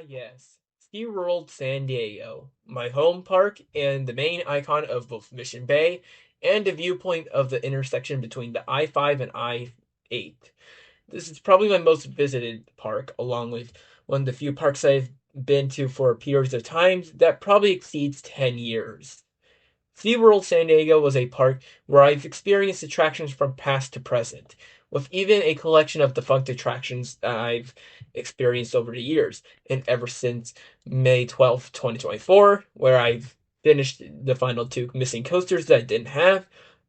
Yes. SeaWorld San Diego, my home park and the main icon of both Mission Bay and a viewpoint of the intersection between the I-5 and I-8. This is probably my most visited park, along with one of the few parks I've been to for periods of time that probably exceeds 10 years. SeaWorld San Diego was a park where I've experienced attractions from past to present, with even a collection of defunct attractions that I've experienced over the years. And ever since May 12th, 2024, where I've finished the final two missing coasters that I didn't have,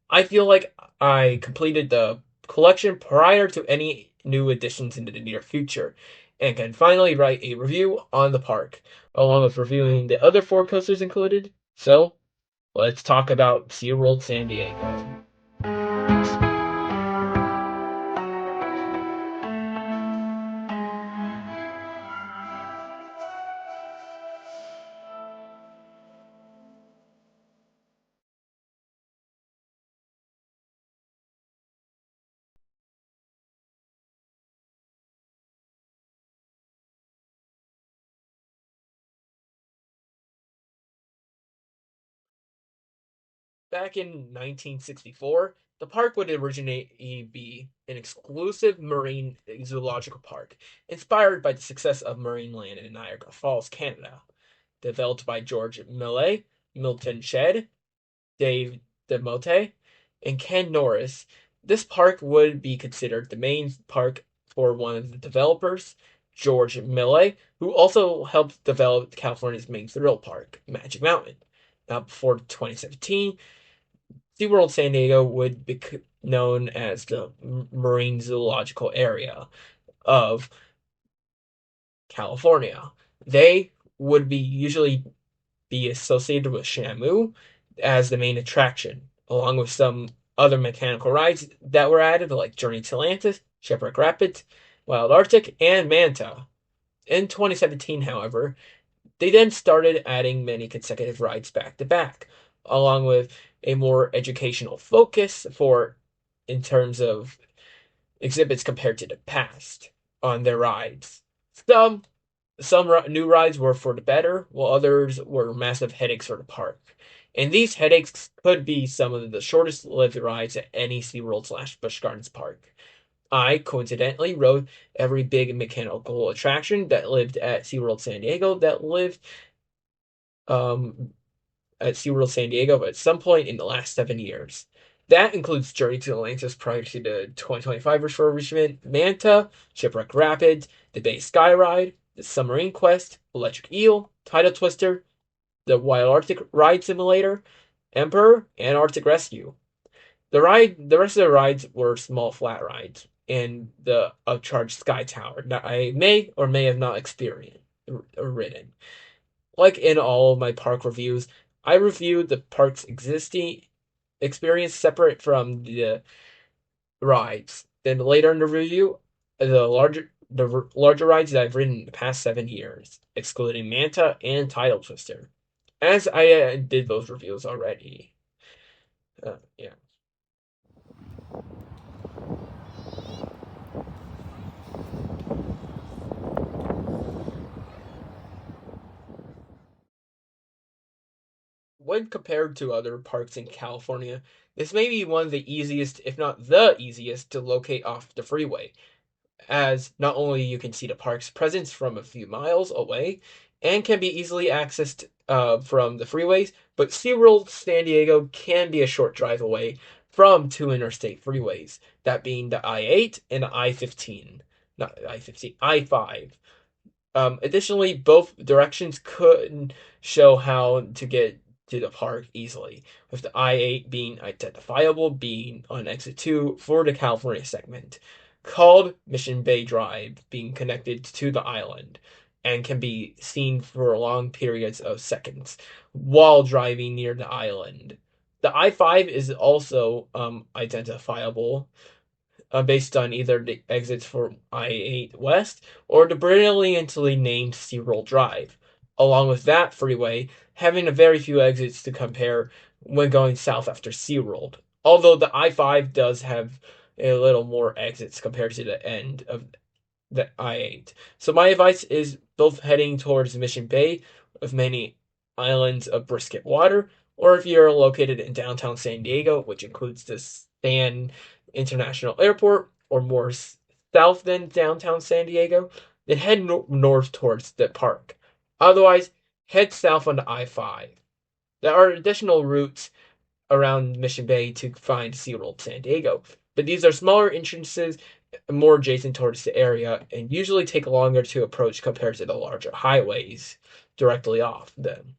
I feel like I completed the collection prior to any new additions into the near future, and can finally write a review on the park, along with reviewing the other four coasters included. So, let's talk about SeaWorld San Diego. Back in 1964, the park would originally be an exclusive marine zoological park, inspired by the success of Marine Land in Niagara Falls, Canada. Developed by George Millet, Milton Shedd, Dave DeMotte, and Ken Norris, this park would be considered the main park for one of the developers, George Millet, who also helped develop California's main thrill park, Magic Mountain. Now, before 2017, SeaWorld San Diego would be known as the Marine Zoological Area of California. They would be usually be associated with Shamu as the main attraction, along with some other mechanical rides that were added, like Journey to Atlantis, Shipwreck Rapids, Wild Arctic, and Manta. In 2017, however, they then started adding many consecutive rides back to back, along with a more educational focus for in terms of exhibits compared to the past on their rides. Some some new rides were for the better, while others were massive headaches for the park. And these headaches could be some of the shortest lived rides at any SeaWorld/Busch Gardens park. I coincidentally rode every big mechanical attraction that lived at SeaWorld San Diego that lived um, at SeaWorld San Diego at some point in the last 7 years. That includes Journey to Atlantis prior to the 2025 refurbishment, Manta, Shipwreck Rapids, the Bayside SkyRide, the Submarine Quest, Electric Eel, Tidal Twister, the Wild Arctic Ride Simulator, Emperor, and Arctic Rescue. The rest of the rides were small flat rides, and the upcharged Sky Tower that I may or may have not experienced or ridden. Like in all of my park reviews, I reviewed the park's existing experience separate from the rides. Then later in the review, the larger rides that I've ridden in the past 7 years, excluding Manta and Tidal Twister, as I did those reviews already. Yeah. When compared to other parks in California, this may be one of the easiest, if not the easiest, to locate off the freeway, as not only you can see the park's presence from a few miles away and can be easily accessed from the freeways, but SeaWorld San Diego can be a short drive away from two interstate freeways, that being the I-8 and the I-15. Not I-15, I-5. Additionally, both directions could show how to get to the park easily, with the I-8 being identifiable being on exit 2 for the California segment, called Mission Bay Drive, being connected to the island, and can be seen for long periods of seconds while driving near the island. The I-5 is also identifiable based on either the exits for I-8 West or the brilliantly named SeaWorld Drive. Along with that freeway, having a very few exits to compare when going south after SeaWorld. Although the I-5 does have a little more exits compared to the end of that I ate. So my advice is both heading towards Mission Bay with many islands of brisket water, or if you're located in downtown San Diego, which includes the San International Airport, or more south than downtown San Diego, then head north towards the park. Otherwise, head south on I-5. There are additional routes around Mission Bay to find Seaworld San Diego, but these are smaller entrances more adjacent towards the area and usually take longer to approach compared to the larger highways directly off them.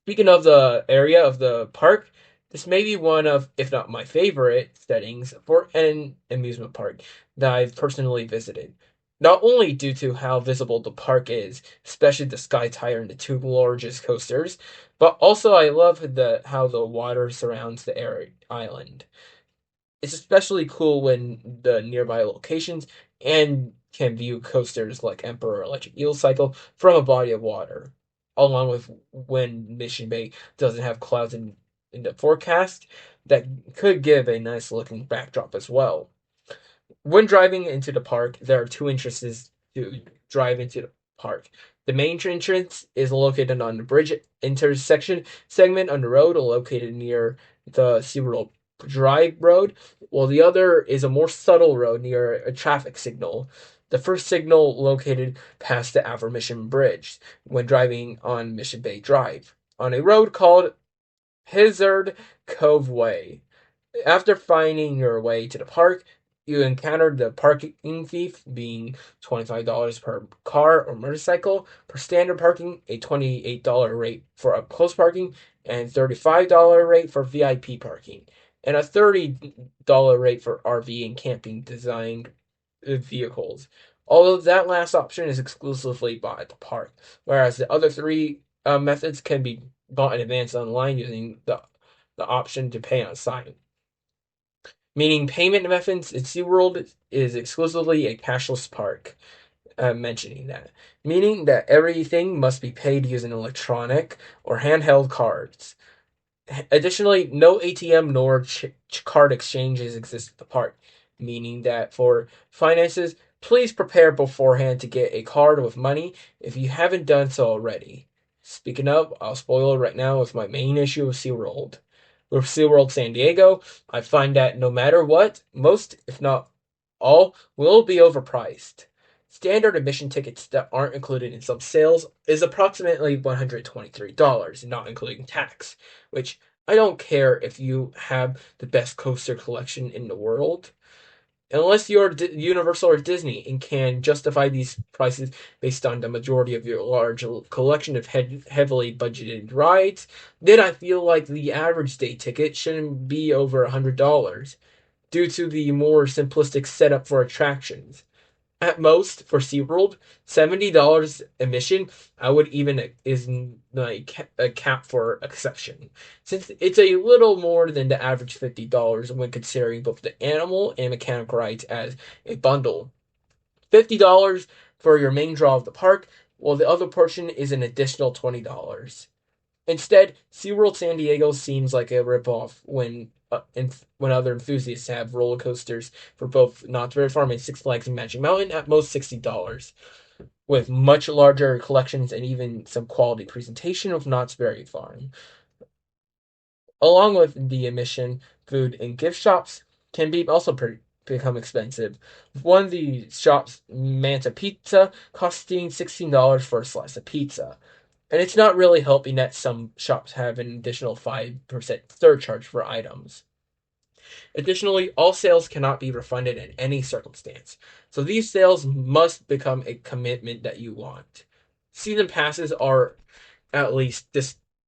Speaking of the area of the park, this may be one of, if not my favorite, settings for an amusement park that I've personally visited. Not only due to how visible the park is, especially the Sky Tire and the two largest coasters, but also I love how the water surrounds the island. It's especially cool when the nearby locations and can view coasters like Emperor Electric Eel Cycle from a body of water, along with when Mission Bay doesn't have clouds in the forecast that could give a nice looking backdrop as well. When driving into the park, there are two entrances to drive into the park. The main entrance is located on the bridge intersection segment on the road located near the SeaWorld Drive Road, while the other is a more subtle road near a traffic signal. The first signal located past the Aforementioned Bridge when driving on Mission Bay Drive, on a road called Hazard Cove Way. After finding your way to the park, you encountered the parking fee being $25 per car or motorcycle, per standard parking, a $28 rate for up close parking, and $35 rate for VIP parking, and a $30 rate for RV and camping designed vehicles. Although that last option is exclusively bought at the park, whereas the other three methods can be bought in advance online using the option to pay on site. Meaning payment methods in SeaWorld is exclusively a cashless park. Mentioning that. Meaning that everything must be paid using electronic or handheld cards. Additionally, no ATM nor card exchanges exist at the park. Meaning that for finances, please prepare beforehand to get a card with money if you haven't done so already. Speaking of, I'll spoil it right now with my main issue with SeaWorld. With SeaWorld San Diego, I find that no matter what, most, if not all, will be overpriced. Standard admission tickets that aren't included in some sales is approximately $123, not including tax, which I don't care if you have the best coaster collection in the world. Unless you're Universal or Disney and can justify these prices based on the majority of your large collection of heavily budgeted rides, then I feel like the average day ticket shouldn't be over $100 due to the more simplistic setup for attractions. At most, for SeaWorld, $70 admission, I would even is like a cap for exception, since it's a little more than the average $50 when considering both the animal and mechanical rides as a bundle. $50 for your main draw of the park, while the other portion is an additional $20. Instead, SeaWorld San Diego seems like a ripoff when other enthusiasts have roller coasters for both Knott's Berry Farm and Six Flags and Magic Mountain at most $60, with much larger collections and even some quality presentation of Knott's Berry Farm. Along with the admission, food and gift shops can be also become expensive. One of the shops, Manta Pizza, costing $16 for a slice of pizza. And it's not really helping that some shops have an additional 5% surcharge for items. Additionally, all sales cannot be refunded in any circumstance, so these sales must become a commitment that you want. Season passes are at least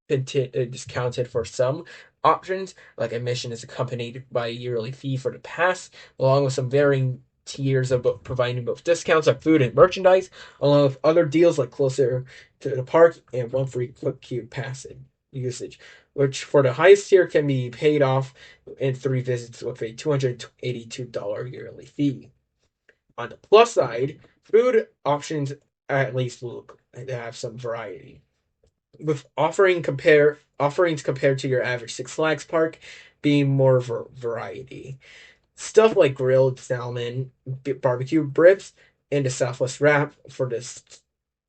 discounted for some options, like admission is accompanied by a yearly fee for the pass, along with some varying tiers of providing both discounts on food and merchandise, along with other deals like closer to the park and one free quick queue pass usage, which for the highest tier can be paid off in 3 visits with a $282 yearly fee. On the plus side, food options at least look to have some variety, with offerings compared to your average Six Flags park being more variety. Stuff like grilled salmon, barbecue ribs, and the Southwest Wrap for the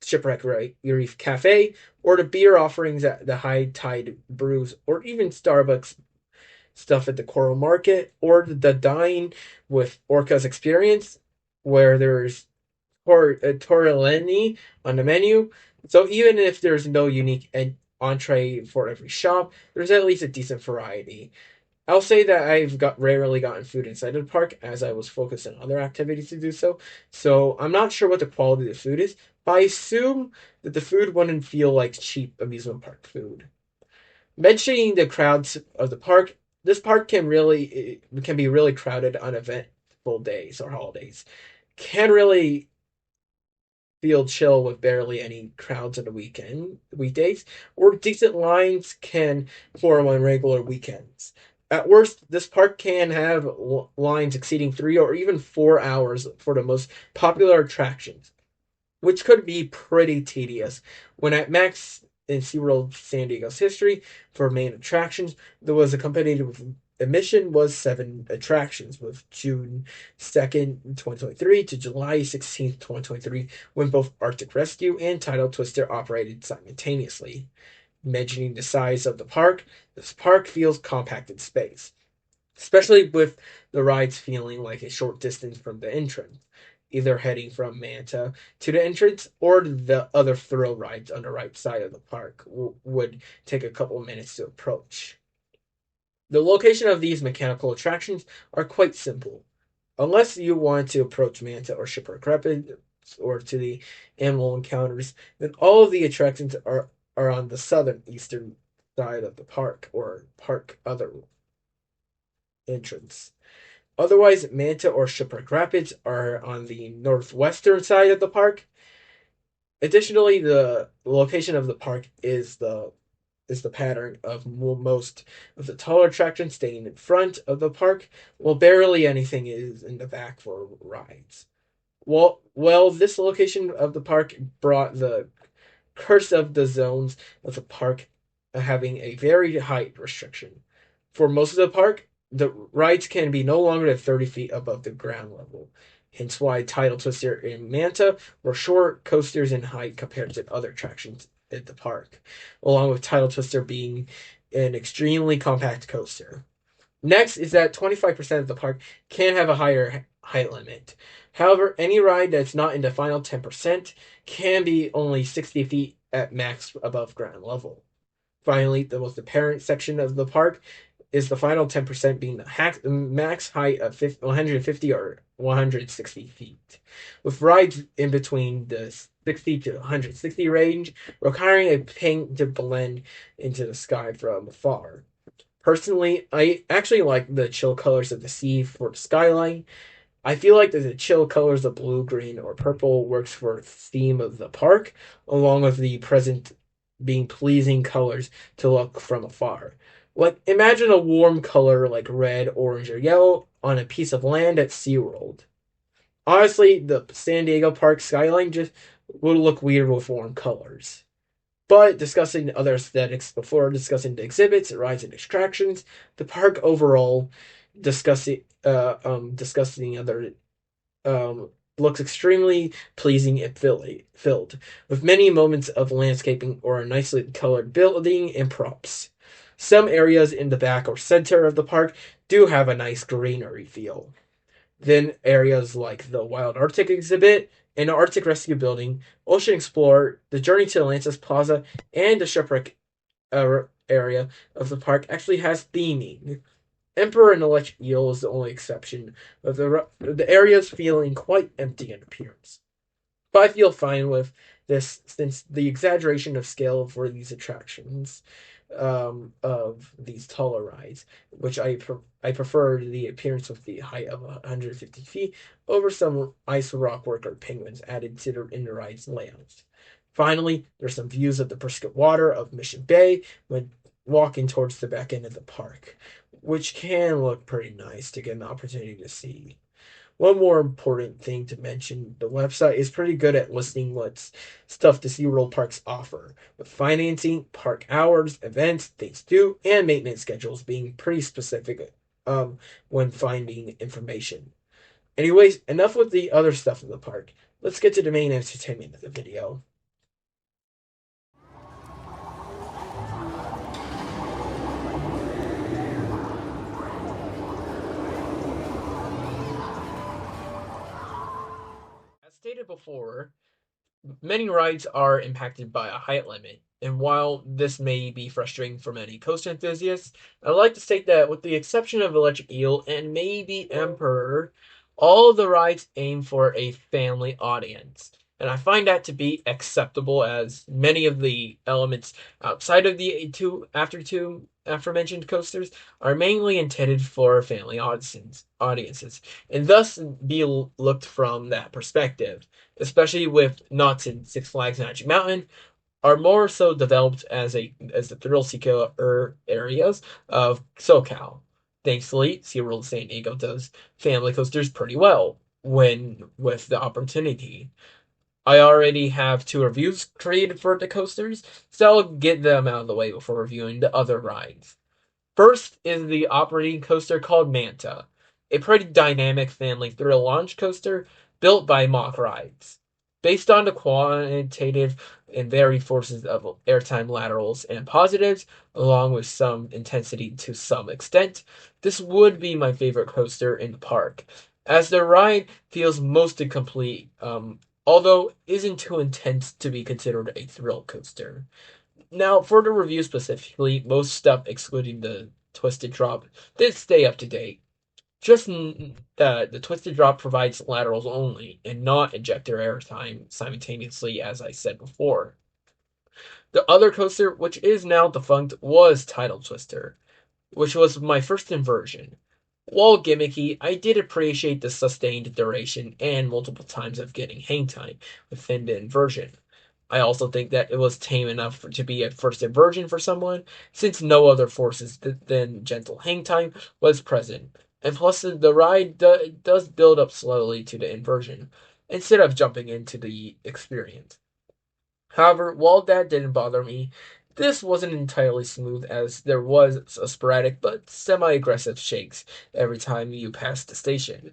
Shipwreck Reef Cafe, or the beer offerings at the High Tide Brews, or even Starbucks stuff at the Coral Market, or the Dine with Orca's Experience, where there's tortellini on the menu. So even if there's no unique entree for every shop, there's at least a decent variety. I'll say that I've rarely gotten food inside of the park as I was focused on other activities to do so. So I'm not sure what the quality of the food is, but I assume that the food wouldn't feel like cheap amusement park food. Mentioning the crowds of the park, this park can be really crowded on eventful days or holidays. Can really feel chill with barely any crowds on the weekdays, or decent lines can form on regular weekends. At worst, this park can have lines exceeding 3 or even 4 hours for the most popular attractions, which could be pretty tedious. When at Max in SeaWorld San Diego's history for main attractions, there was a competitive admission was 7 attractions, with June 2nd, 2023 to July 16th, 2023, when both Arctic Rescue and Tidal Twister operated simultaneously. Mentioning the size of the park, this park feels compact in space, especially with the rides feeling like a short distance from the entrance, either heading from Manta to the entrance or the other thrill rides on the right side of the park would take a couple minutes to approach. The location of these mechanical attractions are quite simple. Unless you want to approach Manta or Shipwreck Rapids or to the animal encounters, then all of the attractions are on the southern eastern side of the park or park other entrance. Otherwise, Manta or Shipwreck Rapids are on the northwestern side of the park. Additionally, the location of the park is the pattern of most of the taller attractions staying in front of the park, while barely anything is in the back for rides. This location of the park brought the curse of the zones of the park having a very height restriction. For most of the park, the rides can be no longer than 30 feet above the ground level. Hence why Tidal Twister and Manta were short coasters in height compared to other attractions at the park, along with Tidal Twister being an extremely compact coaster. Next is that 25% of the park can have a higher height limit. However, any ride that's not in the final 10% can be only 60 feet at max above ground level. Finally, the most apparent section of the park is the final 10% being the max height of 150 or 160 feet, with rides in between the 60 to 160 range, requiring a paint to blend into the sky from afar. Personally, I actually like the chill colors of the sea for the skyline. I feel like the chill colors of blue, green, or purple works for the theme of the park, along with the present being pleasing colors to look from afar. Like, imagine a warm color like red, orange, or yellow on a piece of land at SeaWorld. Honestly, the San Diego Park skyline just would look weird with warm colors. But discussing other aesthetics before discussing the exhibits, rides, and attractions, the park overall discussing other looks extremely pleasing and filled, with many moments of landscaping or a nicely colored building and props. Some areas in the back or center of the park do have a nice greenery feel. Then areas like the Wild Arctic exhibit and the Arctic Rescue Building, Ocean Explorer, the Journey to Atlantis Plaza, and the Shipwreck area of the park actually has theming. Emperor and Electric Eel is the only exception, with the areas feeling quite empty in appearance. But I feel fine with this since the exaggeration of scale for these attractions of these taller rides, which I prefer the appearance of the height of 150 feet over some ice rockwork or penguins added to in the ride's layout. Finally, there's some views of the Brisket Water of Mission Bay when walking towards the back end of the park, which can look pretty nice to get an opportunity to see. One more important thing to mention, the website is pretty good at listing what stuff the SeaWorld parks offer, with financing, park hours, events, things to do, and maintenance schedules being pretty specific when finding information. Anyways, enough with the other stuff in the park. let's get to the main entertainment of the video. As stated before, many rides are impacted by a height limit, and while this may be frustrating for many coaster enthusiasts, I'd like to state that with the exception of Electric Eel and maybe Emperor, all of the rides aim for a family audience. And I find that to be acceptable as many of the elements outside of the two aforementioned coasters are mainly intended for family audiences, and thus be looked from that perspective, especially with Knott's and Six Flags Magic Mountain, are more so developed as the thrill seeker areas of SoCal. Thankfully, SeaWorld San Diego does family coasters pretty well when with the opportunity. I already have 2 reviews created for the coasters, so I'll get them out of the way before reviewing the other rides. First is the operating coaster called Manta, a pretty dynamic family thrill launch coaster built by Mack Rides. Based on the quantitative and varied forces of airtime laterals and positives, along with some intensity to some extent, this would be my favorite coaster in the park, as the ride feels mostly complete, although isn't too intense to be considered a thrill coaster. Now, for the review specifically, most stuff excluding the twisted drop did stay up to date. Just the twisted drop provides laterals only and not ejector airtime simultaneously, as I said before. The other coaster, which is now defunct, was Tidal Twister, which was my first inversion. While gimmicky, I did appreciate the sustained duration and multiple times of getting hang time within the inversion. I also think that it was tame enough to be a first inversion for someone, since no other forces than gentle hang time was present. And plus, the ride does build up slowly to the inversion, instead of jumping into the experience. However, while that didn't bother me, this wasn't entirely smooth, as there was a sporadic but semi-aggressive shakes every time you passed the station,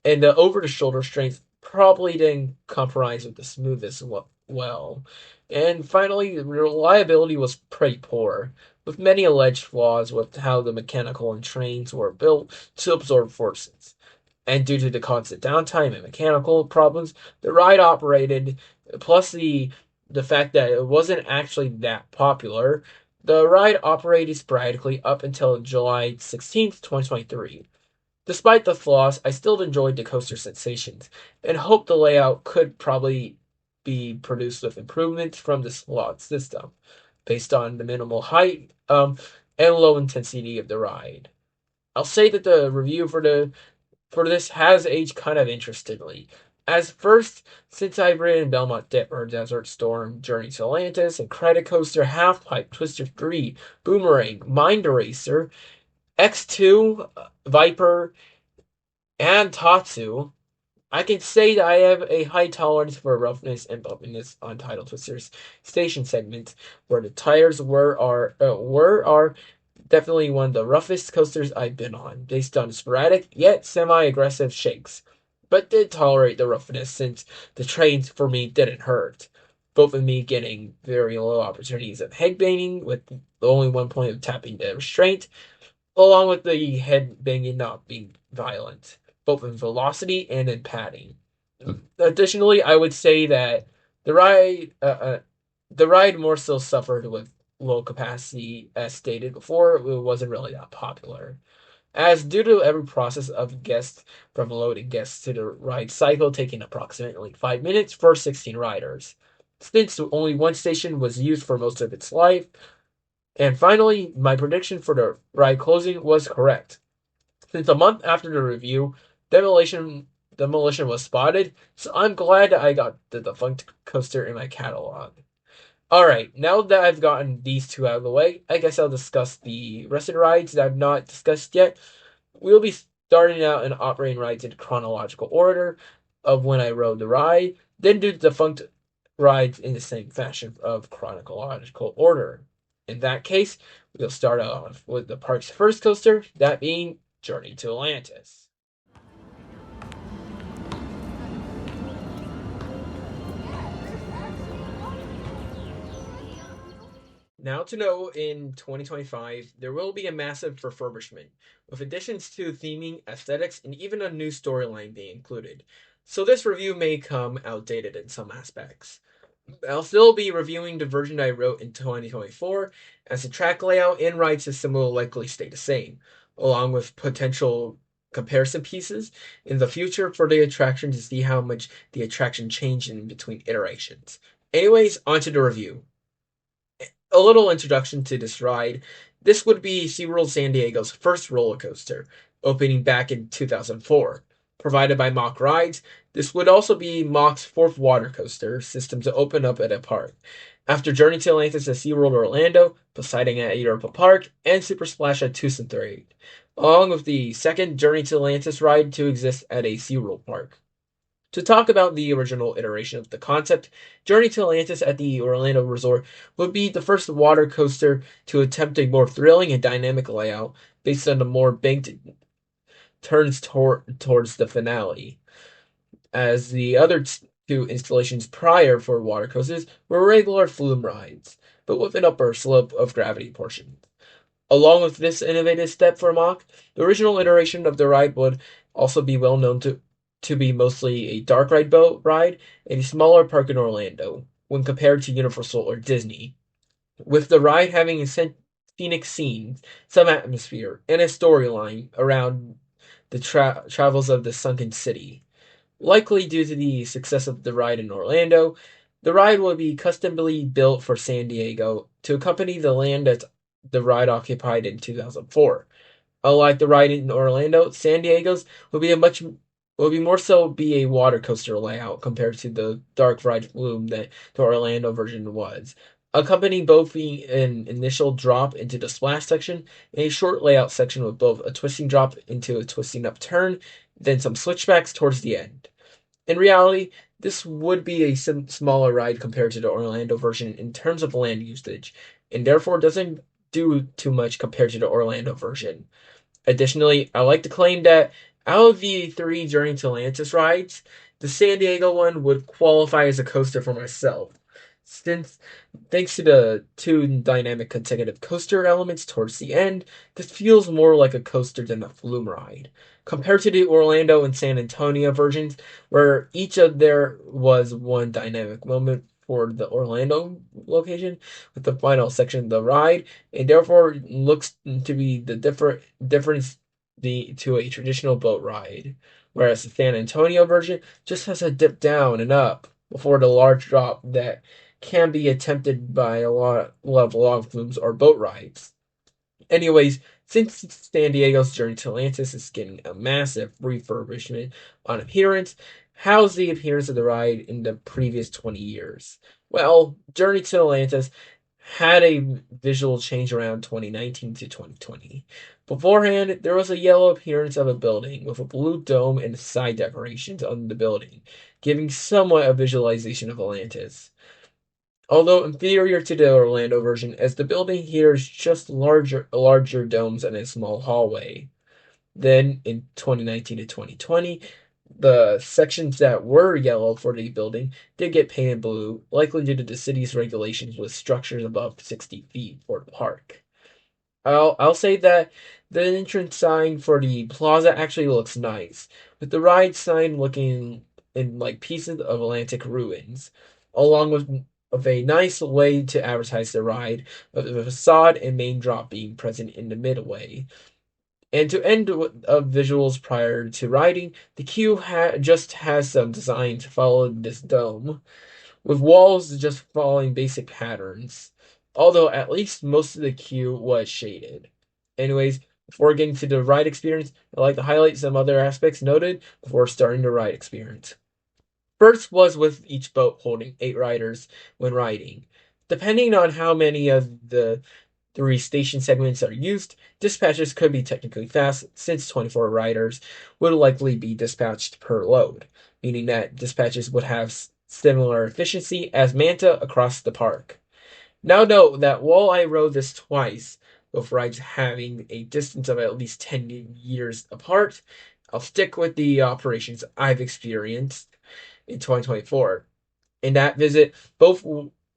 and the over-the-shoulder strength probably didn't compromise with the smoothest well. And finally, the reliability was pretty poor, with many alleged flaws with how the mechanical and trains were built to absorb forces. And due to the constant downtime and mechanical problems, the ride operated, plus the fact that it wasn't actually that popular, the ride operated sporadically up until July 16th, 2023. Despite the flaws, I still enjoyed the coaster sensations, and hope the layout could probably be produced with improvements from the slot system, based on the minimal height and low intensity of the ride. I'll say that the review for this has aged kind of interestingly. As first, since I've ridden Belmont Dipper, Desert Storm, Journey to Atlantis, and Credit Coaster, Half Pipe, Twister 3, Boomerang, Mind Eraser, X2, Viper, and Tatsu, I can say that I have a high tolerance for roughness and bumpiness on Tidal Twister's station segments, where the tires are definitely one of the roughest coasters I've been on, based on sporadic yet semi-aggressive shakes, but did tolerate the roughness since the trains for me didn't hurt. Both of me getting very low opportunities of headbanging with the only one point of tapping the restraint, along with the head banging not being violent, both in velocity and in padding. Additionally, I would say that the ride, the ride more so suffered with low capacity, as stated before. It wasn't really that popular, as due to every process of guests from loading guests to the ride cycle taking approximately 5 minutes for 16 riders, since only one station was used for most of its life. And finally, my prediction for the ride closing was correct. Since a month after the review, demolition was spotted, so I'm glad that I got the defunct coaster in my catalog. Alright, now that I've gotten these two out of the way, I guess I'll discuss the rest of the rides that I've not discussed yet. We'll be starting out and operating rides in chronological order of when I rode the ride, then do the defunct rides in the same fashion of chronological order. In that case, we'll start off with the park's first coaster, that being Journey to Atlantis. Now to know, in 2025, there will be a massive refurbishment, with additions to theming, aesthetics, and even a new storyline being included. So this review may come outdated in some aspects. I'll still be reviewing the version I wrote in 2024, as the track layout and ride system will likely stay the same, along with potential comparison pieces in the future for the attraction to see how much the attraction changed in between iterations. Anyways, onto the review. A little introduction to this ride. This would be Seaworld San Diego's first roller coaster, opening back in 2004. Provided by Mack Rides, this would also be Mack's fourth water coaster system to open up at a park. After Journey to Atlantis at SeaWorld Orlando, Poseidon at Europa Park, and Super Splash at Tucson 38, along with the second Journey to Atlantis ride to exist at a SeaWorld park. To talk about the original iteration of the concept, Journey to Atlantis at the Orlando Resort would be the first water coaster to attempt a more thrilling and dynamic layout based on the more banked turns towards the finale, as the other two installations prior for water coasters were regular flume rides, but with an upper slope of gravity portion. Along with this innovative step for Mack, the original iteration of the ride would also be well known to be mostly a dark ride boat ride and a smaller park in Orlando when compared to Universal or Disney, with the ride having a scenic scenes, some atmosphere, and a storyline around the travels of the sunken city. Likely due to the success of the ride in Orlando, the ride will be customly built for San Diego to accompany the land that the ride occupied in 2004. Unlike the ride in Orlando, San Diego's will be more so be a water coaster layout compared to the dark ride flume that the Orlando version was. Accompanying both being an initial drop into the splash section and a short layout section with both a twisting drop into a twisting up turn, then some switchbacks towards the end. In reality, this would be a smaller ride compared to the Orlando version in terms of land usage, and therefore doesn't do too much compared to the Orlando version. Additionally, I like to claim that out of the three Journey to Atlantis rides, the San Diego one would qualify as a coaster for myself, since thanks to the two dynamic consecutive coaster elements towards the end, this feels more like a coaster than a flume ride. Compared to the Orlando and San Antonio versions, where each of there was one dynamic moment for the Orlando location with the final section of the ride, and therefore looks to be the difference to a traditional boat ride. Whereas the San Antonio version just has a dip down and up before the large drop that can be attempted by a lot of log flumes or boat rides. Anyways, since San Diego's Journey to Atlantis is getting a massive refurbishment on appearance, how's the appearance of the ride in the previous 20 years? Well, Journey to Atlantis had a visual change around 2019 to 2020. Beforehand, there was a yellow appearance of a building with a blue dome and side decorations on the building, giving somewhat a visualization of Atlantis. Although inferior to the Orlando version, as the building here is just larger domes and a small hallway. Then in 2019 to 2020, the sections that were yellow for the building did get painted blue, likely due to the city's regulations with structures above 60 feet for the park. I'll say that the entrance sign for the plaza actually looks nice, with the ride sign looking in like pieces of Atlantic ruins, along with of a nice way to advertise the ride, with the facade and main drop being present in the midway. And to end of visuals prior to riding, the queue just has some design to follow this dome, with walls just following basic patterns. Although at least most of the queue was shaded. Anyways, before getting to the ride experience, I'd like to highlight some other aspects noted before starting the ride experience. First was with each boat holding 8 riders when riding. Depending on how many of the 3 station segments are used, dispatches could be technically fast since 24 riders would likely be dispatched per load, meaning that dispatches would have similar efficiency as Manta across the park. Now note that while I rode this twice, both rides having a distance of at least 10 years apart, I'll stick with the operations I've experienced in 2024. In that visit, both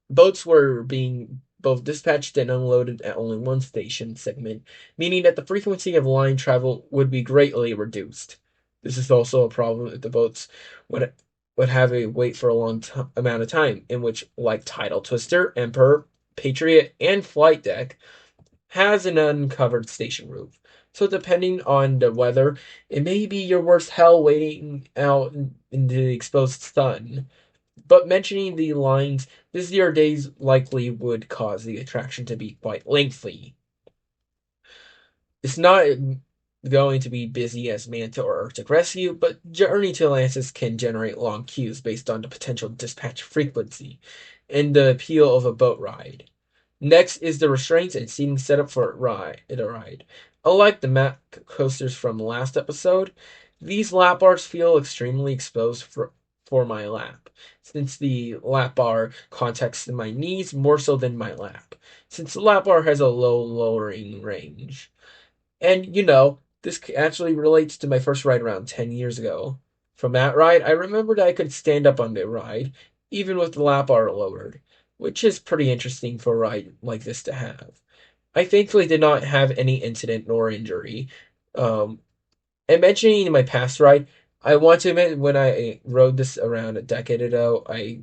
boats were being both dispatched and unloaded at only one station segment, meaning that the frequency of line travel would be greatly reduced. This is also a problem if the boats would have a wait for a long amount of time, in which, like Tidal Twister, Emperor, Patriot, and Flight Deck, has an uncovered station roof. So depending on the weather, it may be your worst hell waiting out in the exposed sun. But mentioning the lines, busier days likely would cause the attraction to be quite lengthy. It's not going to be busy as Manta or Arctic Rescue, but Journey to Atlantis can generate long queues based on the potential dispatch frequency and the appeal of a boat ride. Next is the restraints and seating setup for the ride. Unlike the Mack coasters from last episode, these lap bars feel extremely exposed for my lap, since the lap bar contacts my knees more so than my lap, since the lap bar has a low lowering range. And this actually relates to my first ride around 10 years ago. From that ride, I remembered I could stand up on the ride, even with the lap bar lowered, which is pretty interesting for a ride like this to have. I thankfully did not have any incident nor injury. Um, and mentioning my past ride, I want to admit when I rode this around a decade ago, I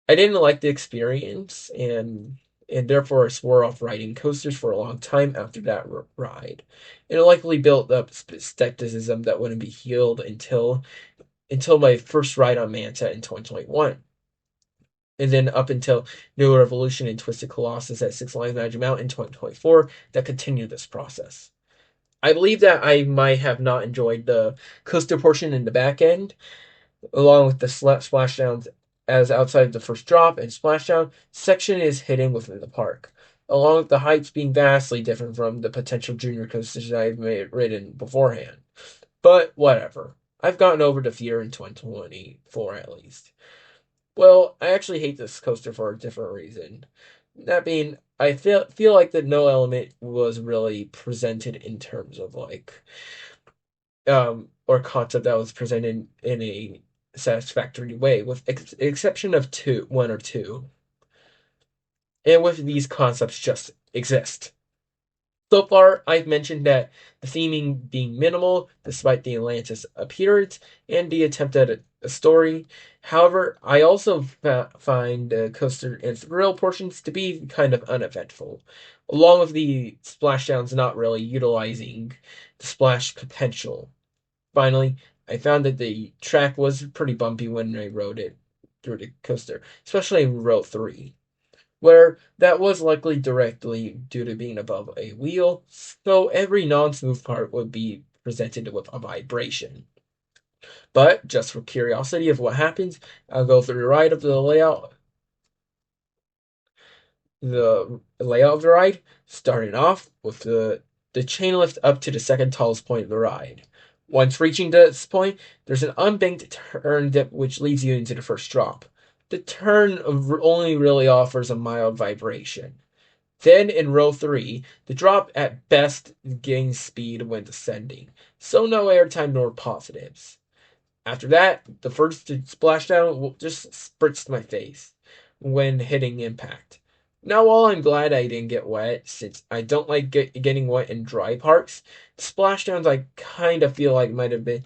didn't like the experience, and therefore I swore off riding coasters for a long time after that ride. It likely built up skepticism that wouldn't be healed until my first ride on Manta in 2021. And then up until New Revolution and Twisted Colossus at Six Flags Magic Mountain in 2024 that continued this process. I believe that I might have not enjoyed the coaster portion in the back end, along with the splashdowns, as outside of the first drop and splashdown section is hidden within the park, along with the heights being vastly different from the potential junior coasters I've ridden beforehand. But whatever. I've gotten over the fear in 2024 at least. Well, I actually hate this coaster for a different reason. That being, I feel like that no element was really presented in terms of or concept that was presented in a satisfactory way, with exception of one or two. And with these concepts just exist. So far, I've mentioned that the theming being minimal, despite the Atlantis appearance and the attempt at a story. However, I also find the coaster and thrill portions to be kind of uneventful, along with the splashdowns not really utilizing the splash potential. Finally, I found that the track was pretty bumpy when I rode it through the coaster, especially in row 3, where that was likely directly due to being above a wheel, so every non-smooth part would be presented with a vibration. But just for curiosity of what happens, I'll go through the ride of the layout of the ride, starting off with the chain lift up to the second tallest point of the ride. Once reaching this point, there's an unbanked turn dip which leads you into the first drop. The turn only really offers a mild vibration. Then in row 3, the drop at best gains speed when descending, so no airtime nor positives. After that, the first splashdown just spritzed my face when hitting impact. Now, while I'm glad I didn't get wet, since I don't like getting wet in dry parks, the splashdowns I kind of feel like might have been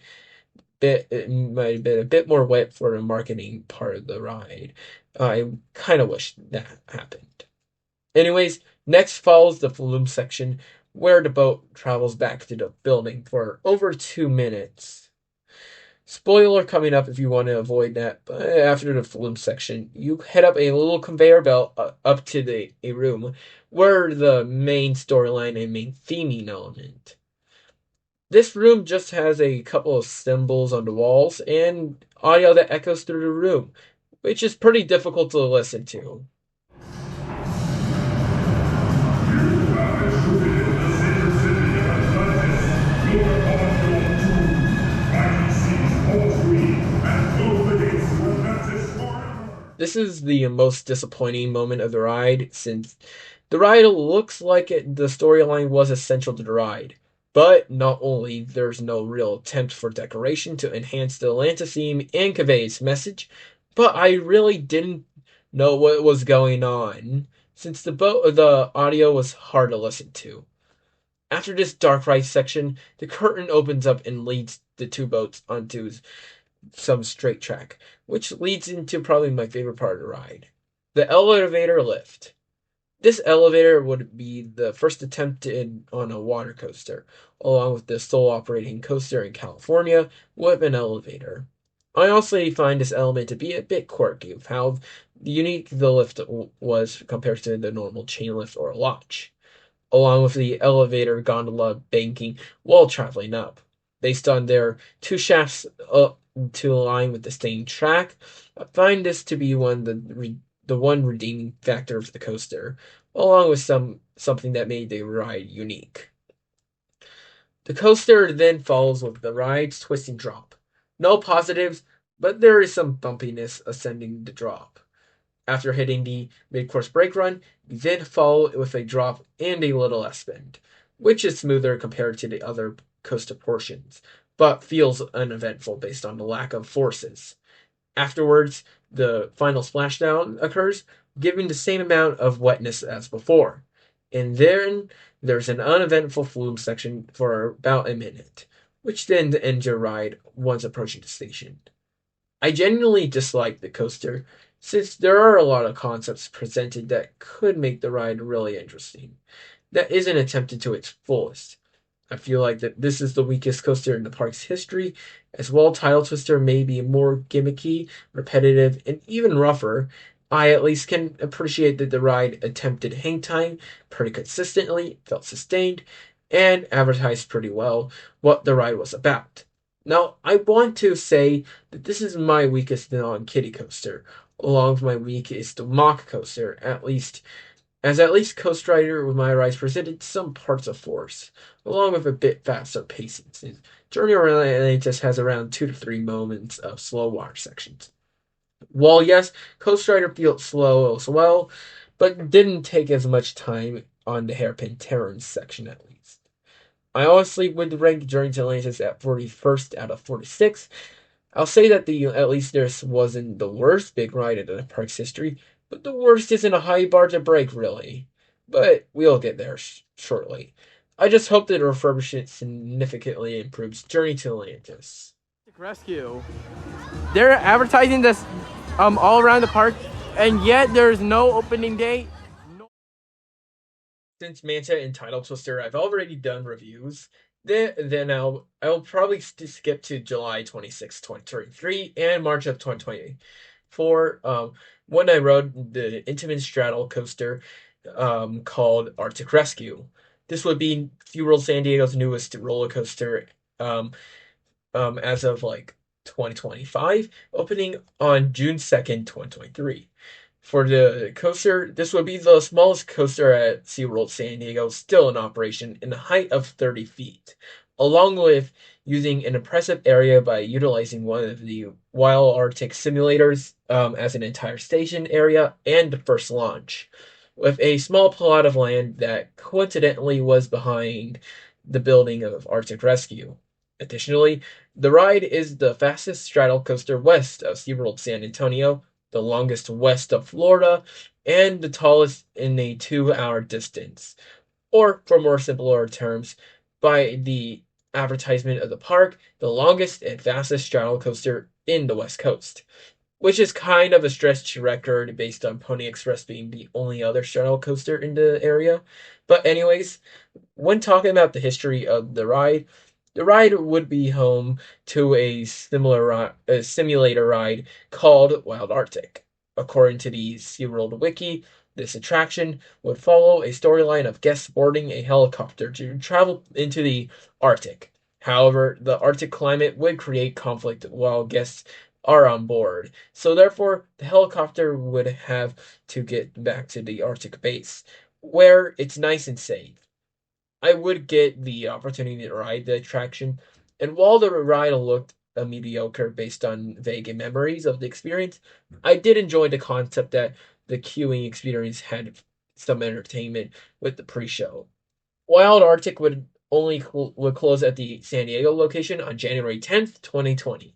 a bit more wet for the marketing part of the ride. I kind of wish that happened. Anyways, next follows the flume section, where the boat travels back to the building for over 2 minutes. Spoiler coming up if you want to avoid that, but after the flume section, you head up a little conveyor belt up to a room where the main storyline and main theming element. This room just has a couple of symbols on the walls and audio that echoes through the room, which is pretty difficult to listen to. This is the most disappointing moment of the ride, since the ride looks like the storyline was essential to the ride. But not only there's no real attempt for decoration to enhance the Atlantis theme and convey its message, but I really didn't know what was going on, since the audio was hard to listen to. After this dark ride section, the curtain opens up and leads the two boats onto some straight track, which leads into probably my favorite part of the ride, the elevator lift. This elevator would be the first attempt on a water coaster, along with the sole operating coaster in California with an elevator. I also find this element to be a bit quirky of how unique the lift was compared to the normal chain lift or launch, along with the elevator gondola banking while traveling up. Based on their two shafts to align with the same track, I find this to be the one redeeming factor of the coaster, along with something that made the ride unique. The coaster then follows with the ride's twist and drop. No positives, but there is some bumpiness ascending the drop. After hitting the mid-course brake run, you then follow with a drop and a little S-bend, which is smoother compared to the other coaster portions, but feels uneventful based on the lack of forces. Afterwards, the final splashdown occurs, giving the same amount of wetness as before. And then there's an uneventful flume section for about a minute, which then ends your ride once approaching the station. I genuinely dislike the coaster, since there are a lot of concepts presented that could make the ride really interesting, that isn't attempted to its fullest. I feel like that this is the weakest coaster in the park's history, as well Tidal Twister may be more gimmicky, repetitive, and even rougher. I at least can appreciate that the ride attempted hang time pretty consistently, felt sustained, and advertised pretty well what the ride was about. Now, I want to say that this is my weakest non-kiddie coaster, along with my weakest mock coaster, at least Coast Rider with my rides presented some parts of force, along with a bit faster pacing. Journey around Atlantis has around 2 to 3 moments of slow water sections. While yes, Coast Rider feels slow as well, but didn't take as much time on the hairpin turns section at least. I honestly would rank Journey to Atlantis at 41st out of 46. I'll say that at least this wasn't the worst big ride in the park's history, but the worst isn't a high bar to break, really. But we'll get there shortly. I just hope that the refurbishment significantly improves Journey to Atlantis. Rescue. They're advertising this all around the park, and yet there's no opening date. Since Manta and Tidal Twister, I've already done reviews. Then I'll probably skip to July 26, 2023 and March of 2024. When I rode the Intamin Straddle Coaster called Arctic Rescue. This would be Seaworld San Diego's newest roller coaster as of like 2025, opening on June 2nd, 2023. For the coaster, this would be the smallest coaster at SeaWorld San Diego, still in operation, in a height of 30 feet, along with using an impressive area by utilizing one of the Wild Arctic simulators as an entire station area and the first launch, with a small plot of land that coincidentally was behind the building of Arctic Rescue. Additionally, the ride is the fastest straddle coaster west of SeaWorld San Antonio, the longest west of Florida, and the tallest in a 2-hour distance. Or, for more simpler terms, by the advertisement of the park, the longest and fastest straddle coaster in the West Coast. Which is kind of a stretched record based on Pony Express being the only other straddle coaster in the area. But anyways, when talking about the history of the ride would be home to a simulator ride called Wild Arctic. According to the SeaWorld Wiki, this attraction would follow a storyline of guests boarding a helicopter to travel into the Arctic. However, the Arctic climate would create conflict while guests are on board, so therefore the helicopter would have to get back to the Arctic base, where it's nice and safe. I would get the opportunity to ride the attraction, and while the ride looked mediocre based on vague memories of the experience, I did enjoy the concept that the queuing experience had some entertainment with the pre-show. Wild Arctic would close at the San Diego location on January 10th, 2020,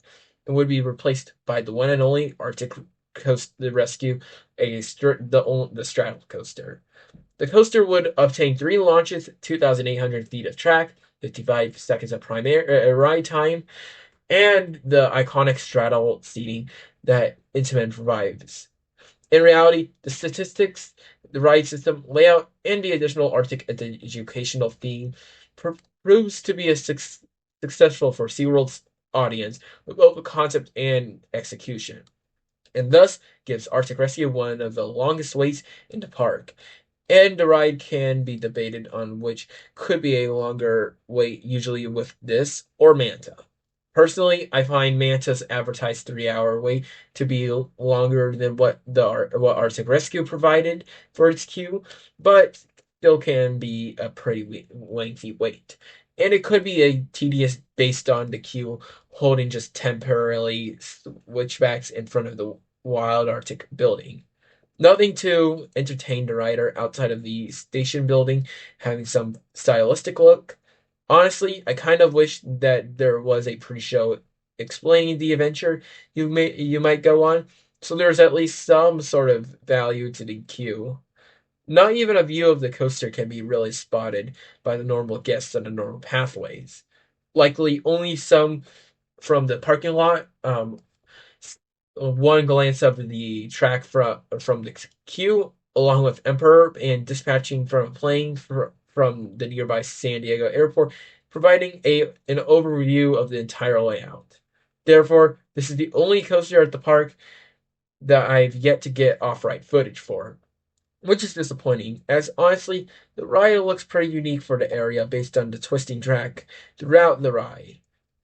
and would be replaced by the one and only Arctic the rescue the straddle coaster. The coaster would obtain 3 launches, 2,800 feet of track, 55 seconds of primary ride time, and the iconic straddle seating that Intamin provides. In reality, the statistics, the ride system, layout, and the additional Arctic educational theme proves to be successful for SeaWorld's audience with both the concept and execution, and thus gives Arctic Rescue one of the longest waits in the park. And the ride can be debated on which could be a longer wait, usually with this or Manta. Personally, I find Manta's advertised 3 hour wait to be longer than what Arctic Rescue provided for its queue, but still can be a pretty lengthy wait. And it could be a tedious based on the queue holding just temporarily switchbacks in front of the Wild Arctic building. Nothing to entertain the rider outside of the station building having some stylistic look. Honestly, I kind of wish that there was a pre-show explaining the adventure you might go on, so there's at least some sort of value to the queue. Not even a view of the coaster can be really spotted by the normal guests on the normal pathways. Likely only some from the parking lot, one glance of the track from the queue, along with Emperor and dispatching from a plane from the nearby San Diego airport, providing an overview of the entire layout. Therefore, this is the only coaster at the park that I've yet to get off-ride footage for, which is disappointing, as honestly, the ride looks pretty unique for the area based on the twisting track throughout the ride.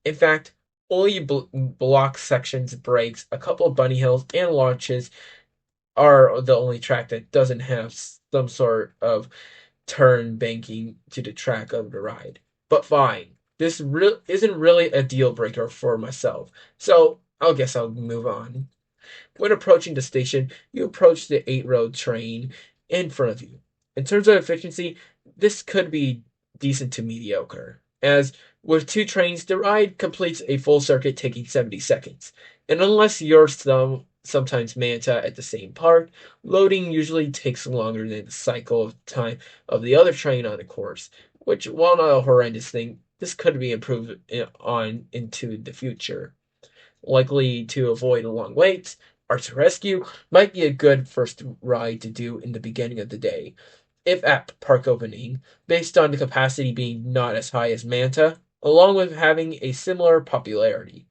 In fact, only block sections, breaks, a couple of bunny hills, and launches are the only track that doesn't have some sort of turn banking to the track of the ride. But fine, this isn't really a deal breaker for myself, so I guess I'll move on. When approaching the station, you approach the 8 row train in front of you. In terms of efficiency, this could be decent to mediocre, as with 2 trains, the ride completes a full circuit taking 70 seconds. And unless you're sometimes Manta at the same park, loading usually takes longer than the cycle of time of the other train on the course, which, while not a horrendous thing, this could be improved on into the future. Likely to avoid long waits, Arctic Rescue might be a good first ride to do in the beginning of the day, if at park opening, based on the capacity being not as high as Manta, along with having a similar popularity.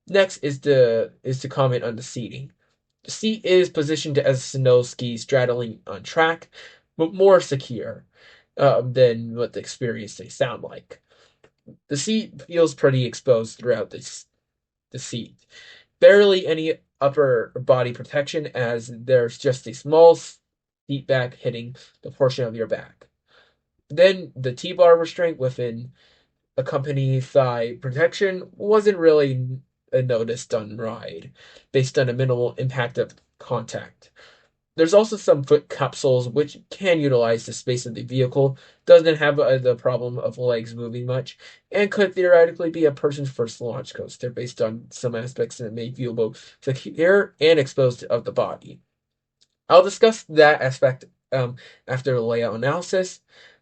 Next is to comment on the seating. The seat is positioned as snow ski straddling on track, but more secure than what the experience they sound like. The seat feels pretty exposed throughout the seat. Barely any upper body protection, as there's just a small seat back hitting the portion of your back. Then the T-bar restraint within accompanying thigh protection wasn't really noticed on ride, based on a minimal impact of contact. There's also some foot capsules which can utilize the space of the vehicle, doesn't have the problem of legs moving much, and could theoretically be a person's first launch coaster based on some aspects that may feel both secure and exposed of the body. I'll discuss that aspect after the layout analysis.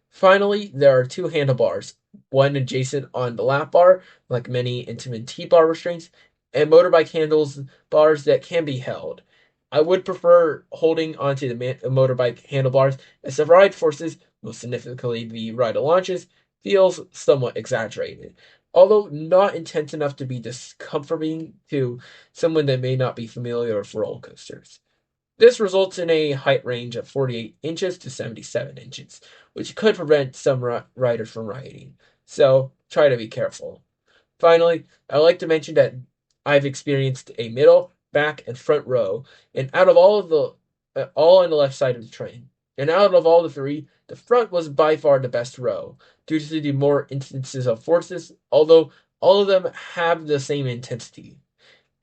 Finally, there are 2 handlebars, one adjacent on the lap bar, like many Intamin T-bar restraints, and motorbike handles bars that can be held. I would prefer holding onto the motorbike handlebars, as the ride forces, most significantly the ride launches, feels somewhat exaggerated, although not intense enough to be discomforting to someone that may not be familiar with roller coasters. This results in a height range of 48 inches to 77 inches, which could prevent some riders from riding, so try to be careful. Finally, I'd like to mention that I've experienced a middle, back, and front row, and out of all on the left side of the train. And out of all the 3, the front was by far the best row, due to the more instances of forces, although all of them have the same intensity.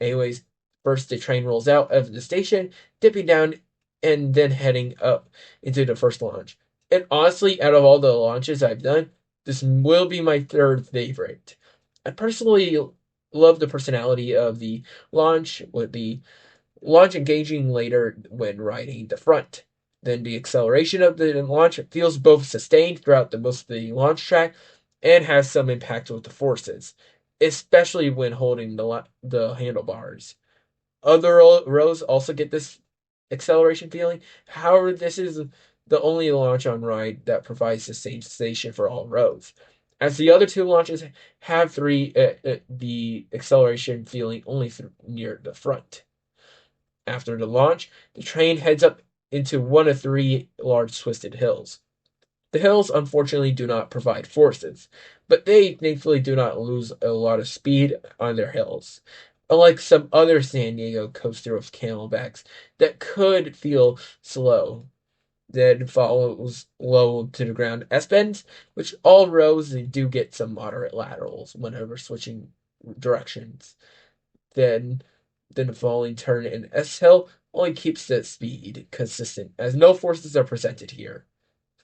Anyways, first the train rolls out of the station, dipping down, and then heading up into the first launch. And honestly, out of all the launches I've done, this will be my 3rd favorite. I personally love the personality of the launch with the launch engaging later when riding the front. Then the acceleration of the launch feels both sustained throughout the most of the launch track and has some impact with the forces, especially when holding the handlebars. Other rows also get this acceleration feeling. However, this is the only launch on ride that provides the same sensation for all rows. As the other two launches have the acceleration feeling only near the front. After the launch, the train heads up into one of three large twisted hills. The hills unfortunately do not provide forces, but they thankfully do not lose a lot of speed on their hills. Unlike some other San Diego coaster with camelbacks that could feel slow, then follows low to the ground S bends, which all rows they do get some moderate laterals whenever switching directions. Then the falling turn in S hill only keeps the speed consistent, as no forces are presented here.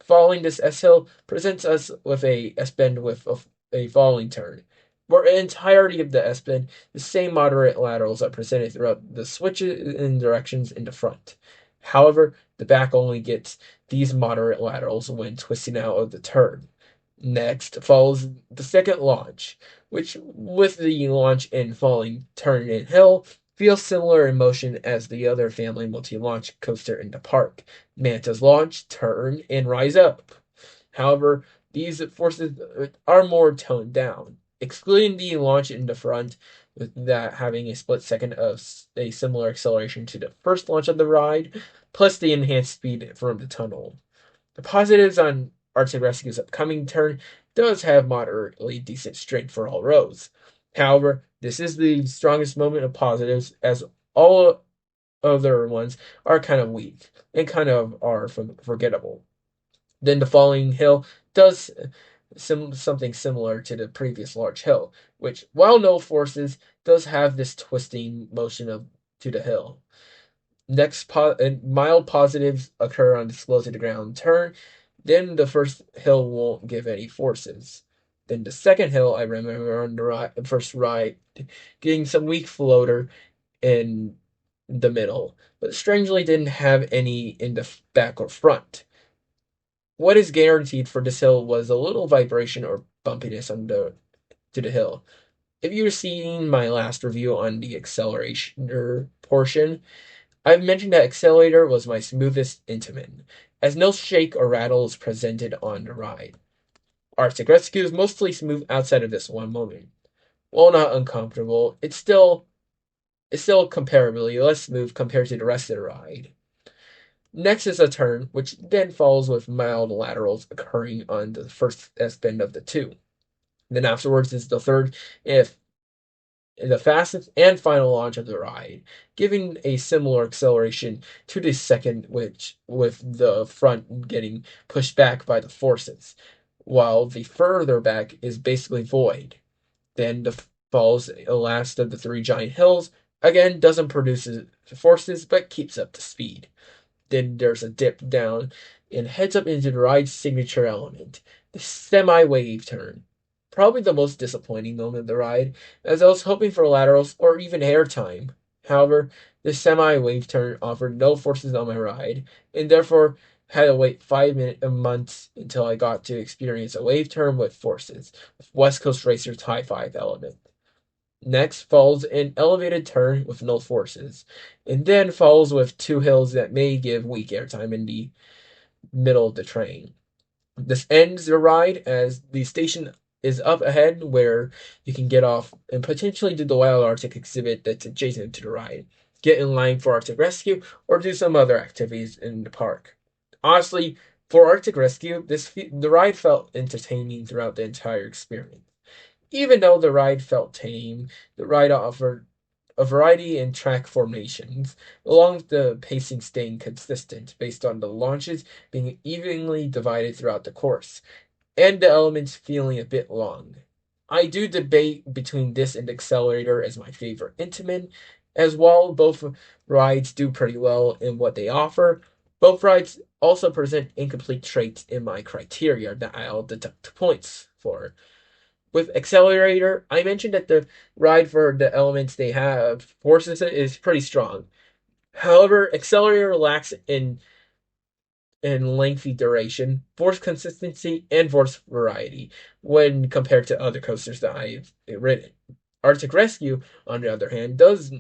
Following this S hill presents us with a S bend with a falling turn. For the entirety of the S bend, the same moderate laterals are presented throughout the switches in directions in the front. However, the back only gets these moderate laterals when twisting out of the turn. Next follows the second launch, which, with the launch and falling turn and hill, feels similar in motion as the other family multi-launch coaster in the park. Manta's launch, turn, and rise up. However, these forces are more toned down, excluding the launch in the front, with that having a split second of a similar acceleration to the first launch of the ride, plus the enhanced speed from the tunnel. The positives on Arctic Rescue's upcoming turn does have moderately decent strength for all rows. However, this is the strongest moment of positives, as all other ones are kind of weak and kind of are forgettable. Then the following hill does something similar to the previous large hill, which, while no forces, does have this twisting motion to the hill. Next, mild positives occur on the slow to the ground turn. Then the first hill won't give any forces. Then the second hill, I remember on the first ride, getting some weak floater in the middle, but strangely didn't have any in the back or front. What is guaranteed for this hill was a little vibration or bumpiness to the hill. If you've seen my last review on the acceleration portion, I've mentioned that Accelerator was my smoothest Intamin, as no shake or rattle is presented on the ride. Arctic Rescue is mostly smooth outside of this one moment. While not uncomfortable, it's still comparably less smooth compared to the rest of the ride. Next is a turn, which then follows with mild laterals occurring on the first S bend of the two. Then afterwards is the third, if the fastest and final launch of the ride, giving a similar acceleration to the second, which with the front getting pushed back by the forces, while the further back is basically void. Then the falls the last of the three giant hills, again doesn't produce forces but keeps up the speed. Then there's a dip down and heads up into the ride's signature element, the semi-wave turn. Probably the most disappointing moment of the ride, as I was hoping for laterals or even airtime. However, the semi-wave turn offered no forces on my ride, and therefore had to wait 5 months until I got to experience a wave turn with forces, with West Coast Racer's High 5 element. Next follows an elevated turn with no forces, and then follows with two hills that may give weak airtime in the middle of the train. This ends the ride as the station is up ahead where you can get off and potentially do the Wild Arctic exhibit that's adjacent to the ride, get in line for Arctic Rescue, or do some other activities in the park. Honestly, for Arctic Rescue, the ride felt entertaining throughout the entire experience. Even though the ride felt tame, the ride offered a variety in track formations, along with the pacing staying consistent based on the launches being evenly divided throughout the course, and the elements feeling a bit long. I do debate between this and Accelerator as my favorite Intamin, as while both rides do pretty well in what they offer, both rides also present incomplete traits in my criteria that I'll deduct points for. With Accelerator, I mentioned that the ride for the elements they have forces is pretty strong. However, Accelerator lacks in lengthy duration, force consistency, and force variety when compared to other coasters that I've ridden. Arctic Rescue, on the other hand, does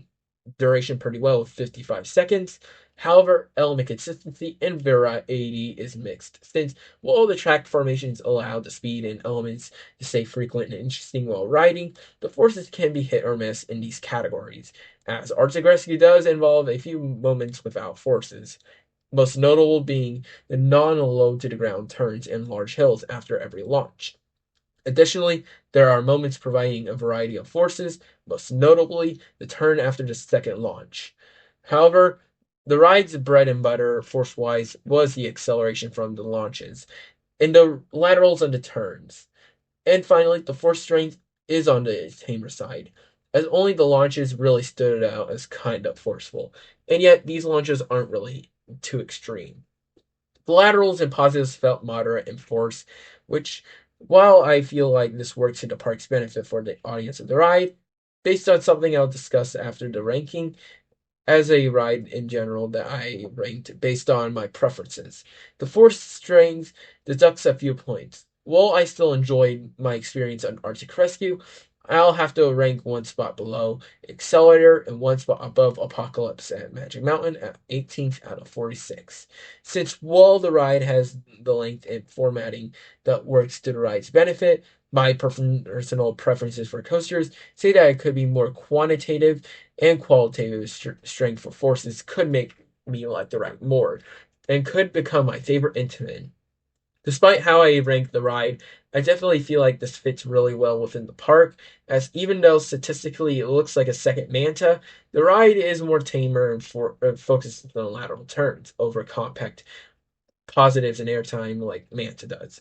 duration pretty well with 55 seconds. However, element consistency and variety is mixed, since while the track formations allow the speed and elements to stay frequent and interesting while riding, the forces can be hit or miss in these categories, as Arctic Rescue does involve a few moments without forces, most notable being the non-low to the ground turns and large hills after every launch. Additionally, there are moments providing a variety of forces, most notably the turn after the second launch. However, the ride's bread and butter, force-wise, was the acceleration from the launches, and the laterals and the turns. And finally, the force strength is on the tamer side, as only the launches really stood out as kind of forceful, and yet these launches aren't really too extreme. The laterals and positives felt moderate in force, which, while I feel like this works to the park's benefit for the audience of the ride, based on something I'll discuss after the ranking, as a ride in general that I ranked based on my preferences. The force strength deducts a few points. While I still enjoyed my experience on Arctic Rescue, I'll have to rank one spot below Accelerator and one spot above Apocalypse at Magic Mountain at 18th out of 46. Since while the ride has the length and formatting that works to the ride's benefit, my personal preferences for coasters say that it could be more quantitative and qualitative strength for forces could make me like the ride more, and could become my favorite Intamin. Despite how I rank the ride, I definitely feel like this fits really well within the park, as even though statistically it looks like a second Manta, the ride is more tamer and focuses on lateral turns over compact positives and airtime like Manta does.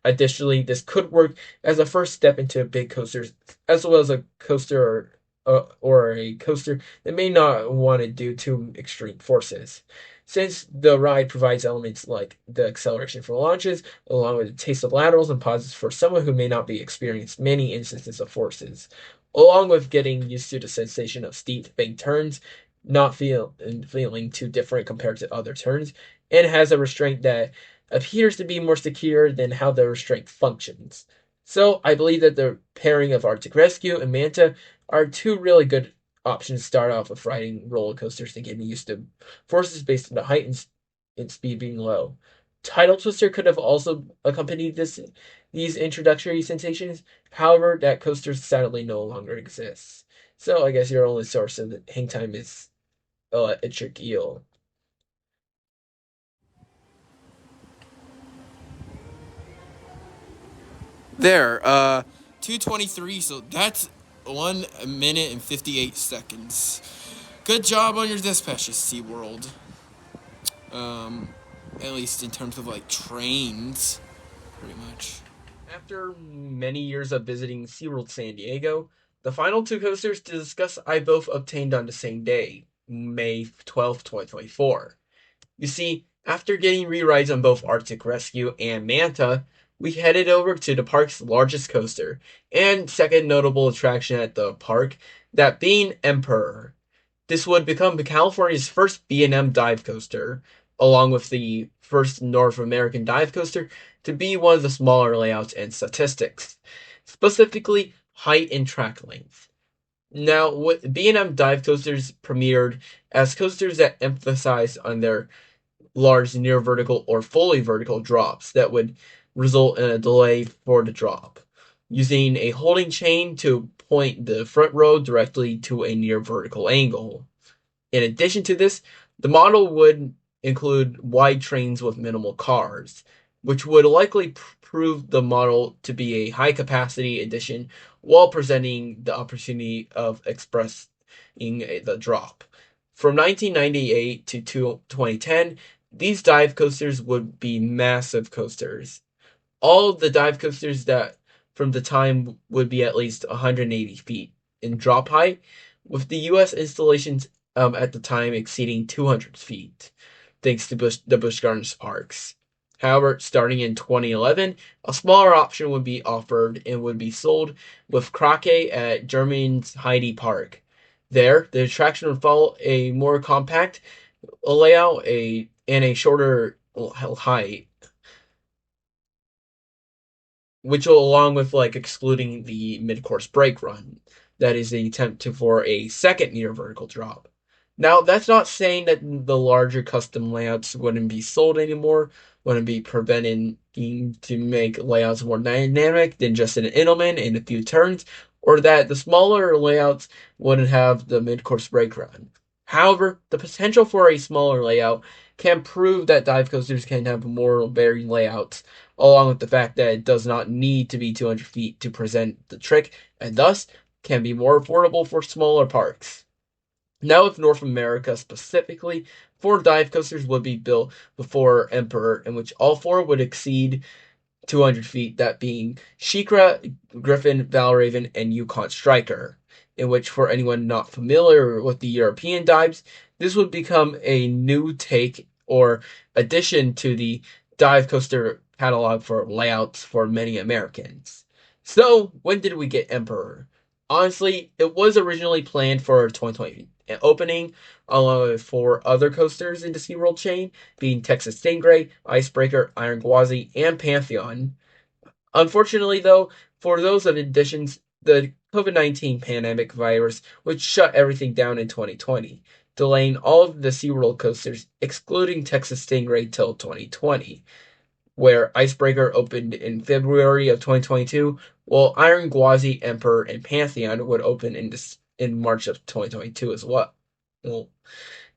Additionally, this could work as a first step into big coasters, as well as a coaster or a coaster that may not want to do too extreme forces. Since the ride provides elements like the acceleration for launches, along with a taste of laterals and pauses for someone who may not be experienced many instances of forces, along with getting used to the sensation of steep bank turns, not feeling too different compared to other turns, and has a restraint that appears to be more secure than how the restraint functions. So I believe that the pairing of Arctic Rescue and Manta are two really good options to start off with riding roller coasters and getting used to forces based on the height and speed being low. Tidal Twister could have also accompanied these introductory sensations. However, that coaster sadly no longer exists. So I guess your only source of hang time is Electric Eel. There, 2:23. So that's 1 minute and 58 seconds. Good job on your dispatches, SeaWorld. Um, at least in terms of like trains, pretty much. After many years of visiting Seaworld San Diego, the final two coasters to discuss I both obtained on the same day, May 12th, 2024. You see, after getting re-rides on both Arctic Rescue and Manta, we headed over to the park's largest coaster and second notable attraction at the park, that being Emperor. This would become California's first B&M Dive Coaster, along with the first North American dive coaster to be one of the smaller layouts and statistics, specifically height and track length. Now, what B&M dive coasters premiered as coasters that emphasized on their large near vertical or fully vertical drops that would result in a delay for the drop, using a holding chain to point the front row directly to a near vertical angle. In addition to this, the model would include wide trains with minimal cars, which would likely prove the model to be a high capacity addition while presenting the opportunity of expressing the drop. From 1998 to 2010, these dive coasters would be massive coasters. All the dive coasters that from the time would be at least 180 feet in drop height, with the U.S. installations at the time exceeding 200 feet, thanks to the Busch Gardens parks. However, starting in 2011, a smaller option would be offered and would be sold with Krake at Germany's Heidi Park. There, the attraction would follow a more compact layout, and a shorter height, which will, along with like excluding the mid-course brake run, that is the attempt for a second near vertical drop. Now, that's not saying that the larger custom layouts wouldn't be sold anymore, wouldn't be prevented to make layouts more dynamic than just an Intamin and a few turns, or that the smaller layouts wouldn't have the mid-course brake run. However, the potential for a smaller layout can prove that dive coasters can have more varied layouts, along with the fact that it does not need to be 200 feet to present the trick, and thus can be more affordable for smaller parks. Now, with North America specifically, 4 dive coasters would be built before Emperor, in which all 4 would exceed 200 feet, that being Shikra, Griffin, Valraven, and Yukon Striker, in which, for anyone not familiar with the European dives, this would become a new take or addition to the dive coaster catalog for layouts for many Americans. So, when did we get Emperor? Honestly, it was originally planned for 2020 opening, along with 4 other coasters in the SeaWorld chain, being Texas Stingray, Icebreaker, Iron Gwazi, and Pantheon. Unfortunately, though, for those additions, the COVID-19 pandemic virus would shut everything down in 2020, delaying all of the SeaWorld coasters, excluding Texas Stingray, till 2020, where Icebreaker opened in February of 2022, while Iron Gwazi, Emperor, and Pantheon would open in March of 2022 as well.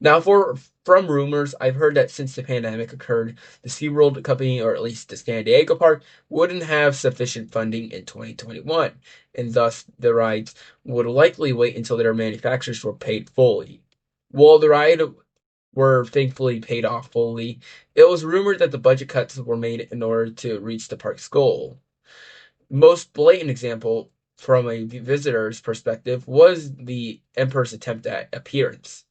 Now, from rumors, I've heard that since the pandemic occurred, the SeaWorld company, or at least the San Diego park, wouldn't have sufficient funding in 2021, and thus the rides would likely wait until their manufacturers were paid fully. While the ride were thankfully paid off fully, it was rumored that the budget cuts were made in order to reach the park's goal. Most blatant example from a visitor's perspective was the Emperor's attempt at appearance.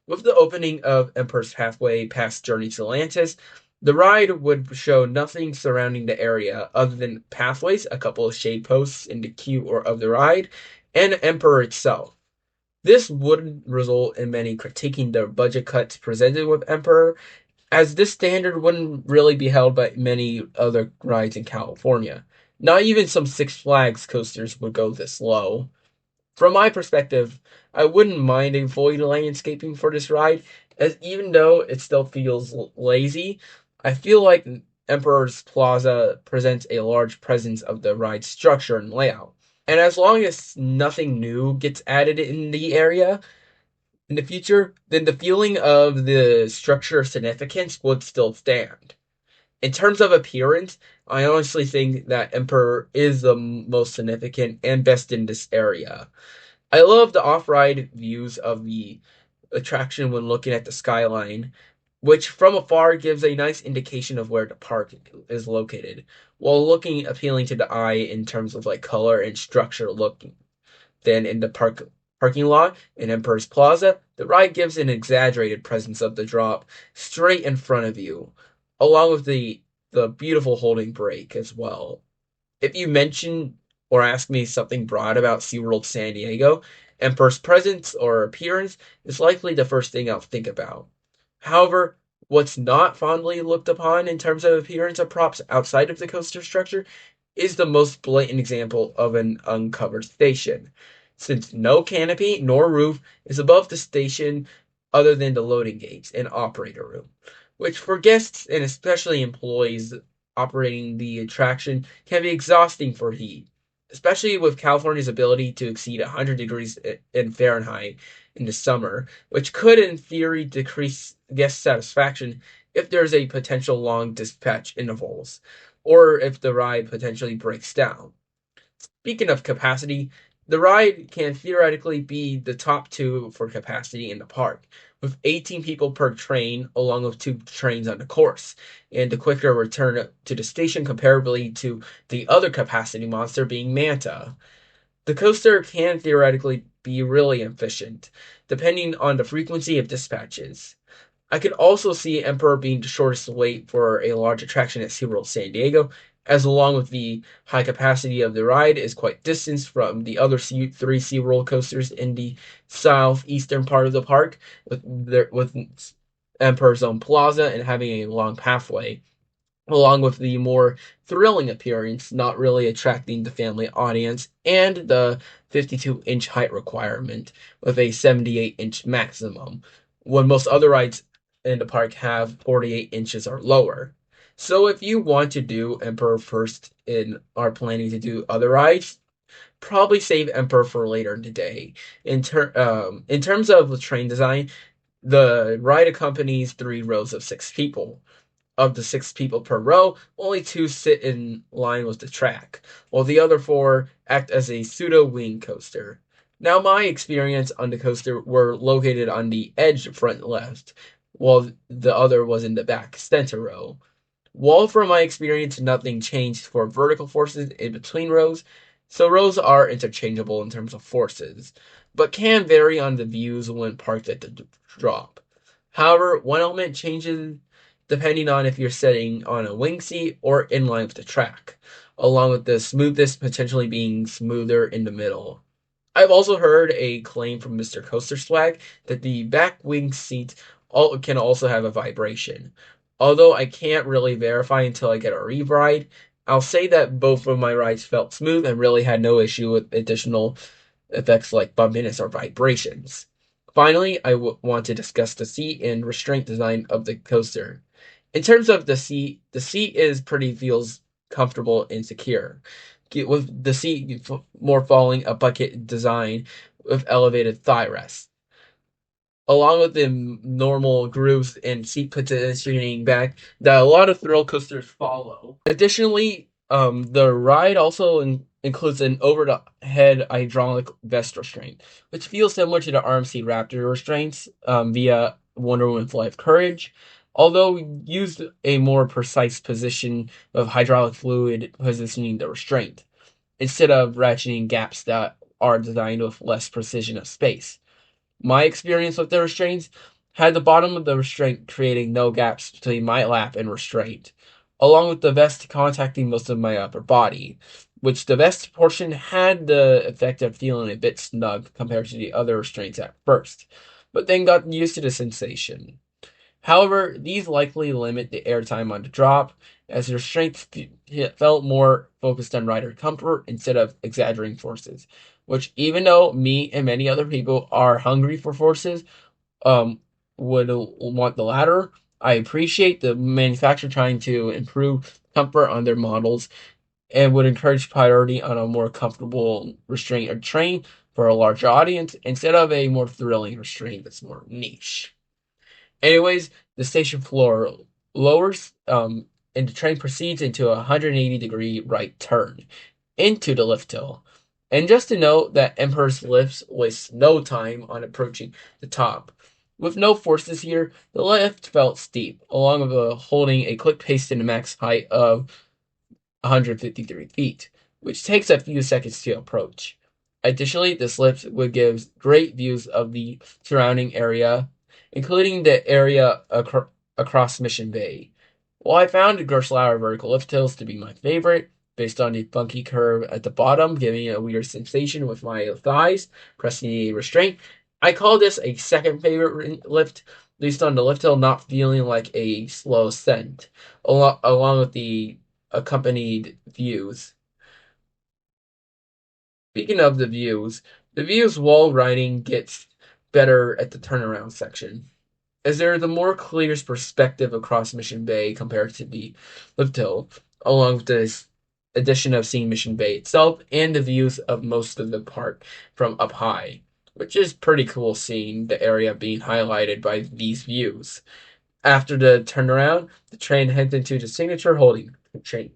With the opening of Emperor's Pathway past Journey to Atlantis, the ride would show nothing surrounding the area other than pathways, a couple of shade posts in the queue or of the ride, and Emperor itself. This would result in many critiquing the budget cuts presented with Emperor, as this standard wouldn't really be held by many other rides in California. Not even some Six Flags coasters would go this low. From my perspective, I wouldn't mind a void landscaping for this ride, as even though it still feels lazy, I feel like Emperor's Plaza presents a large presence of the ride's structure and layout. And as long as nothing new gets added in the area in the future, then the feeling of the structure significance would still stand. In terms of appearance, I honestly think that Emperor is the most significant and best in this area. I love the off-ride views of the attraction when looking at the skyline, which from afar gives a nice indication of where the park is located, while looking appealing to the eye in terms of like color and structure looking. Then in the parking lot in Emperor's Plaza, the ride gives an exaggerated presence of the drop straight in front of you, along with the beautiful holding brake as well. If you mention or ask me something broad about SeaWorld San Diego, Emperor's presence or appearance is likely the first thing I'll think about. However, what's not fondly looked upon in terms of appearance of props outside of the coaster structure is the most blatant example of an uncovered station, since no canopy nor roof is above the station other than the loading gates and operator room, which for guests and especially employees operating the attraction can be exhausting for heat, especially with California's ability to exceed 100 degrees in Fahrenheit in the summer, which could in theory decrease guest satisfaction if there's a potential long dispatch intervals, or if the ride potentially breaks down. Speaking of capacity, the ride can theoretically be the top 2 for capacity in the park, with 18 people per train along with 2 trains on the course, and a quicker return to the station comparably to the other capacity monster being Manta. The coaster can theoretically be really efficient, depending on the frequency of dispatches. I could also see Emperor being the shortest wait for a large attraction at SeaWorld San Diego, as along with the high capacity of the ride is quite distanced from the other three SeaWorld coasters in the southeastern part of the park, with Emperor's Own Plaza and having a long pathway, along with the more thrilling appearance, not really attracting the family audience, and the 52-inch height requirement with a 78-inch maximum, when most other rides in the park have 48 inches or lower. So if you want to do Emperor first and are planning to do other rides, probably save Emperor for later in the day. In terms of the train design, the ride accompanies 3 rows of 6 people. Of the 6 people per row, only 2 sit in line with the track, while the other 4 act as a pseudo wing coaster. Now, my experience on the coaster were located on the edge front left, while the other was in the back center row. While from my experience, nothing changed for vertical forces in between rows, so rows are interchangeable in terms of forces, but can vary on the views when parked at the drop. However, one element changes depending on if you're sitting on a wing seat or in line with the track, along with the smoothest potentially being smoother in the middle. I've also heard a claim from Mr. Coaster Swag that the back wing seat can also have a vibration. Although I can't really verify until I get a re-ride, I'll say that both of my rides felt smooth and really had no issue with additional effects like bumpiness or vibrations. Finally, want to discuss the seat and restraint design of the coaster. In terms of the seat is pretty feels comfortable and secure, with the seat more following a bucket design with elevated thigh rest, along with the normal grooves and seat positioning back that a lot of thrill coasters follow. Additionally, the ride also includes an overhead hydraulic vest restraint, which feels similar to the RMC Raptor restraints via Wonder Woman Flight of Courage, although used a more precise position of hydraulic fluid positioning the restraint, instead of ratcheting gaps that are designed with less precision of space. My experience with the restraints had the bottom of the restraint creating no gaps between my lap and restraint, along with the vest contacting most of my upper body, which the vest portion had the effect of feeling a bit snug compared to the other restraints at first, but then got used to the sensation. However, these likely limit the airtime on the drop, as the restraints felt more focused on rider comfort instead of exaggerating forces. Which, even though me and many other people are hungry for forces, um, would want the latter, I appreciate the manufacturer trying to improve comfort on their models and would encourage priority on a more comfortable restraint or train for a larger audience instead of a more thrilling restraint that's more niche. Anyways, the station floor lowers, and the train proceeds into a 180-degree right turn into the lift hill. And just to note that Emperor's lifts waste no time on approaching the top. With no forces here, the lift felt steep, along with holding a quick pace to the max height of 153 feet, which takes a few seconds to approach. Additionally, this lift would give great views of the surrounding area, including the area across Mission Bay. While I found the Gerstlauer vertical lift hills to be my favorite, based on the funky curve at the bottom, giving a weird sensation with my thighs pressing the restraint, I call this a second favorite lift, based on the lift hill not feeling like a slow ascent, along with the accompanied views. Speaking of the views while riding gets better at the turnaround section, as there is a more clear perspective across Mission Bay compared to the lift hill, along with the addition of seeing Mission Bay itself and the views of most of the park from up high, which is pretty cool seeing the area being highlighted by these views. After the turnaround, the train heads into the signature holding chain.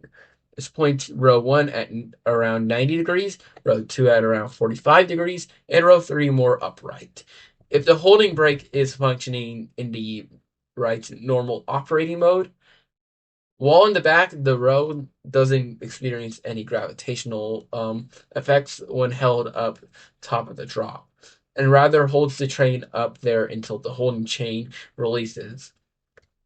This points row 1 at around 90 degrees, row 2 at around 45 degrees, and row 3 more upright. If the holding brake is functioning in the right normal operating mode, while in the back, the row doesn't experience any gravitational effects when held up top of the drop, and rather holds the train up there until the holding chain releases.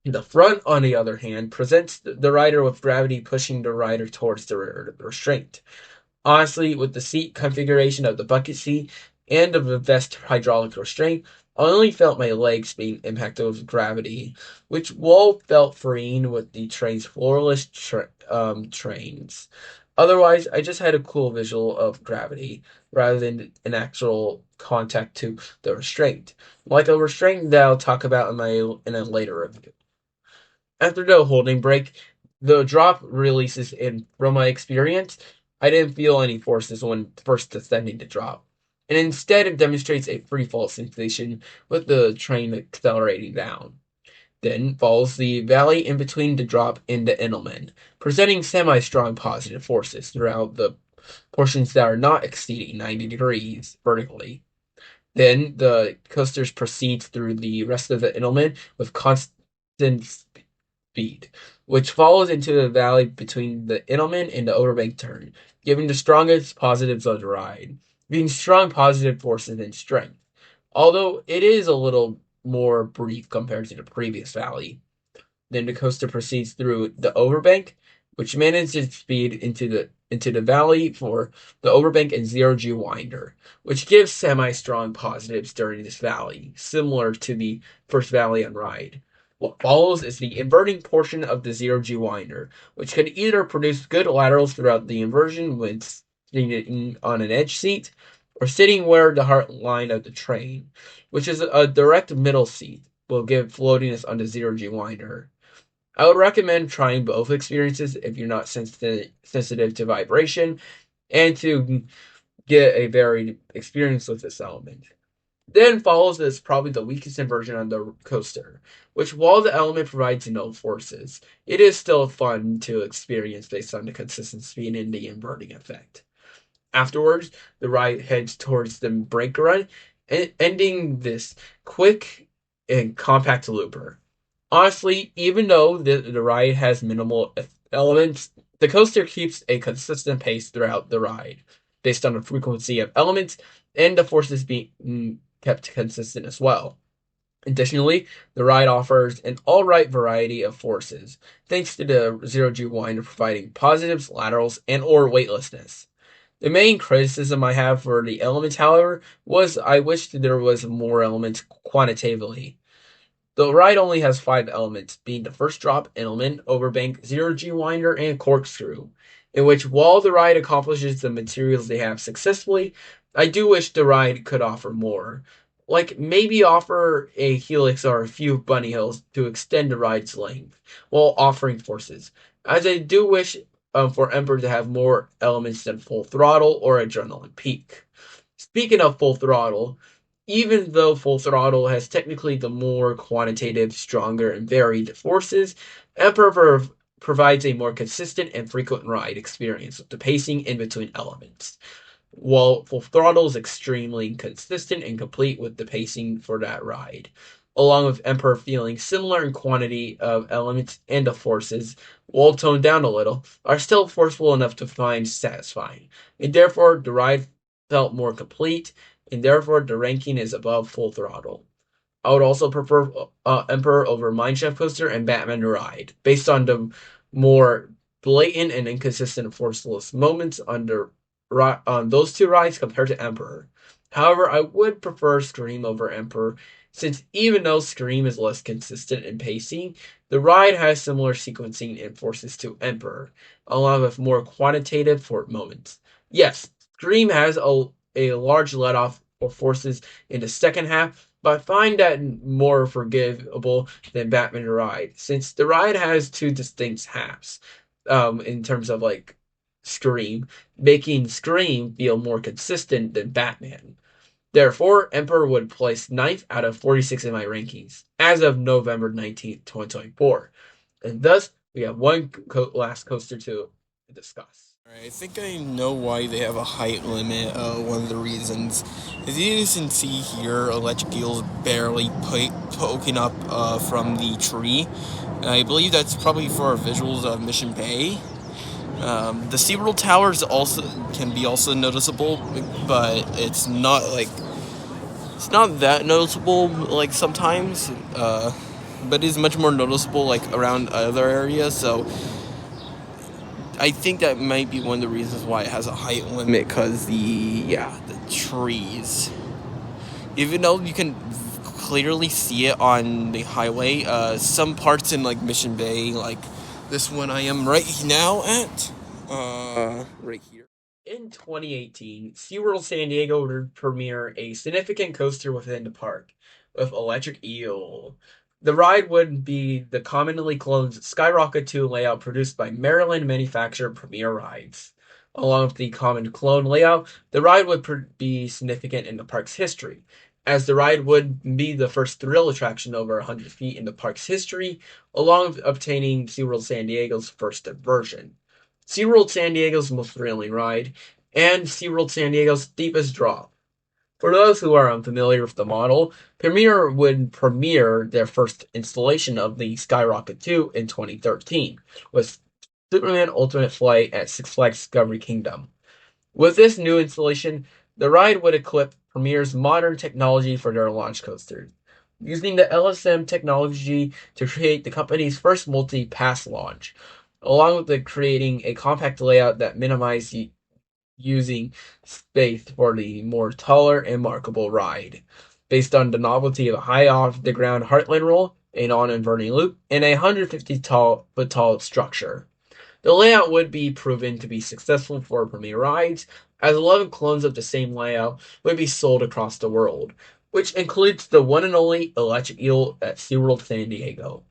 The front, on the other hand, presents the rider with gravity pushing the rider towards the rear restraint. Honestly, with the seat configuration of the bucket seat and of the vest hydraulic restraint, I only felt my legs being impacted with gravity, which Wall felt freeing with the train's floorless trains. Otherwise, I just had a cool visual of gravity rather than an actual contact to the restraint, like a restraint that I'll talk about in a later review. After the holding break, the drop releases, and from my experience, I didn't feel any forces when first descending the drop. And instead, it demonstrates a free fall sensation with the train accelerating down. Then follows the valley in between the drop and the Intamin, presenting semi-strong positive forces throughout the portions that are not exceeding 90 degrees vertically. Then the coasters proceed through the rest of the Intamin with constant speed, which follows into the valley between the Intamin and the Overbank turn, giving the strongest positives of the ride, being strong positive forces in strength, although it is a little more brief compared to the previous valley. Then the coaster proceeds through the Overbank, which manages speed into the valley for the Overbank and Zero G Winder, which gives semi-strong positives during this valley, similar to the first valley on ride. What follows is the inverting portion of the Zero G Winder, which can either produce good laterals throughout the inversion when sitting on an edge seat, or sitting where the heart line of the train, which is a direct middle seat, will give floatiness on the Zero G Winder. I would recommend trying both experiences if you're not sensitive to vibration and to get a varied experience with this element. Then follows is probably the weakest inversion on the coaster, which while the element provides no forces, it is still fun to experience based on the consistent speed and the inverting effect. Afterwards, the ride heads towards the brake run, ending this quick and compact looper. Honestly, even though the ride has minimal elements, the coaster keeps a consistent pace throughout the ride, based on the frequency of elements and the forces being kept consistent as well. Additionally, the ride offers an alright variety of forces, thanks to the zero G winder providing positives, laterals, and or weightlessness. The main criticism I have for the elements, however, was I wished there was more elements quantitatively. The ride only has 5 elements, being the first drop, element, overbank, zero G winder, and corkscrew, in which while the ride accomplishes the materials they have successfully, I do wish the ride could offer more. Like maybe offer a helix or a few bunny hills to extend the ride's length, while offering forces. As I do wish for Emperor to have more elements than full throttle or adrenaline peak. Speaking of full throttle, even though full throttle has technically the more quantitative, stronger, and varied forces, Emperor provides a more consistent and frequent ride experience with the pacing in between elements. While full throttle is extremely inconsistent and complete with the pacing for that ride, along with Emperor feeling similar in quantity of elements and of forces, while toned down a little, are still forceful enough to find satisfying, and therefore the ride felt more complete, and therefore the ranking is above full throttle. I would also prefer Emperor over Mineshaft Coaster and Batman Ride, based on the more blatant and inconsistent forceless moments on those two rides compared to Emperor. However, I would prefer Scream over Emperor, since even though Scream is less consistent in pacing, the ride has similar sequencing and forces to Emperor, along with more quantitative for moments. Yes, Scream has a large let off for forces in the second half, but I find that more forgivable than Batman Ride, since the ride has two distinct halves, in terms of like Scream, making Scream feel more consistent than Batman. Therefore, Emperor would place ninth out of 46 in my rankings as of November 19th, 2024. And thus, we have one last coaster to discuss. Alright, I think I know why they have a height limit. One of the reasons, as you can see here, Electric Eel's barely poking up from the tree. And I believe that's probably for visuals of Mission Bay. The Seaworld towers also can be also noticeable, but it's not that noticeable like sometimes. but is much more noticeable like around other areas. So I think that might be one of the reasons why it has a height limit, because the trees. Even though you can clearly see it on the highway, some parts in like Mission Bay, like this one I am right now at, right here. In 2018, Seaworld San Diego would premiere a significant coaster within the park with Electric Eel. The ride would be the commonly cloned Skyrocket 2 layout produced by Maryland manufacturer Premier Rides. Along with the common clone layout, the ride would be significant in the park's history, as the ride would be the first thrill attraction over 100 feet in the park's history, along with obtaining SeaWorld San Diego's first diversion. SeaWorld San Diego's most thrilling ride, and SeaWorld San Diego's steepest drop. For those who are unfamiliar with the model, Premier would premiere their first installation of the Skyrocket 2 in 2013, with Superman Ultimate Flight at Six Flags Discovery Kingdom. With this new installation, the ride would equip Premier's modern technology for their launch coasters, using the LSM technology to create the company's first multi-pass launch, along with the creating a compact layout that minimizes using space for the more taller and markable ride, based on the novelty of a high off-the-ground Heartland roll, a non-inverting loop, and a 150-foot tall structure. The layout would be proven to be successful for Premier Rides, as 11 clones of the same layout would be sold across the world, which includes the one and only Electric Eel at SeaWorld San Diego.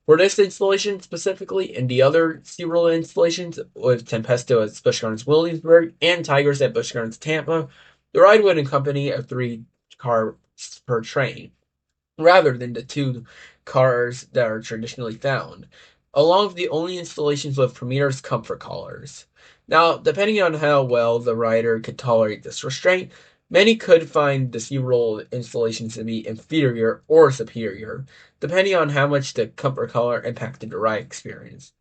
For this installation specifically, and the other SeaWorld installations with Tempesto at Busch Gardens Williamsburg and Tigers at Busch Gardens Tampa, the ride would accompany a 3-car per train, rather than the 2 cars that are traditionally found, along with the only installations with Premier's comfort collars. Now, depending on how well the rider could tolerate this restraint, many could find the SeaWorld installations to be inferior or superior, depending on how much the comfort collar impacted the ride experience.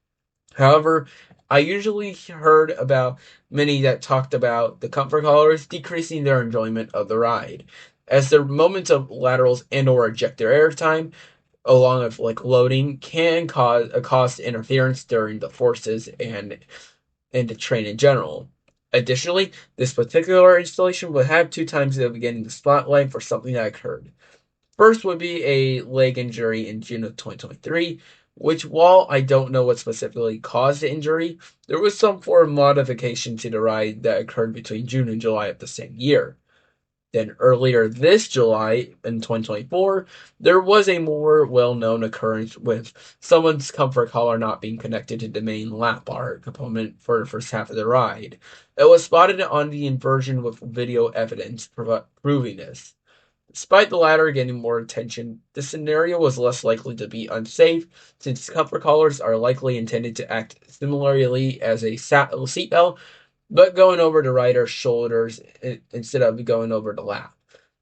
However, I usually heard about many that talked about the comfort collars decreasing their enjoyment of the ride, as the moments of laterals and or ejector air time, along with like loading, can cause a cost interference during the forces and the train in general. Additionally, this particular installation would have 2 times of getting the spotlight for something that occurred. First would be a leg injury in June of 2023, which, while I don't know what specifically caused the injury, there was some form of modification to the ride that occurred between June and July of the same year. Then earlier this July in 2024, there was a more well-known occurrence with someone's comfort collar not being connected to the main lap bar component for the first half of the ride. It was spotted on the inversion with video evidence proving this. Despite the latter getting more attention, this scenario was less likely to be unsafe, since comfort collars are likely intended to act similarly as a seatbelt, but going over the rider's shoulders instead of going over the lap.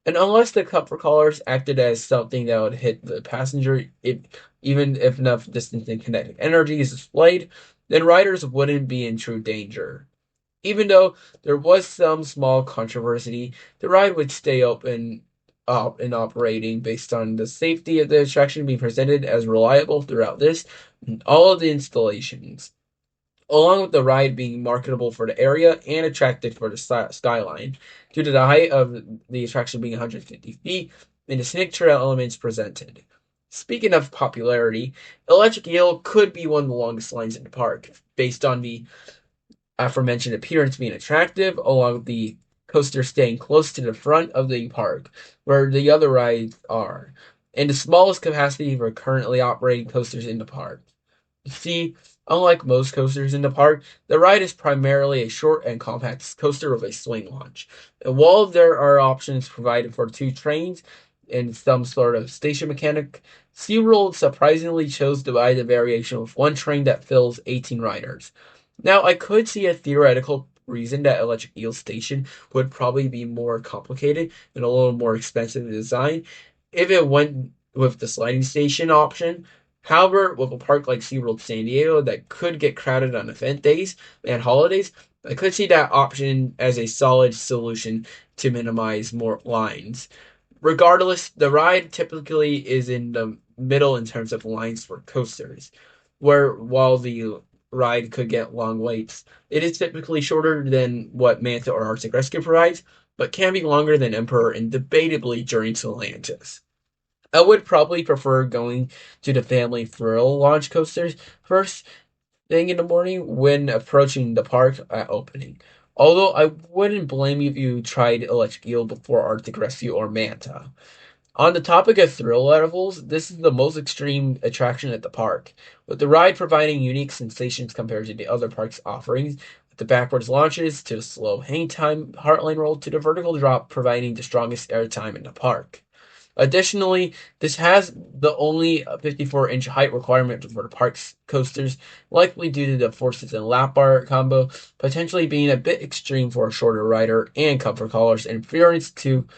And unless the comfort collars acted as something that would hit the passenger, even if enough distance and kinetic energy is displayed, then riders wouldn't be in true danger. Even though there was some small controversy, the ride would stay open up and operating based on the safety of the attraction being presented as reliable throughout this and all of the installations, along with the ride being marketable for the area and attractive for the skyline, due to the height of the attraction being 150 feet and the scenic trail elements presented. Speaking of popularity, Electric Eel could be one of the longest lines in the park, based on the aforementioned appearance being attractive, along with the coaster staying close to the front of the park, where the other rides are, and the smallest capacity for currently operating coasters in the park. See, unlike most coasters in the park, the ride is primarily a short and compact coaster with a swing launch. And while there are options provided for 2 trains and some sort of station mechanic, SeaWorld surprisingly chose to buy the variation with 1 train that fills 18 riders. Now, I could see a theoretical reason that Electric Eel Station would probably be more complicated and a little more expensive to design if it went with the sliding station option. However, with a park like SeaWorld San Diego that could get crowded on event days and holidays, I could see that option as a solid solution to minimize more lines. Regardless, the ride typically is in the middle in terms of lines for coasters, where while the ride could get long waits, it is typically shorter than what Manta or Arctic Rescue provides, but can be longer than Emperor and debatably Journey to Atlantis. I would probably prefer going to the family thrill launch coasters first thing in the morning when approaching the park at opening. Although I wouldn't blame you if you tried Electric Eel before Arctic Rescue or Manta. On the topic of thrill levels, this is the most extreme attraction at the park, with the ride providing unique sensations compared to the other park's offerings, with the backwards launches to the slow hang time heartline roll to the vertical drop providing the strongest airtime in the park. Additionally, this has the only 54-inch height requirement for the park's coasters, likely due to the forces and lap bar combo potentially being a bit extreme for a shorter rider and comfort collar's inferiorance to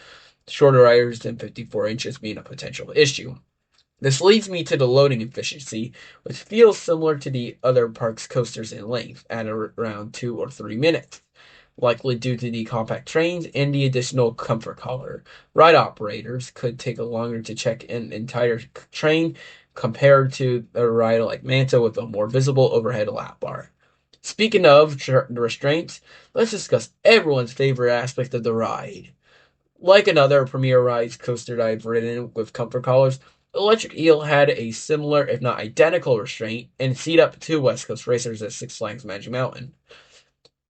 shorter riders than 54 inches being a potential issue. This leads me to the loading efficiency, which feels similar to the other park's coasters in length, at around 2 or 3 minutes, likely due to the compact trains and the additional comfort collar. Ride operators could take longer to check an entire train compared to a ride like Manta with a more visible overhead lap bar. Speaking of the restraints, let's discuss everyone's favorite aspect of the ride. Like another Premier Rides coaster I've ridden with comfort collars, Electric Eel had a similar, if not identical, restraint and seat up to West Coast racers at Six Flags Magic Mountain.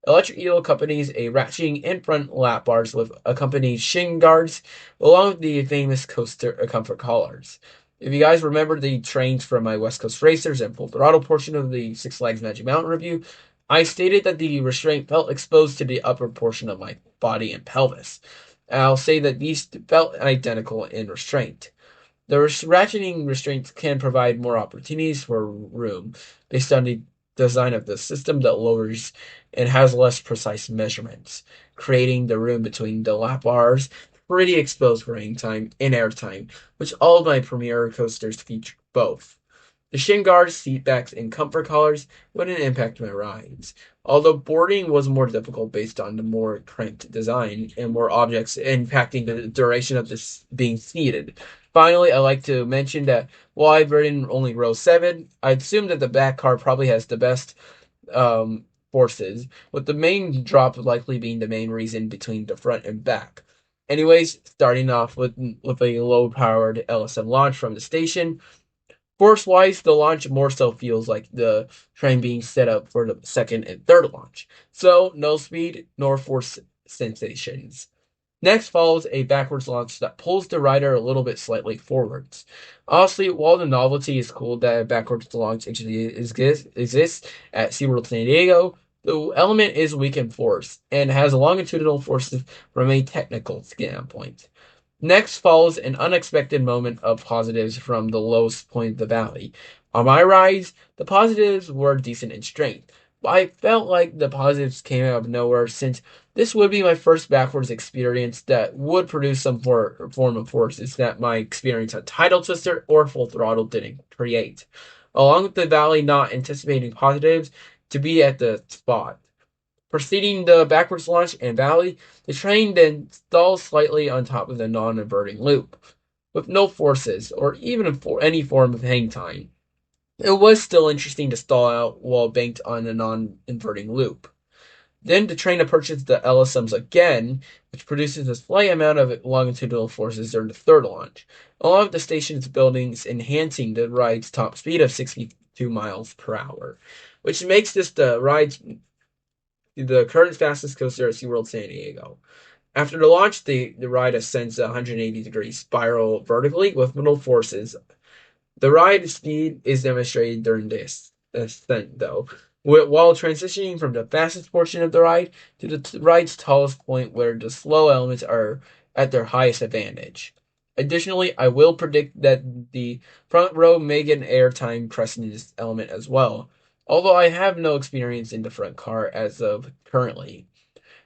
Electric Eel accompanies a ratcheting in front lap bars with accompanied shin guards, along with the famous coaster comfort collars. If you guys remember the trains from my West Coast Racers and Full Throttle portion of the Six Flags Magic Mountain review, I stated that the restraint felt exposed to the upper portion of my body and pelvis. I'll say that these felt identical in restraint. The ratcheting restraints can provide more opportunities for room based on the design of the system that lowers and has less precise measurements, creating the room between the lap bars pretty exposed for hang time and air time, which all of my Premier coasters feature both. The shin guards, seat backs, and comfort collars wouldn't impact my rides, although boarding was more difficult based on the more cramped design and more objects impacting the duration of this being seated. Finally, I like to mention that while I've ridden only row 7, I assume that the back car probably has the best forces, with the main drop likely being the main reason between the front and back. Anyways, starting off with a low-powered LSM launch from the station, force-wise, the launch more so feels like the train being set up for the second and third launch. So, no speed nor force sensations. Next follows a backwards launch that pulls the rider a little bit slightly forwards. Honestly, while the novelty is cool that a backwards launch actually exists at Seaworld San Diego, the element is weak in force and has longitudinal forces from a technical standpoint. Next follows an unexpected moment of positives from the lowest point of the valley. On my rides, the positives were decent in strength, but I felt like the positives came out of nowhere since this would be my first backwards experience that would produce some form of forces that my experience at Tidal Twister or Full Throttle didn't create, along with the valley not anticipating positives to be at the spot. Preceding the backwards launch and valley, the train then stalls slightly on top of the non-inverting loop, with no forces or even for any form of hang time. It was still interesting to stall out while banked on a non-inverting loop. Then the train approaches the LSMs again, which produces a slight amount of longitudinal forces during the third launch, along with the station's buildings enhancing the ride's top speed of 62 miles per hour, which makes this the current fastest coaster at SeaWorld San Diego. After the launch, the ride ascends a 180-degree spiral vertically with no forces. The ride speed is demonstrated during this ascent, though, while transitioning from the fastest portion of the ride to the ride's tallest point where the slow elements are at their highest advantage. Additionally, I will predict that the front row may get an airtime crescent this element as well, although I have no experience in the front car as of currently.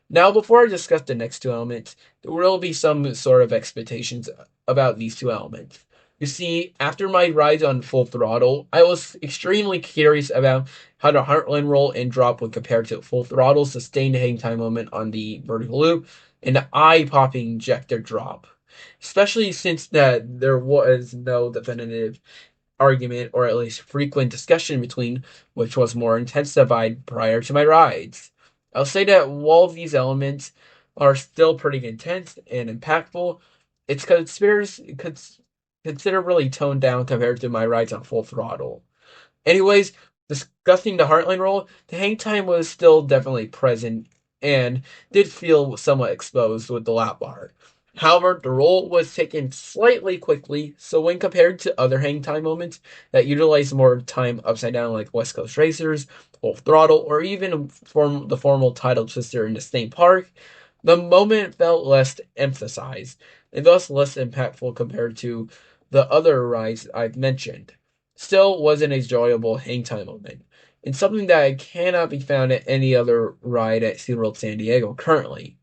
Now, before I discuss the next two elements, there will be some sort of expectations about these two elements. You see, after my rides on Full Throttle, I was extremely curious about how the heartline roll and drop would compare to Full Throttle's sustained hang time moment on the vertical loop and the eye-popping ejector drop. especially since that there was no definitive argument or at least frequent discussion between which was more intensified prior to my rides. I'll say that while these elements are still pretty intense and impactful, it's considerably toned down compared to my rides on full throttle. Anyways, discussing the Heartline roll, the hang time was still definitely present and did feel somewhat exposed with the lap bar. However, the roll was taken slightly quickly, so when compared to other hang time moments that utilize more time upside down, like West Coast Racers, Full Throttle, or even the formal title twister in the same park, the moment felt less emphasized and thus less impactful compared to the other rides I've mentioned. Still was an enjoyable hang time moment, and something that cannot be found at any other ride at Seaworld San Diego currently.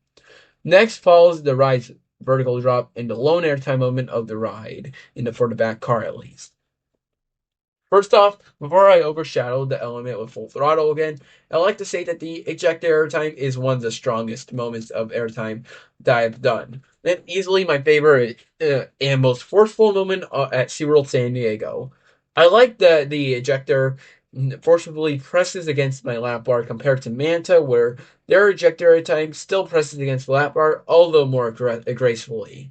Next follows the ride's vertical drop and the lone airtime moment of the ride, for the back car at least. First off, before I overshadow the element with full throttle again, I like to say that the ejector airtime is one of the strongest moments of airtime that I've done. And easily my favorite and most forceful moment at SeaWorld San Diego. I like that the ejector forcibly presses against my lap bar compared to Manta, where their ejector airtime still presses against the lap bar, although more gracefully.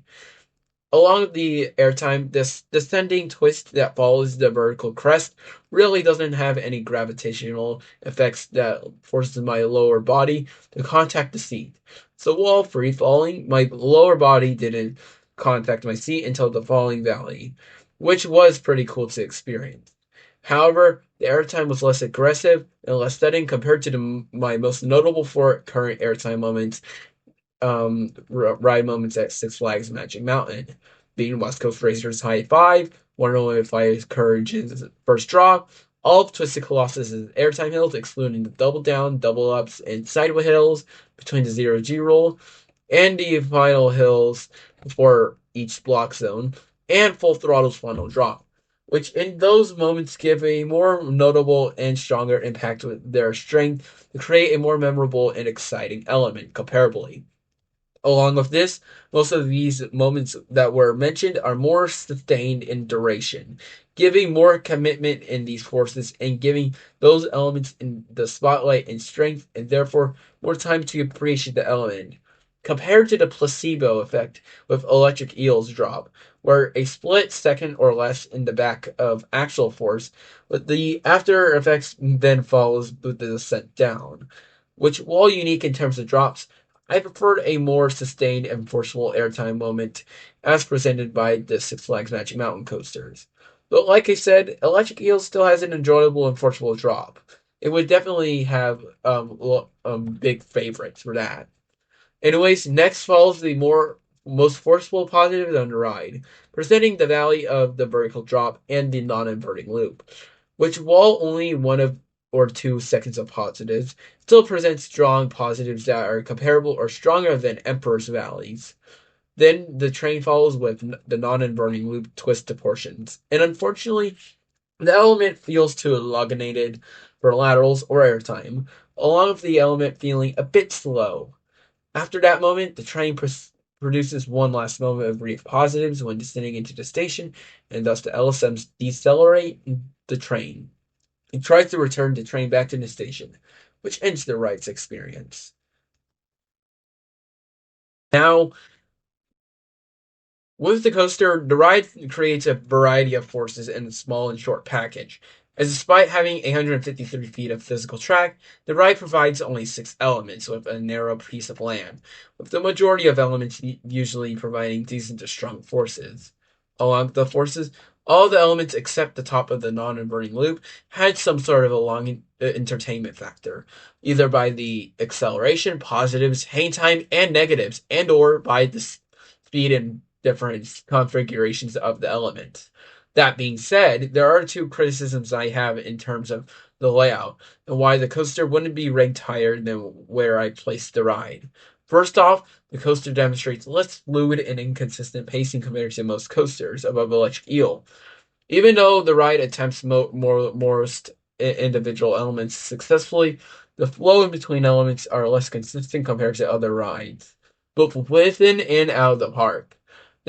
Along the airtime, this descending twist that follows the vertical crest really doesn't have any gravitational effects that forces my lower body to contact the seat. So while free falling, my lower body didn't contact my seat until the falling valley, which was pretty cool to experience. However, the airtime was less aggressive and less sudden compared to my most notable for current airtime moments ride moments at Six Flags Magic Mountain, being West Coast Racers High Five, Wonderland Fly's Courage's first drop, all of Twisted Colossus' airtime hills, excluding the double down, double ups, and sideway hills between the zero G roll, and the final hills before each block zone, and Full Throttle's final drop, which in those moments give a more notable and stronger impact with their strength to create a more memorable and exciting element comparably. Along with this, most of these moments that were mentioned are more sustained in duration, giving more commitment in these forces and giving those elements in the spotlight and strength, and therefore more time to appreciate the element. Compared to the placebo effect with Electric Eel's drop, where a split second or less in the back of actual force, but the after effects then follows with the descent down, which, while unique in terms of drops, I preferred a more sustained and forceful airtime moment as presented by the Six Flags Magic Mountain coasters. But like I said, Electric Eel still has an enjoyable and forceful drop. It would definitely have big favorites for that. Anyways, next follows the most forceful positives on the ride, presenting the valley of the vertical drop and the non-inverting loop, which, while only one of or 2 seconds of positives, still presents strong positives that are comparable or stronger than Emperor's Valleys. Then the train follows with the non-inverting loop twist to portions, and unfortunately, the element feels too elongated for laterals or airtime, along with the element feeling a bit slow. After that moment, the train produces one last moment of brief positives when descending into the station, and thus the LSMs decelerate the train. It tries to return the train back to the station, which ends the ride's experience. Now, with the coaster, the ride creates a variety of forces in a small and short package. As despite having 153 feet of physical track, the ride provides only 6 elements with a narrow piece of land, with the majority of elements usually providing decent to strong forces. Along the forces, all the elements except the top of the non-inverting loop had some sort of a long entertainment factor, either by the acceleration, positives, hang time, and negatives, and or by the speed and different configurations of the elements. That being said, there are 2 criticisms I have in terms of the layout and why the coaster wouldn't be ranked higher than where I placed the ride. First off, the coaster demonstrates less fluid and inconsistent pacing compared to most coasters above Electric Eel. Even though the ride attempts most individual elements successfully, the flow in between elements are less consistent compared to other rides, both within and out of the park.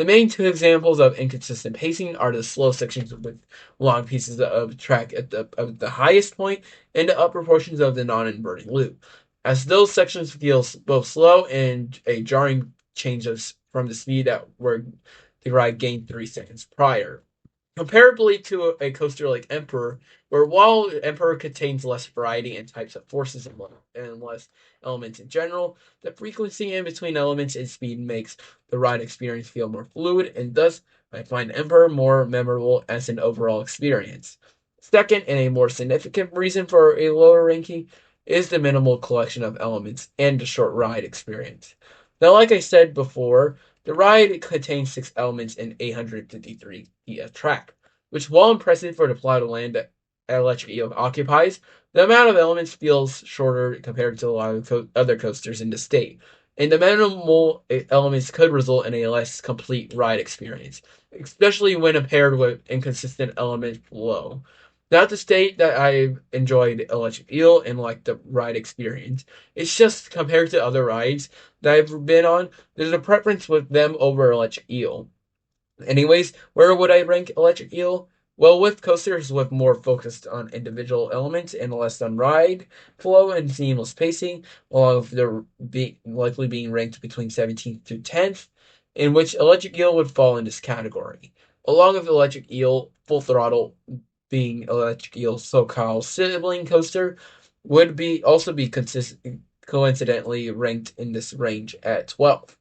The main two examples of inconsistent pacing are the slow sections with long pieces of track at the highest point and the upper portions of the non-inverting loop, as those sections feel both slow and a jarring change from the speed at where the ride gained 3 seconds prior. Comparably to a coaster like Emperor, where while Emperor contains less variety and types of forces and less elements in general, the frequency in between elements and speed makes the ride experience feel more fluid, and thus I find Emperor more memorable as an overall experience. Second, and a more significant reason for a lower ranking, is the minimal collection of elements and the short ride experience. Now, like I said before, the ride contains 6 elements and 853 feet of track, which, while impressive for the plot of land that Electric Eel occupies, the amount of elements feels shorter compared to a lot of other coasters in the state, and the minimal elements could result in a less complete ride experience, especially when paired with inconsistent element flow. Not to state that I enjoyed Electric Eel and liked the ride experience. It's just compared to other rides that I've been on, there's a preference with them over Electric Eel. Anyways, where would I rank Electric Eel? Well, with coasters with more focused on individual elements and less on ride flow and seamless pacing, along with their likely being ranked between 17th to 10th, in which Electric Eel would fall in this category. Along with Electric Eel, Full Throttle being Electric Eel's so-called sibling coaster, would be coincidentally ranked in this range at 12th.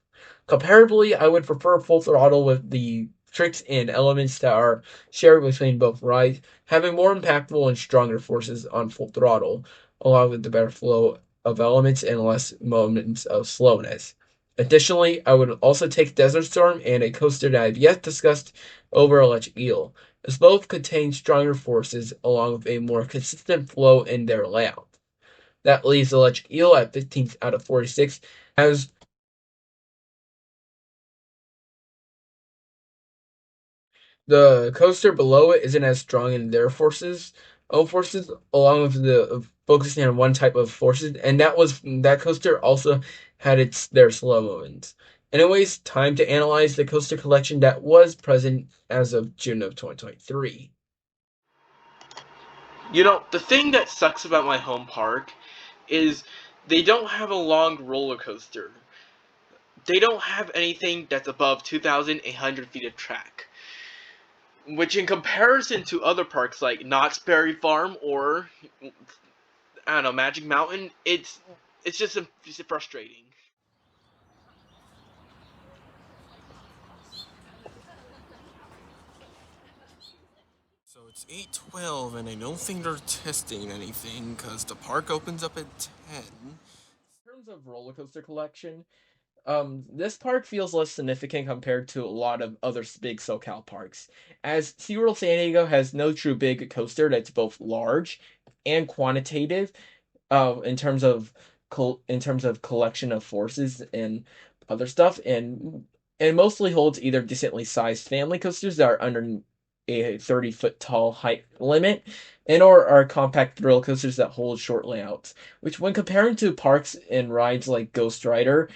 Comparably, I would prefer Full Throttle with the tricks and elements that are shared between both rides, having more impactful and stronger forces on Full Throttle, along with the better flow of elements and less moments of slowness. Additionally, I would also take Desert Storm and a coaster that I've yet discussed over Electric Eel, as both contain stronger forces along with a more consistent flow in their layout. That leaves Electric Eel at 15th out of 46, as the coaster below it isn't as strong in their forces, along with the focusing on one type of forces, and that coaster also had their slow moments. Anyways, time to analyze the coaster collection that was present as of June of 2023. The thing that sucks about my home park is they don't have a long roller coaster. They don't have anything that's above 2,800 feet of track, which in comparison to other parks like Knott's Berry Farm or I don't know Magic Mountain, it's just frustrating. So it's 8:12, and I don't think they're testing anything because the park opens up at 10. In terms of roller coaster collection, this park feels less significant compared to a lot of other big SoCal parks, as SeaWorld San Diego has no true big coaster that's both large and quantitative, in terms of collection of forces and other stuff, and mostly holds either decently sized family coasters that are under a 30-foot tall height limit, and or are compact thrill coasters that hold short layouts. Which, when comparing to parks and rides like Ghost Rider,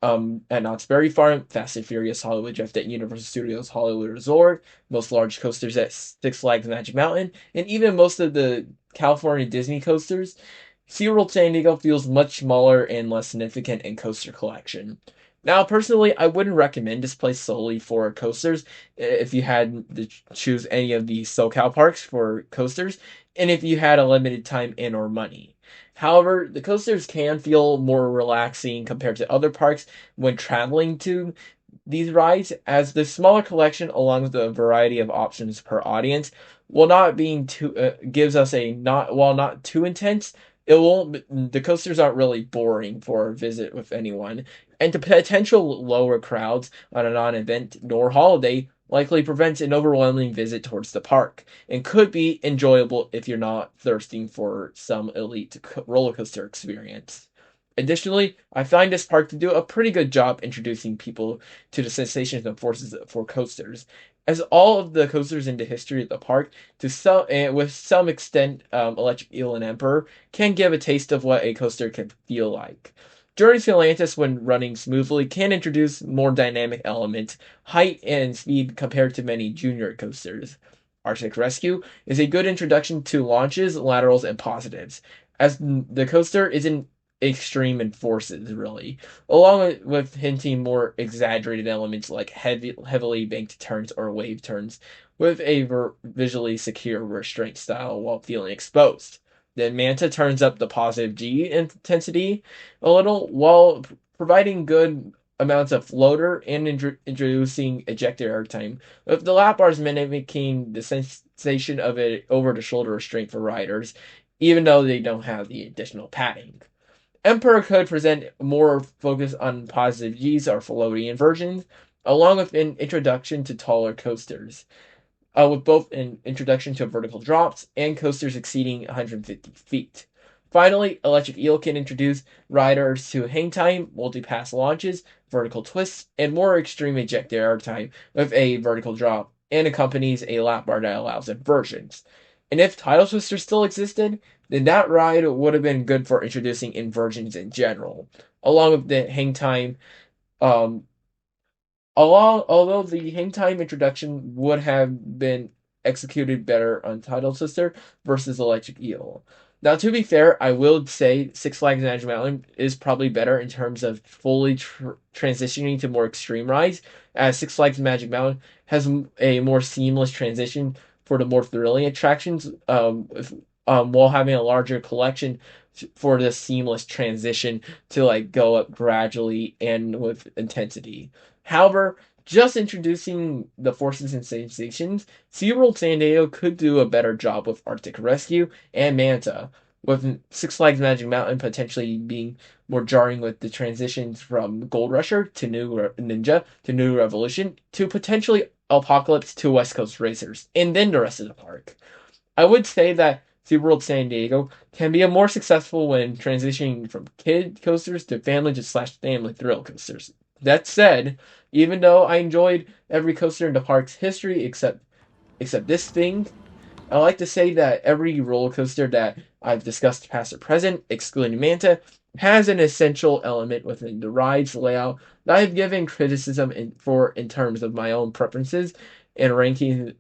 at Knott's Berry Farm, Fast and Furious Hollywood Drift at Universal Studios Hollywood Resort, most large coasters at Six Flags Magic Mountain, and even most of the California Disney coasters, SeaWorld San Diego feels much smaller and less significant in coaster collection. Now, personally, I wouldn't recommend this place solely for coasters if you had to choose any of the SoCal parks for coasters, and if you had a limited time and or money. However, the coasters can feel more relaxing compared to other parks when traveling to these rides, as the smaller collection, along with the variety of options per audience, will not being too gives us a not while not too intense. It won't. The coasters aren't really boring for a visit with anyone, and the potential lower crowds on a non-event nor holiday likely prevents an overwhelming visit towards the park, and could be enjoyable if you're not thirsting for some elite roller coaster experience. Additionally, I find this park to do a pretty good job introducing people to the sensations and forces for coasters, as all of the coasters in the history of the park, with some extent, Electric Eel and Emperor, can give a taste of what a coaster can feel like. Journey to Atlantis, when running smoothly, can introduce more dynamic elements, height, and speed compared to many junior coasters. Arctic Rescue is a good introduction to launches, laterals, and positives, as the coaster isn't extreme in forces, really, along with hinting more exaggerated elements like heavily banked turns or wave turns, with a visually secure restraint style while feeling exposed. Then Manta turns up the positive G intensity a little while providing good amounts of floater and introducing ejector airtime, with the lap bars mimicking the sensation of an over the shoulder restraint for riders, even though they don't have the additional padding. Emperor could present more focus on positive G's or floating versions, along with an introduction to taller coasters, with both an introduction to vertical drops and coasters exceeding 150 feet. Finally, Electric Eel can introduce riders to hang time, multi-pass launches, vertical twists, and more extreme ejector air time with a vertical drop, and accompanies a lap bar that allows inversions. And if Tidal Twister still existed, then that ride would have been good for introducing inversions in general, along with the hang time um, although the hang time introduction would have been executed better on Tidal Sister versus Electric Eel. Now, to be fair, I will say Six Flags Magic Mountain is probably better in terms of fully transitioning to more extreme rides, as Six Flags Magic Mountain has a more seamless transition for the more thrilling attractions, while having a larger collection for the seamless transition to like go up gradually and with intensity. However, just introducing the forces and sensations, SeaWorld San Diego could do a better job with Arctic Rescue and Manta, with Six Flags Magic Mountain potentially being more jarring with the transitions from Gold Rusher to New Ninja to New Revolution to potentially Apocalypse to West Coast Racers, and then the rest of the park. I would say that SeaWorld San Diego can be a more successful when transitioning from kid coasters to family thrill coasters. That said, even though I enjoyed every coaster in the park's history except this thing, I like to say that every roller coaster that I've discussed past or present, excluding Manta, has an essential element within the ride's layout that I've given criticism in terms of my own preferences and ranking,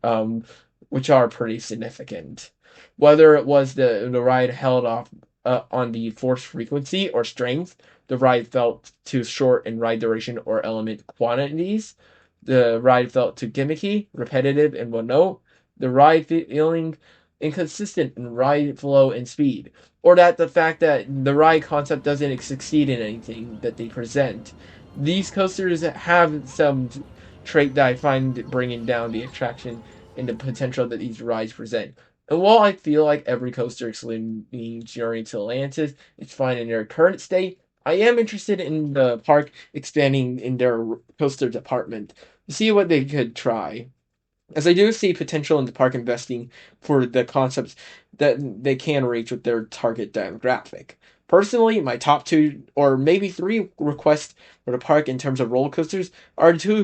which are pretty significant. Whether it was the ride held off on the force frequency or strength, the ride felt too short in ride duration or element quantities, the ride felt too gimmicky, repetitive, and one note, the ride feeling inconsistent in ride flow and speed, or that the fact that the ride concept doesn't succeed in anything that they present. These coasters have some trait that I find bringing down the attraction and the potential that these rides present. And while I feel like every coaster, excluding Journey to Atlantis, is fine in their current state, I am interested in the park expanding in their coaster department to see what they could try, as I do see potential in the park investing for the concepts that they can reach with their target demographic. Personally, my top two or maybe three requests for the park in terms of roller coasters are to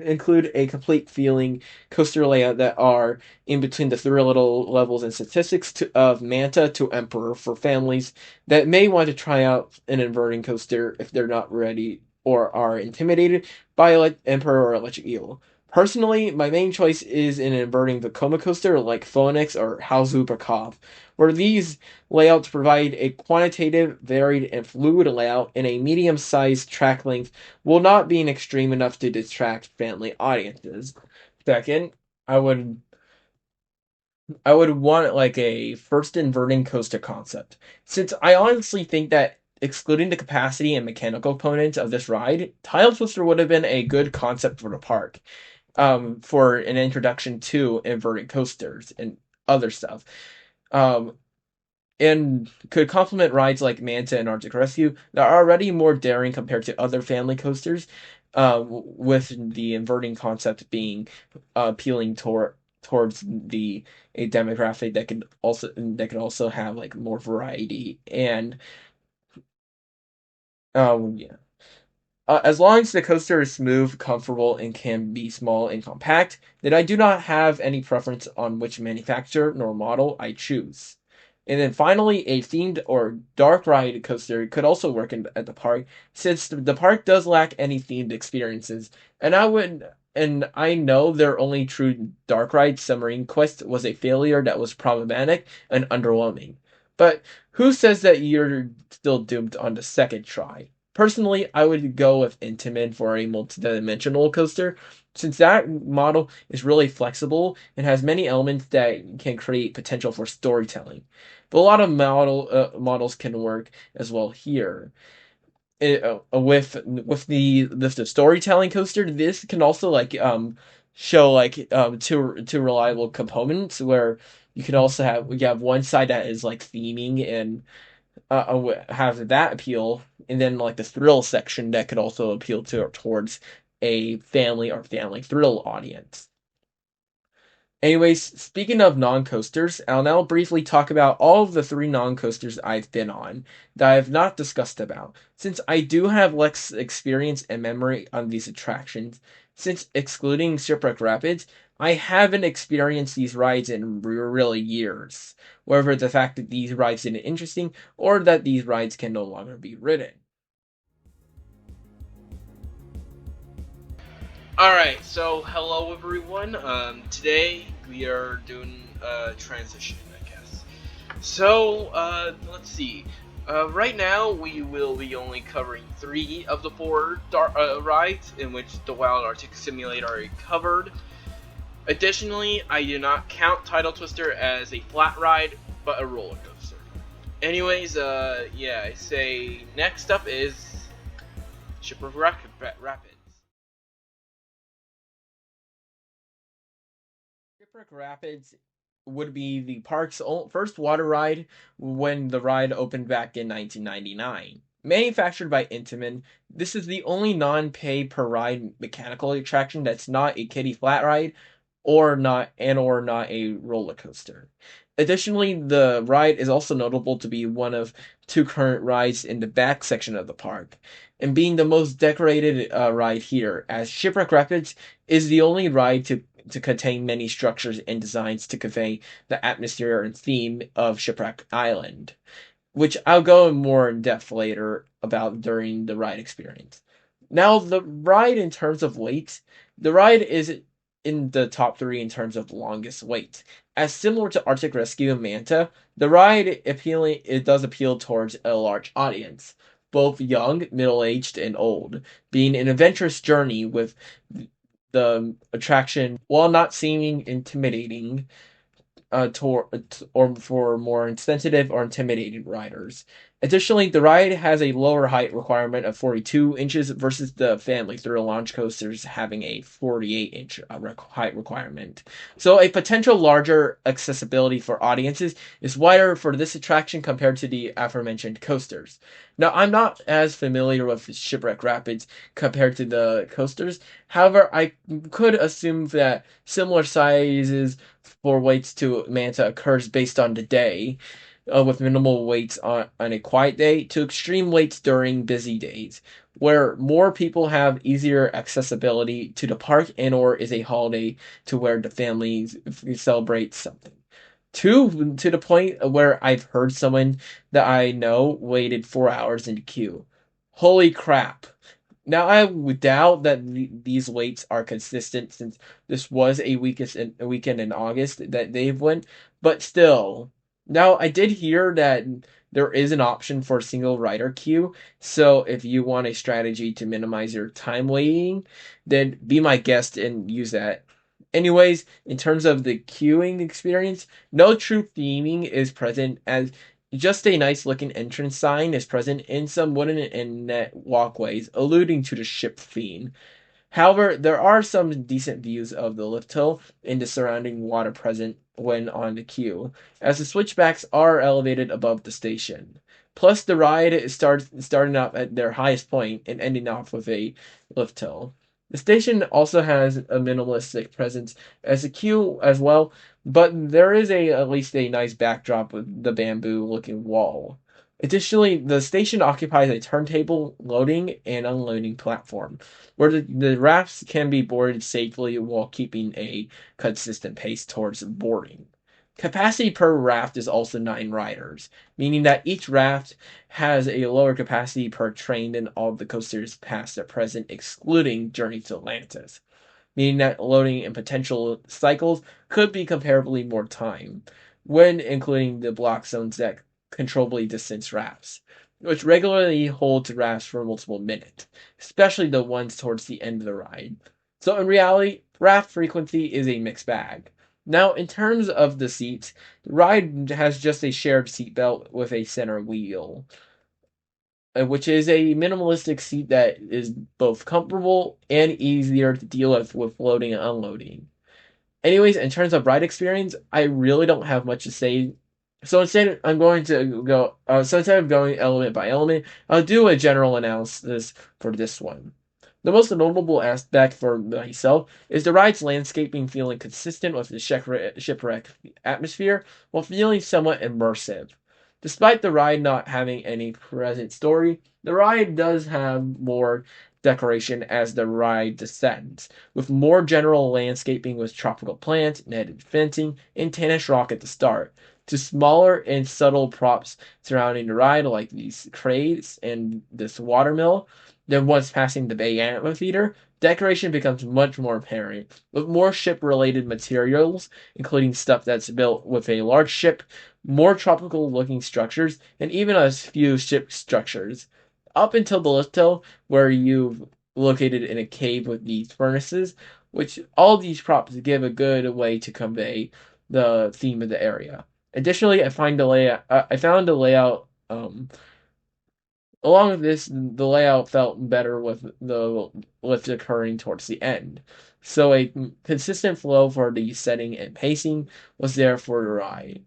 include a complete feeling coaster layout that are in between the thrill levels and statistics of Manta to Emperor for families that may want to try out an inverting coaster if they're not ready or are intimidated by Emperor or Electric Eel. Personally, my main choice is in inverting the Coma coaster like Phoenix or Halzubakov, where these layouts provide a quantitative, varied, and fluid layout in a medium-sized track length while not being extreme enough to distract family audiences. Second, I would I would want like a first inverting coaster concept, since I honestly think that excluding the capacity and mechanical components of this ride, Tile Twister would have been a good concept for the park, for an introduction to inverted coasters and other stuff. Um, and could complement rides like Manta and Arctic Rescue that are already more daring compared to other family coasters, with the inverting concept being appealing towards the a demographic that could also have like more variety and yeah. As long as the coaster is smooth, comfortable, and can be small and compact, then I do not have any preference on which manufacturer nor model I choose. And then finally, a themed or dark ride coaster could also work at the park, since the park does lack any themed experiences. And I know their only true dark ride, Submarine Quest, was a failure that was problematic and underwhelming. But who says that you're still doomed on the second try? Personally, I would go with Intamin for a multi-dimensional coaster, since that model is really flexible and has many elements that can create potential for storytelling. But a lot of models can work as well here. With the storytelling coaster, this can also show two reliable components where you have one side that is like theming and have that appeal, and then like the thrill section that could also appeal towards a family or family thrill audience. Anyways, speaking of non-coasters, I'll now briefly talk about all of the three non-coasters I've been on that I have not discussed about, since I do have less experience and memory on these attractions. Since excluding Shipwreck Rapids, I haven't experienced these rides in really years, whether the fact that these rides didn't interesting or that these rides can no longer be ridden. Alright, so hello everyone. Today we are doing a transition, I guess. So, let's see. Right now we will be only covering 3 of the 4 rides, in which the Wild Arctic Simulator are covered. Additionally, I do not count Tidal Twister as a flat ride, but a roller coaster. Anyways, yeah, I say next up is Shipwreck Rapids. Shipwreck Rapids would be the park's first water ride when the ride opened back in 1999. Manufactured by Intamin, this is the only non-pay per ride mechanical attraction that's not a kiddie flat ride or not a roller coaster. Additionally, the ride is also notable to be one of 2 current rides in the back section of the park, and being the most decorated ride here, as Shipwreck Rapids is the only ride to contain many structures and designs to convey the atmosphere and theme of Shipwreck Island, which I'll go more in depth later about during the ride experience. Now, the ride in terms of weight, the ride is in the top 3 in terms of longest wait. As similar to Arctic Rescue and Manta, the ride it does appeal towards a large audience, both young, middle-aged, and old, being an adventurous journey with the attraction while not seeming intimidating or for more sensitive or intimidated riders. Additionally, the ride has a lower height requirement of 42 inches versus the family thrill launch coasters having a 48-inch height requirement. So a potential larger accessibility for audiences is wider for this attraction compared to the aforementioned coasters. Now, I'm not as familiar with Shipwreck Rapids compared to the coasters. However, I could assume that similar sizes for weights to Manta occurs based on the day, with minimal weights on a quiet day to extreme weights during busy days, where more people have easier accessibility to the park and or is a holiday to where the families celebrate something. To the point where I've heard someone that I know waited 4 hours in the queue. Holy crap. Now I would doubt that these waits are consistent since this was a weekend in August that they've went, but still. Now I did hear that there is an option for a single rider queue, so if you want a strategy to minimize your time waiting, then be my guest and use that. Anyways, in terms of the queuing experience, no true theming is present as just a nice looking entrance sign is present in some wooden and net walkways, alluding to the ship theme. However, there are some decent views of the lift hill and the surrounding water present when on the queue, as the switchbacks are elevated above the station. Plus, the ride is starting off at their highest point and ending off with a lift hill. The station also has a minimalistic presence as a queue as well, but there is at least a nice backdrop with the bamboo looking wall. Additionally, the station occupies a turntable loading and unloading platform, where the rafts can be boarded safely while keeping a consistent pace towards boarding. Capacity per raft is also 9 riders, meaning that each raft has a lower capacity per train than all the coasters past at present, excluding Journey to Atlantis, meaning that loading and potential cycles could be comparably more time, when including the block zones that controllably distance rafts, which regularly hold rafts for multiple minutes, especially the ones towards the end of the ride. So in reality, raft frequency is a mixed bag. Now, in terms of the seats, the ride has just a shared seatbelt with a center wheel, which is a minimalistic seat that is both comfortable and easier to deal with loading and unloading. Anyways, in terms of ride experience, I really don't have much to say. So instead, I'm going to go. So instead of going element by element, I'll do a general analysis for this one. The most notable aspect for myself is the ride's landscaping feeling consistent with the shipwreck atmosphere while feeling somewhat immersive. Despite the ride not having any present story, the ride does have more decoration as the ride descends, with more general landscaping with tropical plants, netted fencing, and tannish rock at the start, to smaller and subtle props surrounding the ride like these crates and this watermill. Then once passing the Bay Amphitheater, decoration becomes much more apparent, with more ship-related materials, including stuff that's built with a large ship, more tropical-looking structures, and even a few ship structures. Up until the litho, where you've located in a cave with these furnaces, which all these props give a good way to convey the theme of the area. Additionally, I found the layout along with this, the layout felt better with the lift occurring towards the end. So a consistent flow for the setting and pacing was there for the ride.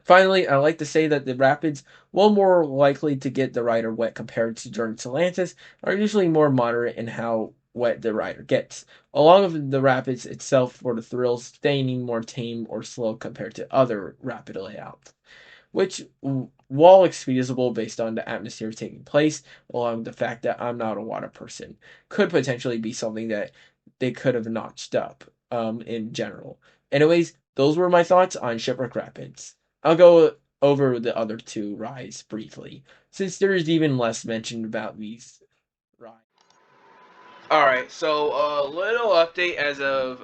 Finally, I like to say that the rapids, while more likely to get the rider wet compared to during Atlantis, are usually more moderate in how wet the rider gets, along with the rapids itself for the thrills staying more tame or slow compared to other rapid layouts, which, while excusable based on the atmosphere taking place, along with the fact that I'm not a water person, could potentially be something that they could have notched up in general. Anyways, those were my thoughts on Shipwreck Rapids. I'll go over the other two rides briefly, since there is even less mentioned about these rides. Alright, so a little update as of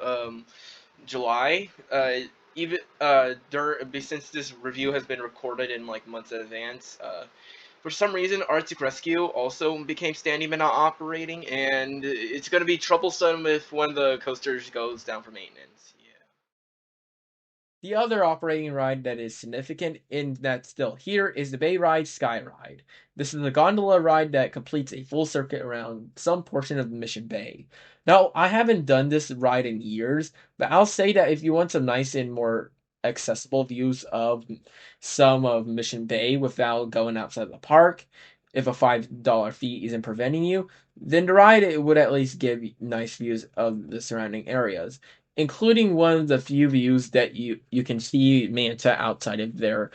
July. Even since this review has been recorded in like months in advance, for some reason Arctic Rescue also became standing but not operating, and it's going to be troublesome if one of the coasters goes down for maintenance. Yeah. The other operating ride that is significant in that still here is the Bayside SkyRide. This is a gondola ride that completes a full circuit around some portion of Mission Bay. Now, I haven't done this ride in years, but I'll say that if you want some nice and more accessible views of some of Mission Bay without going outside the park, if a $5 fee isn't preventing you, then the ride it would at least give nice views of the surrounding areas, including one of the few views that you can see Manta outside of their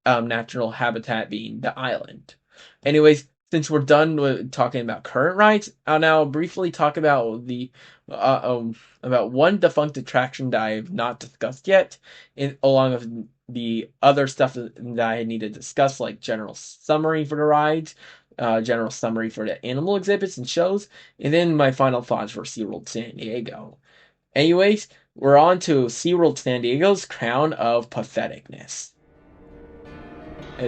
natural habitat being the island. Anyways, since we're done with talking about current rides, I'll now briefly talk about the about one defunct attraction that I have not discussed yet, along with the other stuff that I need to discuss, like general summary for the rides, general summary for the animal exhibits and shows, and then my final thoughts for SeaWorld San Diego. Anyways, we're on to SeaWorld San Diego's Crown of Patheticness.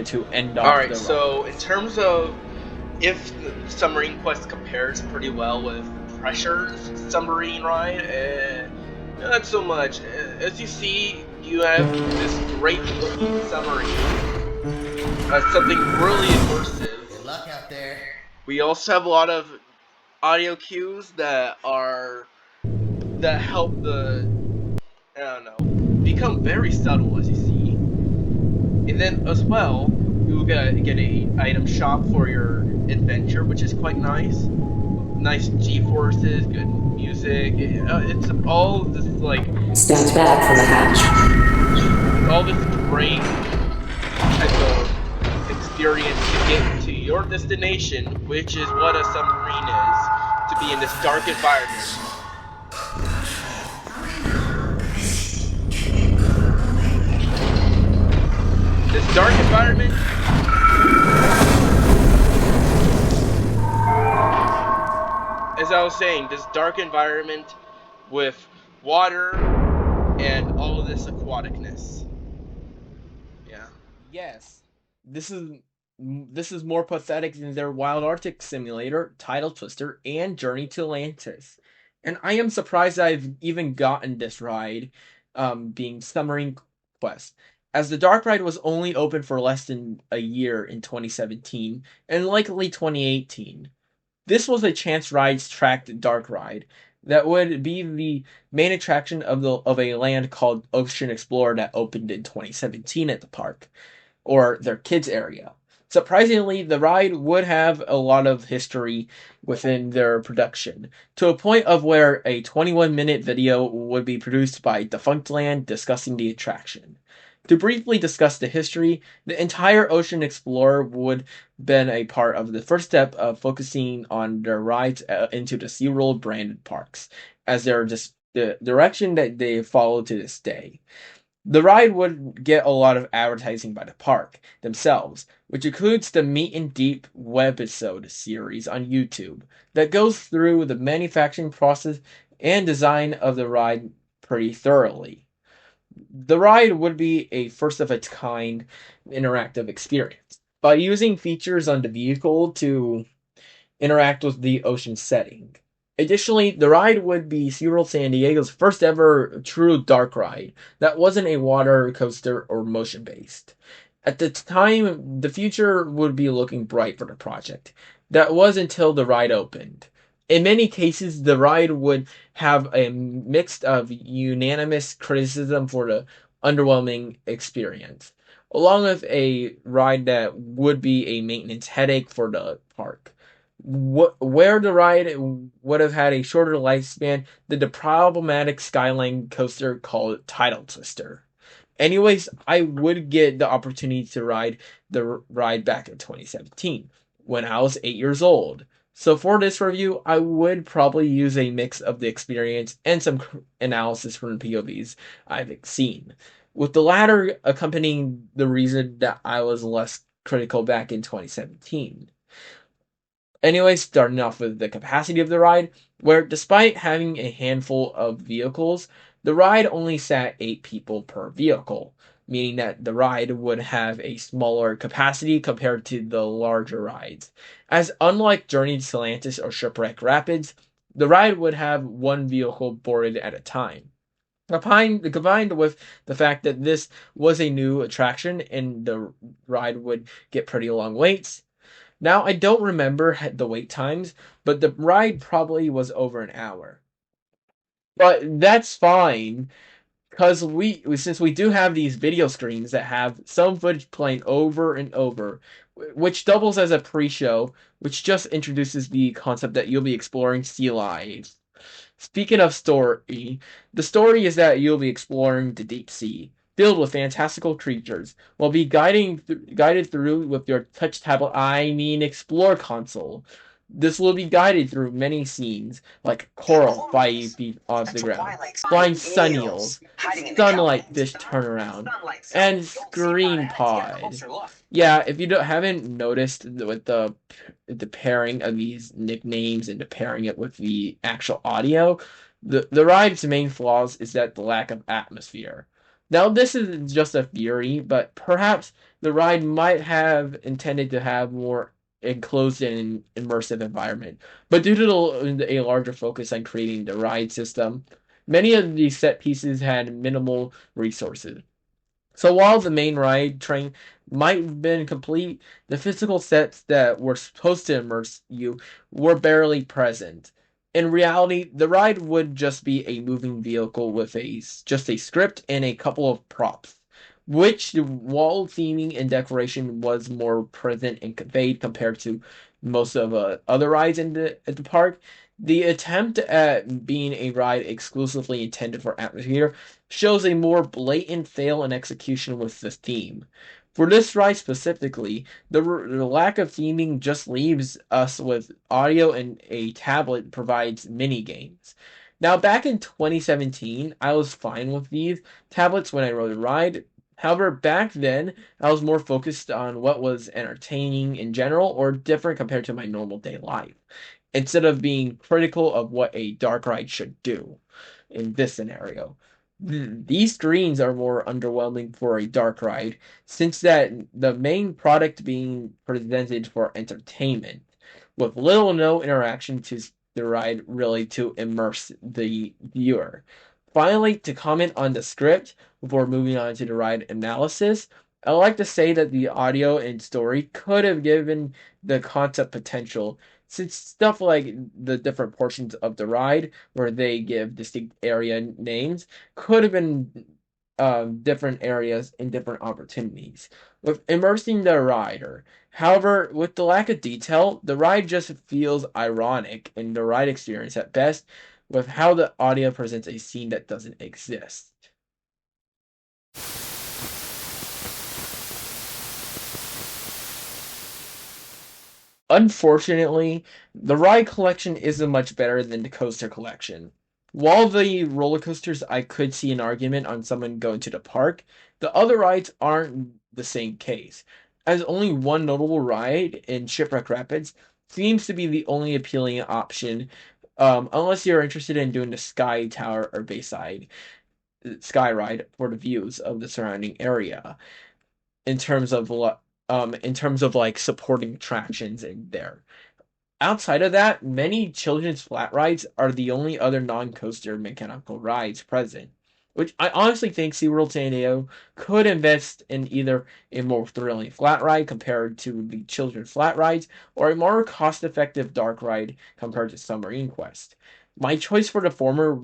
To end off Alright, the so in terms of if the Submarine Quest compares pretty well with Pressure's submarine ride, not so much. As you see, you have this great looking submarine, something really immersive. Good luck out there. We also have a lot of audio cues that help become very subtle, as you see. And then as well, you get a item shop for your adventure, which is quite nice. Nice G-forces, good music. It's all this like Stands back from the hatch. all this great type of experience to get to your destination, which is what a submarine is, to be in this dark environment. This dark environment, as I was saying, this dark environment with water and all of this aquaticness. Yeah. Yes, this is this is more pathetic than their Wild Arctic Simulator, Tidal Twister, and Journey to Atlantis. And I am surprised I've even gotten this ride, being Submarine Quest, as the Dark Ride was only open for less than a year in 2017 and likely 2018. This was a Chance Rides tracked dark ride that would be the main attraction of a land called Ocean Explorer that opened in 2017 at the park, or their kids area. Surprisingly, the ride would have a lot of history within their production, to a point of where a 21-minute video would be produced by Defunctland discussing the attraction. To briefly discuss the history, the entire Ocean Explorer would been a part of the first step of focusing on their rides into the SeaWorld branded parks, as they're just the direction that they follow to this day. The ride would get a lot of advertising by the park themselves, which includes the Meet and Deep webisode series on YouTube that goes through the manufacturing process and design of the ride pretty thoroughly. The ride would be a first of its kind interactive experience by using features on the vehicle to interact with the ocean setting. Additionally, the ride would be Seaworld San Diego's first ever true dark ride that wasn't a water coaster or motion based. At the time, the future would be looking bright for the project. That was until the ride opened. In many cases, the ride would have a mix of unanimous criticism for the underwhelming experience, along with a ride that would be a maintenance headache for the park. Where the ride would have had a shorter lifespan than the problematic Skyline coaster called Tidal Twister. Anyways, I would get the opportunity to ride the ride back in 2017 when I was 8 years old. So for this review, I would probably use a mix of the experience and some analysis from the POVs I've seen, with the latter accompanying the reason that I was less critical back in 2017. Anyway, starting off with the capacity of the ride, where despite having a handful of vehicles, the ride only sat 8 people per vehicle, meaning that the ride would have a smaller capacity compared to the larger rides. As unlike Journey to Atlantis or Shipwreck Rapids, the ride would have one vehicle boarded at a time. Combined with the fact that this was a new attraction and the ride would get pretty long waits. Now, I don't remember the wait times, but the ride probably was over an hour. But that's fine, because since we do have these video screens that have some footage playing over and over, which doubles as a pre-show, which just introduces the concept that you'll be exploring sea life. Speaking of story, the story is that you'll be exploring the deep sea, filled with fantastical creatures, while be guided through with your touch tablet, Explore console. This will be guided through many scenes, like coral 5 feet off the ground, flying sun eels, sunlight fish turnaround, and screen pod. Yeah, if you haven't noticed with the pairing of these nicknames and the pairing it with the actual audio, the ride's main flaws is that the lack of atmosphere. Now, this is just a theory, but perhaps the ride might have intended to have more enclosed and immersive environment. But due to a larger focus on creating the ride system, many of these set pieces had minimal resources. So while the main ride train might have been complete, the physical sets that were supposed to immerse you were barely present. In reality, the ride would just be a moving vehicle with just a script and a couple of props, which the wall theming and decoration was more present and conveyed compared to most of other rides at the park. The attempt at being a ride exclusively intended for atmosphere shows a more blatant fail in execution with the theme. For this ride specifically, the lack of theming just leaves us with audio, and a tablet provides mini games. Now, back in 2017, I was fine with these tablets when I rode the ride. However, back then, I was more focused on what was entertaining in general or different compared to my normal day life, instead of being critical of what a dark ride should do in this scenario. These screens are more underwhelming for a dark ride, since that the main product being presented for entertainment, with little or no interaction to the ride really to immerse the viewer. Finally, to comment on the script before moving on to the ride analysis, I like to say that the audio and story could have given the concept potential, since stuff like the different portions of the ride where they give distinct area names could have been different areas and different opportunities with immersing the rider. However, with the lack of detail, the ride just feels ironic in the ride experience at best, with how the audio presents a scene that doesn't exist. Unfortunately, the ride collection isn't much better than the coaster collection. While the roller coasters, I could see an argument on someone going to the park, the other rides aren't the same case, as only one notable ride in Shipwreck Rapids seems to be the only appealing option, unless you're interested in doing the Sky Tower or Bayside SkyRide for the views of the surrounding area in terms of like supporting attractions in there. Outside of that, many children's flat rides are the only other non-coaster mechanical rides present, which I honestly think SeaWorld San Diego could invest in either a more thrilling flat ride compared to the children's flat rides, or a more cost-effective dark ride compared to Submarine Quest. My choice for the former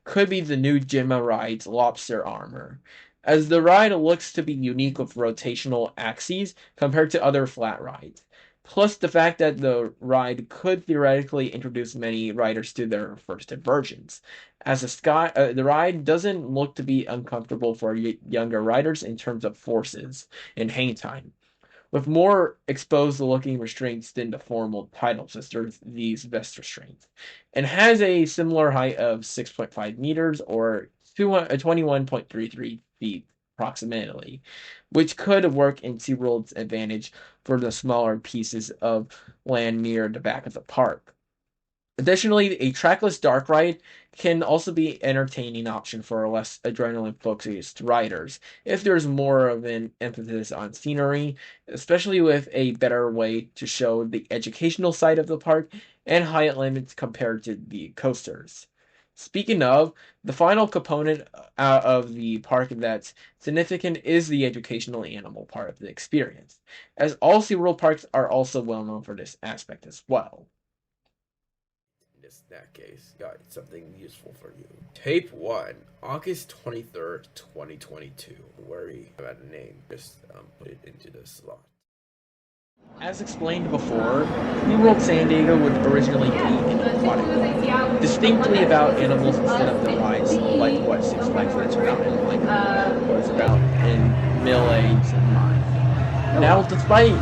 could be the new Gemma Ride's Lobster Armor, as the ride looks to be unique with rotational axes compared to other flat rides. Plus the fact that the ride could theoretically introduce many riders to their first versions, as the ride doesn't look to be uncomfortable for younger riders in terms of forces and hang time, with more exposed looking restraints than the formal title sisters, these vest restraints, and has a similar height of 6.5 meters or 21.33 feet approximately, which could work in SeaWorld's advantage for the smaller pieces of land near the back of the park. Additionally, a trackless dark ride can also be an entertaining option for less adrenaline-focused riders if there's more of an emphasis on scenery, especially with a better way to show the educational side of the park and height limits compared to the coasters. Speaking of, the final component of the park that's significant is the educational animal part of the experience, as all SeaWorld parks are also well known for this aspect as well. In that case, got something useful for you. Tape 1, August 23rd, 2022. Don't worry about a name, just put it into the slot. As explained before, SeaWorld San Diego would originally be an aquatic one, distinctly about animals instead of the rides like what Six Flags Mountain like was about in Mill-A's mind. Now, despite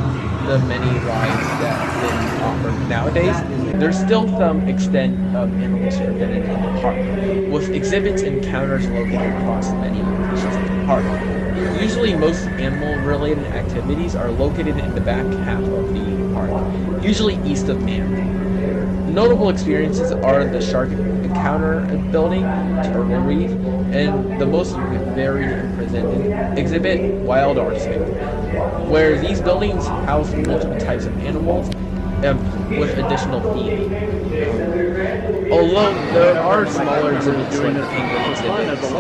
the many rides that have been offered nowadays, there's still some extent of animals presented in the park, with exhibits and counters located across many locations of the park. Usually, most animal-related activities are located in the back half of the park, usually east of Manta. Notable experiences are the Shark Encounter building, Turtle Reef, and the most varied and presented exhibit, Wild Arctic, where these buildings house multiple types of animals with additional theming. Although there are smaller exhibits like penguin exhibits,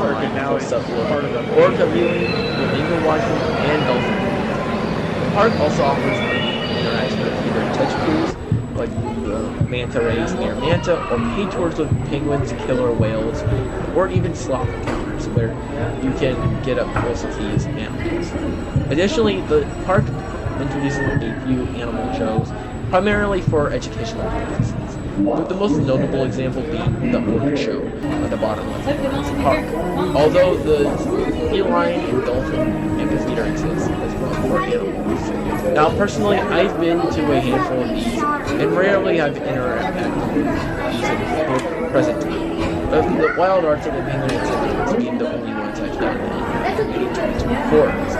orca viewing, flamingo watching, and dolphin viewing. The park also offers interaction with either touch pools, like the manta rays near Manta, or pay tours with penguins, killer whales, or even sloth encounters where you can get up close to these animals. Additionally, the park introduces a few animal shows, primarily for educational purposes, with the most notable example being the orca show at the bottom left of the park. Although the feline and dolphin amphitheater exists as well for animals. Now, personally, I've been to a handful of these, and rarely have interacted with these in present time. But the Wild Arctic and penguin exhibits being the only ones I've done. forest.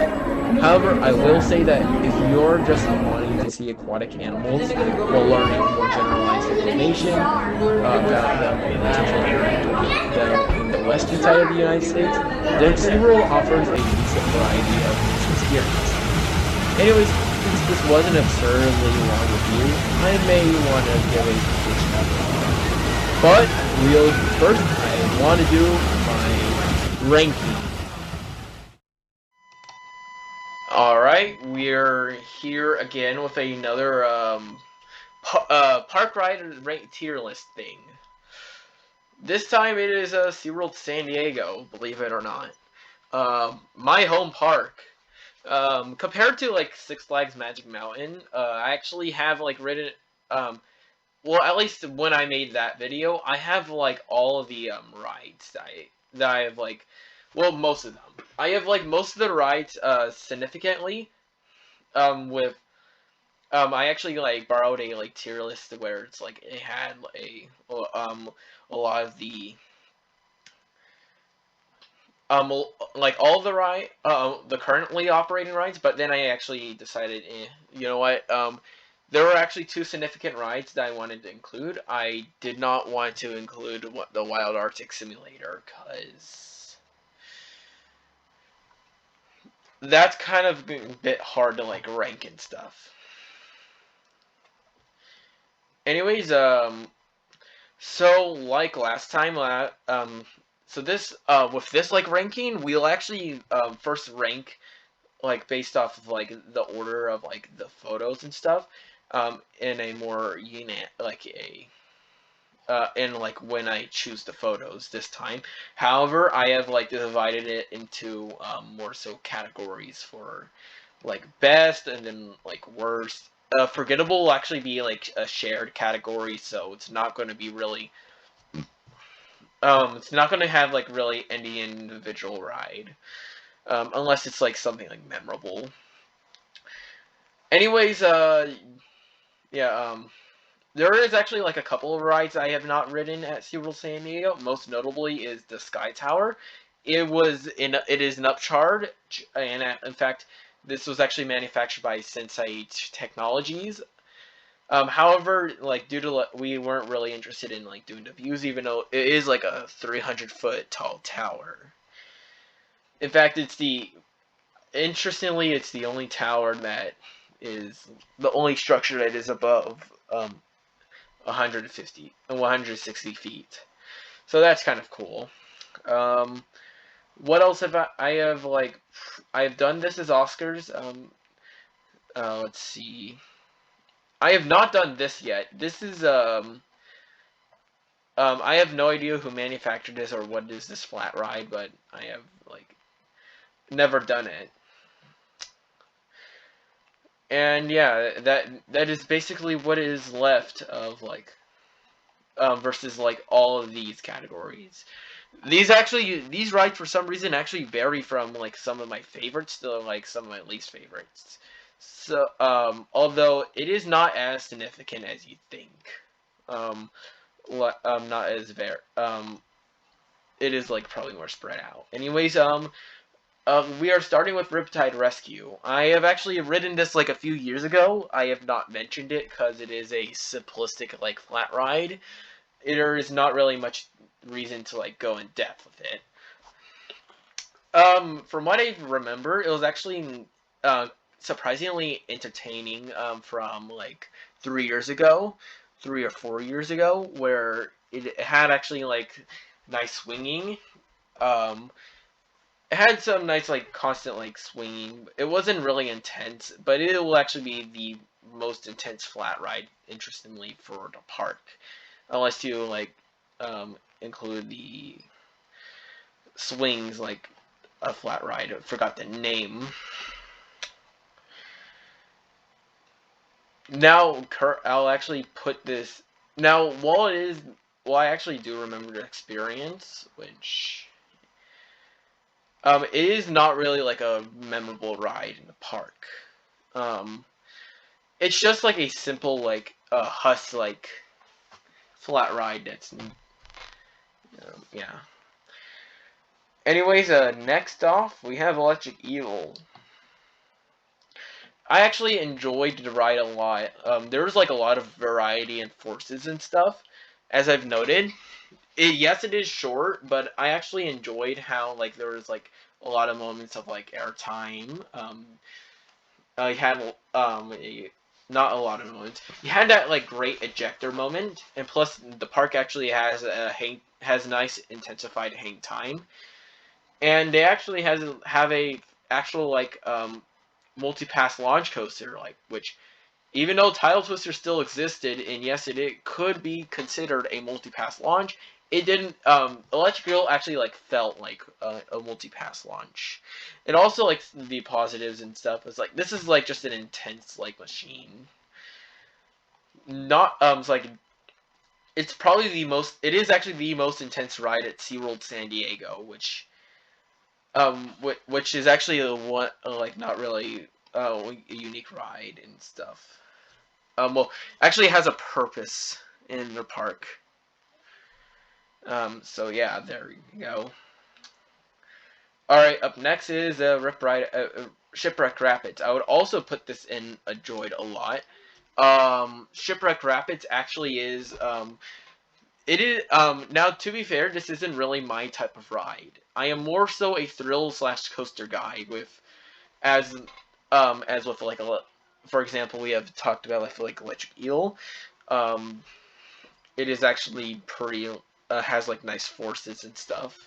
However, I will say that if you're just wanting to see aquatic animals while learning more generalized information about them and interacting with them in the western side of the United States, then SeaWorld offers a decent variety of this experience. Anyways, since this was an absurdly long review, I may want to give a conclusion. But first, I want to do my ranking. Alright, we're here again with another park ride rank tier list thing. This time it is Seaworld San Diego, believe it or not. My home park. Compared to like Six Flags Magic Mountain, I actually have like ridden, well, at least when I made that video, I have like all of the rides that I have like, well, most of them. I have like most of the rides significantly. I actually like borrowed a like tier list where it's like it had a lot of the like all the the currently operating rides, but then I actually decided, you know what, there were actually two significant rides that I wanted to include. I did not want to include the Wild Arctic Simulator, because that's kind of a bit hard to like rank and stuff. Anyways, so like last time, so this with this like ranking, we'll actually first rank like based off of like the order of like the photos and stuff, in a more unit like a in like when I choose the photos this time. However, I have like divided it into more so categories for like best and then like worst. Forgettable will actually be like a shared category, so it's not going to be really it's not going to have like really any individual ride, unless it's like something like memorable. Anyways, yeah, there is actually like a couple of rides I have not ridden at SeaWorld San Diego. Most notably is the Sky Tower. It is an upcharge, and in fact, this was actually manufactured by Sensei Technologies. However, like due to we weren't really interested in like doing the views, even though it is like a 300-foot tall tower. In fact, interestingly, it's the only tower that is the only structure that is above 160 feet. So that's kind of cool. What else have I have like I've done this as Oscars. Let's see. I have not done this yet. This is I have no idea who manufactured this or what is this flat ride, but I have like never done it. And yeah, that is basically what is left of like versus like all of these categories. These rides for some reason actually vary from like some of my favorites to like some of my least favorites. So although it is not as significant as you think, not as it is like probably more spread out. Anyways, we are starting with Riptide Rescue. I have actually ridden this like a few years ago. I have not mentioned it because it is a simplistic like flat ride. There is not really much reason to like go in depth with it. From what I remember, it was actually surprisingly entertaining from like 3 or 4 years ago, where it had actually like nice swinging. It had some nice like constant like swinging. It wasn't really intense, but it will actually be the most intense flat ride, interestingly, for the park, unless you like include the swings like a flat ride. I forgot the name. Now, I'll actually put this. Now, I actually do remember the experience, which it is not really like a memorable ride in the park. It's just like a simple like Huss like flat ride that's yeah. Anyways, next off we have Electric Eel. I actually enjoyed the ride a lot. There was like a lot of variety and forces and stuff, as I've noted. Yes, it is short, but I actually enjoyed how like there was like a lot of moments of like airtime. You had not a lot of moments. You had that like great ejector moment, and plus the park actually has has nice intensified hang time, and they actually have a actual like multi-pass launch coaster, like which even though Tidal Twister still existed, and yes, it could be considered a multi-pass launch, it didn't. Electric Eel actually like felt like a multi-pass launch. And also like the positives and stuff is like this is like just an intense like machine. Not it's like it's probably the most. It is actually the most intense ride at SeaWorld San Diego, which is actually a one like not really a unique ride and stuff. Well, actually it has a purpose in the park. So yeah, there you go. Alright, up next is Shipwreck Rapids. I would also put this in enjoyed a lot. Shipwreck Rapids actually is, it is, now to be fair, this isn't really my type of ride. I am more so a thrill/coaster guy as with like for example, we have talked about like Electric Eel. It is actually pretty has like nice forces and stuff.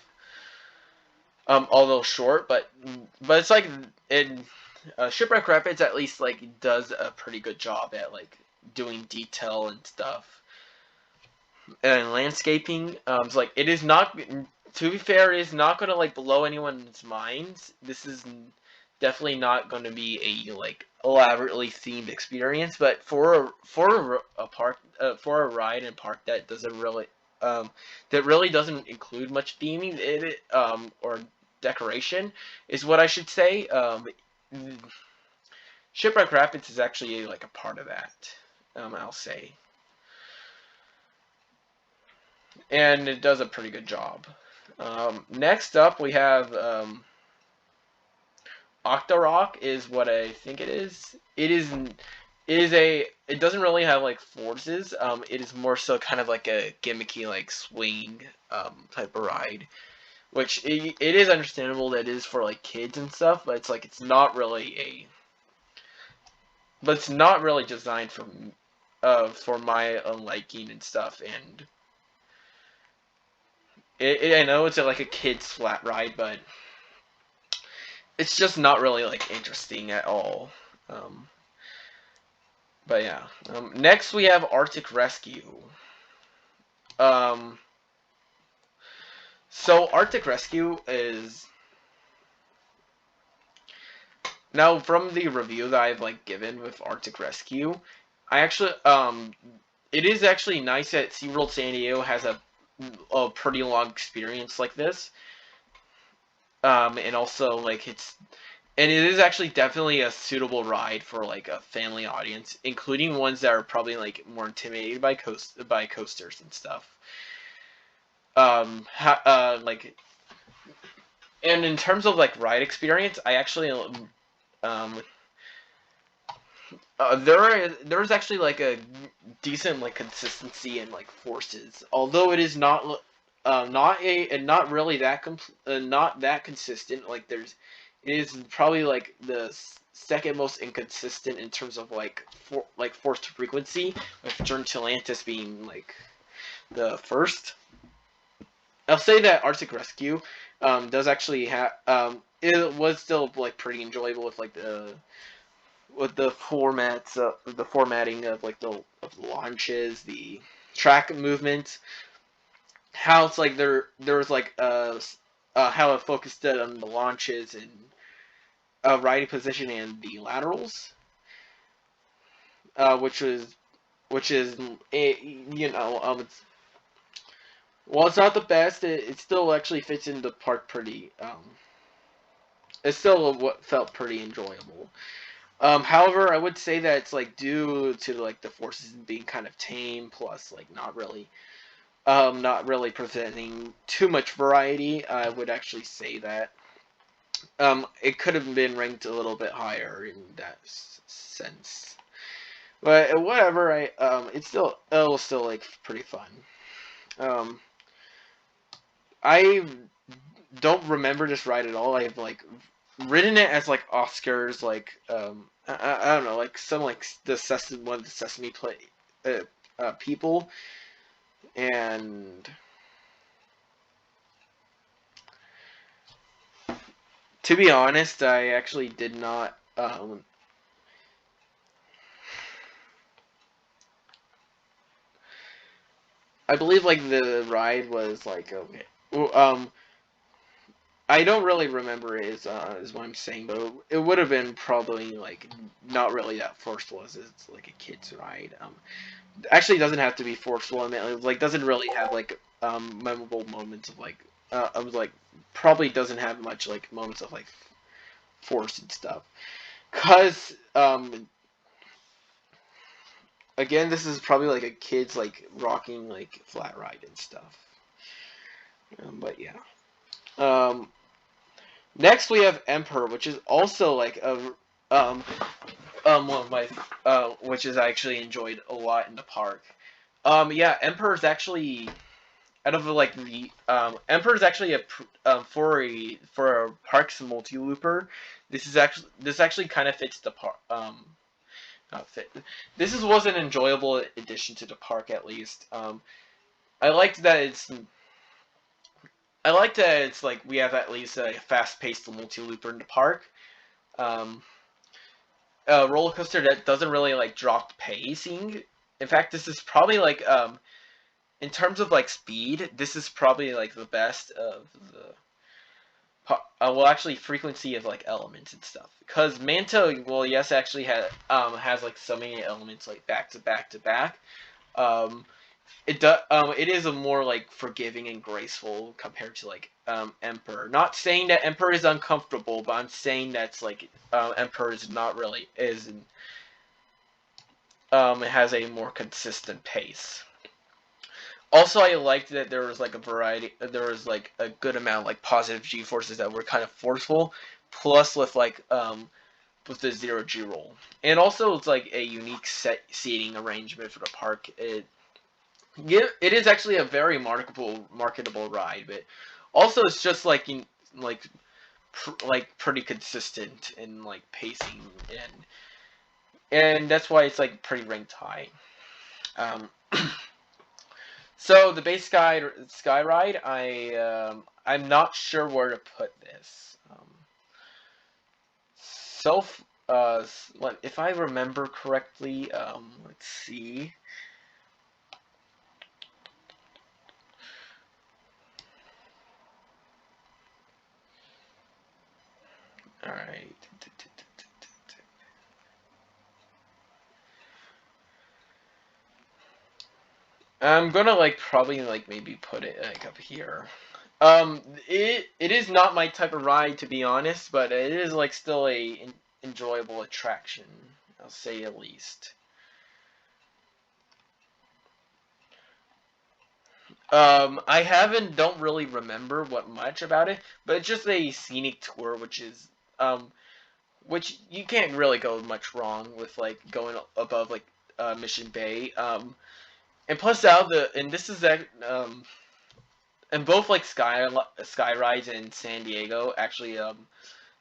Although short, but it's like in Shipwreck Rapids at least like does a pretty good job at like doing detail and stuff and landscaping. It's like it is not. To be fair, it is not going to like blow anyone's minds. This is definitely not going to be a like elaborately themed experience, but for a park for a ride and park that doesn't really that really doesn't include much theming or decoration is what I should say. Shipwreck Rapids is actually like a part of that. I'll say, and it does a pretty good job. Next up, we have Octorock is what I think it is. It doesn't really have like forces. It is more so kind of like a gimmicky like swing type of ride, which it is understandable that it is for like kids and stuff, but it's not really designed for my liking and stuff. And I know it's like a kid's flat ride, but it's just not really like interesting at all. But yeah. Next we have Arctic Rescue. So Arctic Rescue is now from the review that I've like given with Arctic Rescue, I actually it is actually nice that SeaWorld San Diego has a pretty long experience like this. And also like it is actually definitely a suitable ride for like a family audience, including ones that are probably like more intimidated by coasters and stuff. Like, and in terms of like ride experience, I actually there's actually like a decent like consistency and like forces, although it is not not really that not that consistent. Like it is probably like the second most inconsistent in terms of like force to frequency, with Atlantis being like the first. I'll say that Arctic Rescue does actually have it was still like pretty enjoyable with like the the formatting of like the launches, the track movement, how it's like there was like how it focused on the launches and riding position and the laterals, which is it's, while it's not the best, it still actually fits in the park pretty. It's still what felt pretty enjoyable. However, I would say that it's like due to like the forces being kind of tame, plus like not really not really presenting too much variety. I would actually say that. It could have been ranked a little bit higher in that sense. But whatever, it was still like pretty fun. I don't remember this ride at all. I've like ridden it as like Oscars, like I don't know, like some like one of the Sesame Play people, and to be honest, I actually did not. I believe like the ride was like okay. I don't really remember it is what I'm saying, but it would have been probably like not really that forceful as it's like a kid's ride. Actually, it doesn't have to be forceful. I mean, like doesn't really have like memorable moments of like I was like probably doesn't have much like moments of like force and stuff. Cause again, this is probably like a kid's like rocking like flat ride and stuff. But yeah. Next we have Emperor, which is also like a one of my which is I actually enjoyed a lot in the park. Yeah, Emperor is actually out of like the Emperor is actually for a parks multi looper. This actually kind of fits the park not fit. Was an enjoyable addition to the park at least. I liked that it's like we have at least a fast-paced multi-looper in the park. A roller coaster that doesn't really like drop pacing. In fact, this is probably like in terms of like speed, this is probably like the best of the well, actually frequency of like elements and stuff. Because Manta, well, yes, actually has like so many elements like back to back to back. It is a more like forgiving and graceful compared to like Emperor. Not saying that Emperor is uncomfortable, but I'm saying that's like Emperor is not really it has a more consistent pace. Also, I liked that there was like a variety. There was like a good amount of like positive G forces that were kind of forceful, plus with like with the 0G roll, and also it's like a unique seating arrangement for the park. It is actually a very marketable ride, but also it's just like pretty consistent in like pacing, and that's why it's like pretty ranked high. So the base SkyRide, I'm not sure where to put this. If I remember correctly, let's see. All right. I'm gonna like probably like maybe put it like up here. It is not my type of ride to be honest, but it is like still a enjoyable attraction. I'll say at least. don't really remember what much about it, but it's just a scenic tour, which you can't really go much wrong with like going above like Mission Bay. And plus and this is that and both like sky rides in San Diego actually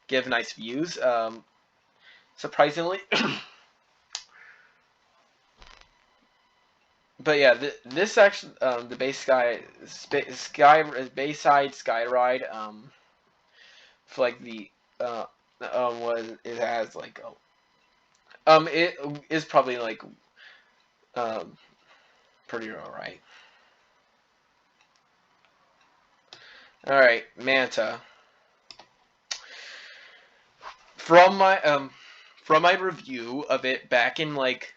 give nice views. Surprisingly. But yeah, this actually the Bayside SkyRide for like the was it has like it is probably like pretty alright. Alright, Manta. From my review of it back in like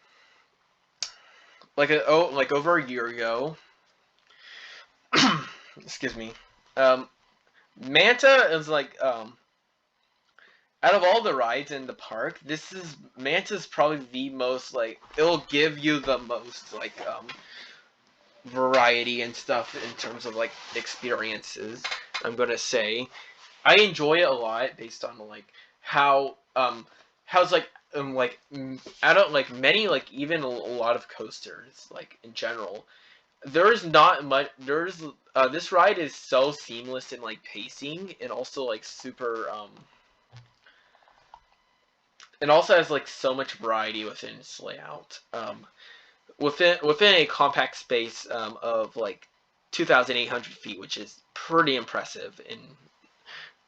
over a year ago. Excuse me. Manta is like out of all the rides in the park, Manta's probably the most like it'll give you the most like variety and stuff in terms of like experiences. I'm gonna say I enjoy it a lot based on like how how's like I don't like many like even a lot of coasters like in general. There's not much. There's this ride is so seamless in like pacing and also like super and also has like so much variety within its layout. Within a compact space of like 2,800 feet, which is pretty impressive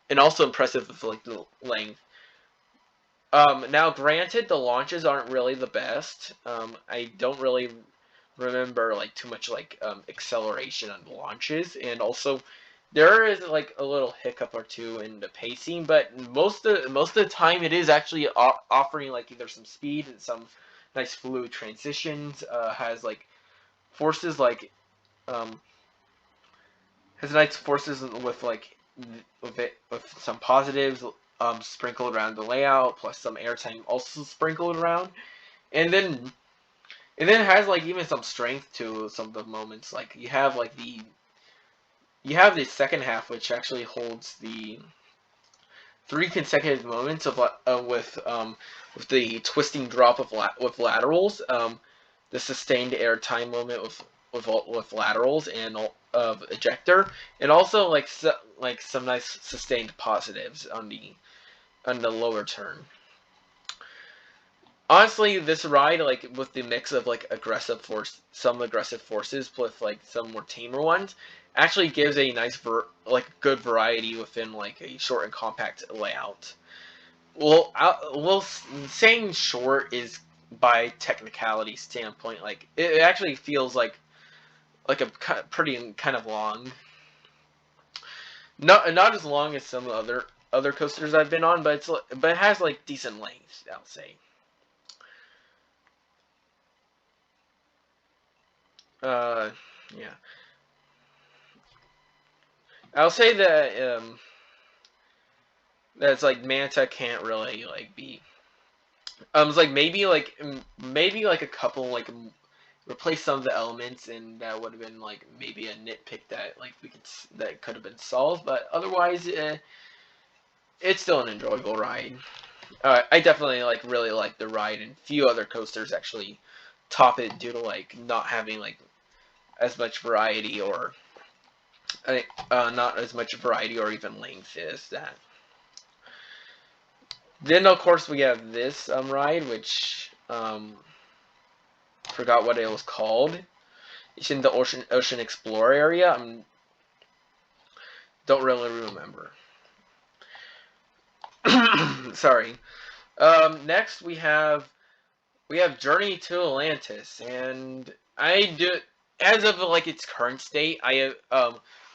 and also impressive with like the length. Now, granted, the launches aren't really the best. I don't really remember like too much like acceleration on the launches, and also there is like a little hiccup or two in the pacing, but most of the time it is actually offering like either some speed and some nice fluid transitions. Has like forces like um, has nice forces with like with some positives sprinkled around the layout, plus some airtime also sprinkled around, and then it has like even some strength to some of the moments. Like you have the second half, which actually holds the three consecutive moments of with the twisting drop of with laterals, the sustained airtime moment with laterals and of ejector, and also like like some nice sustained positives on the lower turn. Honestly, this ride, like with the mix of like some aggressive forces with like some more tamer ones, actually gives a nice good variety within like a short and compact layout. Well, saying short is by technicality standpoint, like it actually feels like a pretty kind of long. Not as long as some other coasters I've been on, but it has like decent length, I'll say. Uh, yeah. I'll say that that's like Manta can't really like be. It's like maybe like a couple like replace some of the elements, and that would have been like maybe a nitpick that like that could have been solved. But otherwise, it's still an enjoyable ride. I definitely like really like the ride, and few other coasters actually top it due to like not having like as much variety or not as much variety or even length as that. Then of course we have this ride, which forgot what it was called. It's in the Ocean Explorer area. Don't really remember. Sorry. Next we have Journey to Atlantis, and I do as of like its current state.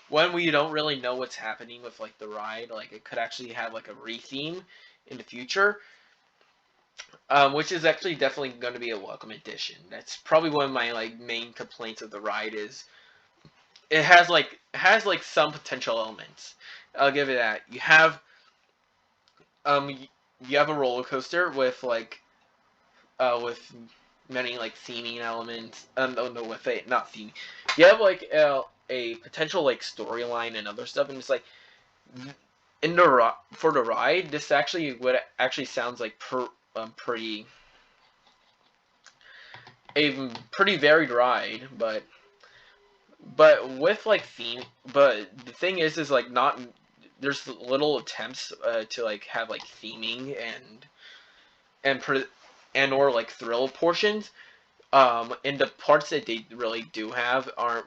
When we don't really know what's happening with like the ride, like it could actually have like a retheme in the future, which is actually definitely going to be a welcome addition. That's probably one of my like main complaints of the ride is it has like some potential elements. I'll give it that. Um you have a roller coaster with many like theming elements. Oh no, with a not theming. You have like a potential like storyline and other stuff, and it's like in the for the ride, this actually what actually sounds like pretty a pretty varied ride, but with like theme. But the thing is like not there's little attempts to like have like theming and and or like thrill portions. And the parts that they really do have aren't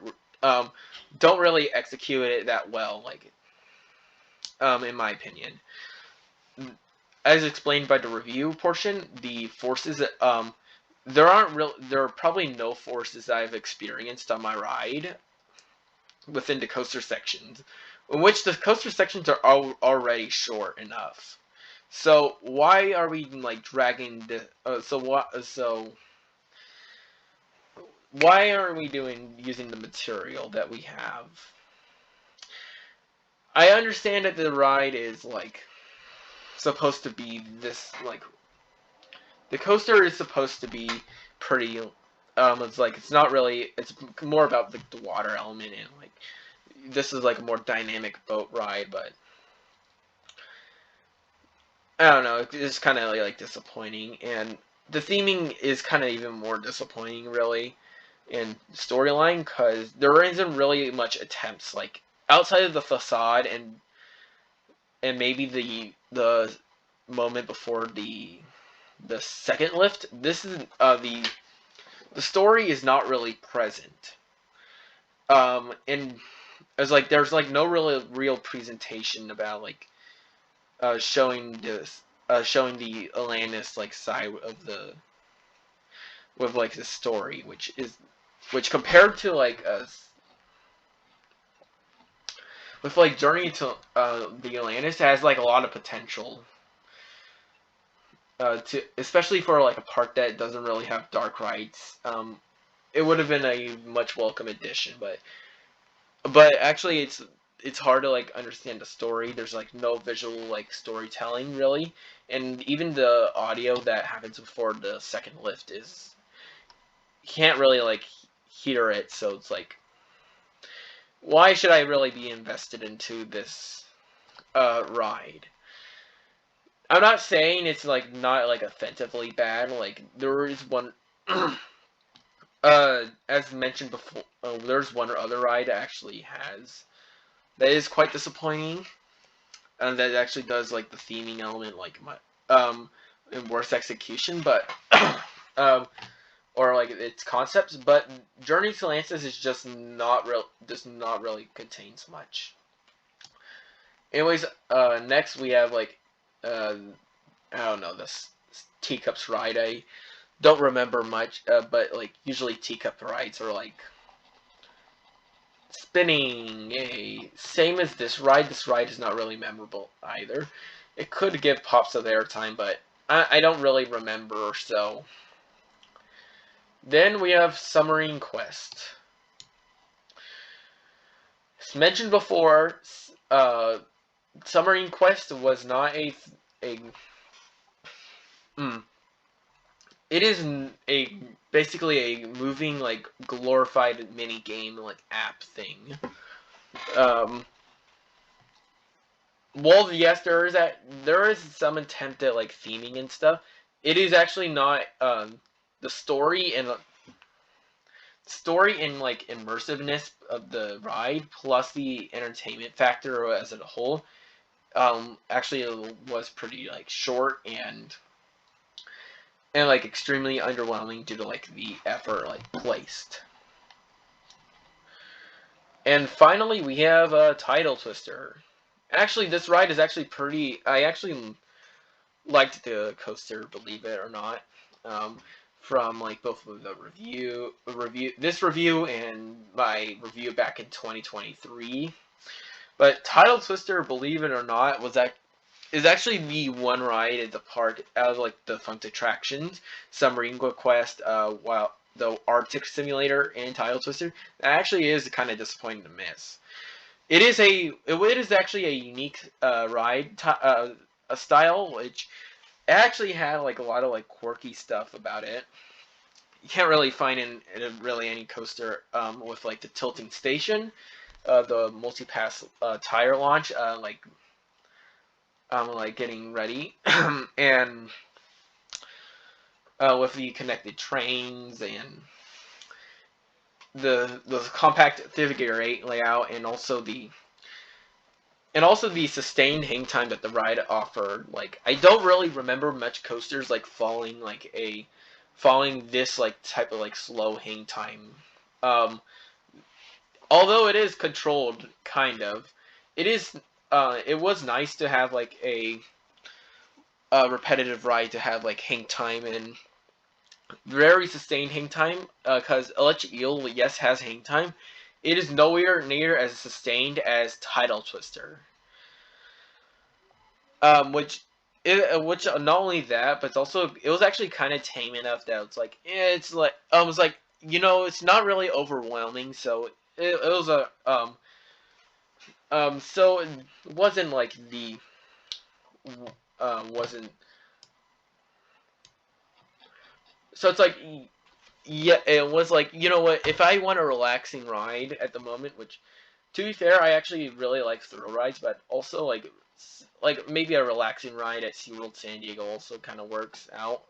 don't really execute it that well. Like in my opinion, as explained by the review portion, the forces there are probably no forces that I've experienced on my ride within the coaster sections, in which the coaster sections are already short enough. So why are we like dragging the? So why are we using the material that we have? I understand that the ride is like supposed to be this like the coaster is supposed to be pretty it's like it's not really. It's more about like the water element, and like this is like a more dynamic boat ride, but I don't know. It's kind of like disappointing, and the theming is kind of even more disappointing, really, in storyline because there isn't really much attempts like outside of the facade and maybe the moment before the second lift. This is the story is not really present. And it's like there's like no real presentation about like showing this showing the Atlantis like side of the with like the story, which compared to like with like Journey to the Atlantis has like a lot of potential to especially for like a park that doesn't really have dark rides. It would have been a much welcome addition, but actually it's hard to like understand the story. There's like no visual like storytelling really, and even the audio that happens before the second lift is you can't really like hear it. So it's like, why should I really be invested into this ride? I'm not saying it's like not like offensively bad. Like there is one, as mentioned before, there's one or other ride that actually has that is quite disappointing, and that actually does like the theming element like in worse execution, but or like its concepts. But Journey to Atlantis is just not really contains much. Anyways, next we have like I don't know, this teacups ride. I don't remember much, but like usually teacup rides are like spinning. Yay! Same as this ride. This ride is not really memorable either. It could give Pops of airtime, but I don't really remember. So then we have Submarine Quest. As mentioned before, Submarine Quest was not a it is basically a moving like glorified mini game like app thing. Well, yes, there is some attempt at like theming and stuff. It is actually not the story and like immersiveness of the ride plus the entertainment factor as a whole actually was pretty like short and like extremely underwhelming due to like the effort like placed. And finally we have a Tidal Twister. Actually, this ride is actually pretty. I actually liked the coaster, believe it or not. From like both of the this review and my review back in 2023. But Tidal Twister, believe it or not, is actually the one ride at the park out of like the defunct attractions, Submarine Quest, while the Arctic Simulator and Tidal Twister, that actually is kind of disappointing to miss. It is actually a unique ride a style, which actually had like a lot of like quirky stuff about it. You can't really find in really any coaster with like the tilting station, the multi-pass tire launch, like getting ready, and with the connected trains and the compact figure 8 layout, and also the sustained hang time that the ride offered. Like, I don't really remember much coasters like following this like type of like slow hang time. Although it is controlled, kind of, it is. It was nice to have like a repetitive ride to have like hang time and very sustained hang time. Because Electric Eel, yes, has hang time. It is nowhere near as sustained as Tidal Twister. Which not only that, but it was actually kind of tame enough that it's like it's like it's not really overwhelming. So it was so it wasn't like the wasn't so it's like yeah, it was like, you know what, if I want a relaxing ride at the moment, which, to be fair, I actually really like thrill rides, but also like maybe a relaxing ride at SeaWorld San Diego also kind of works out.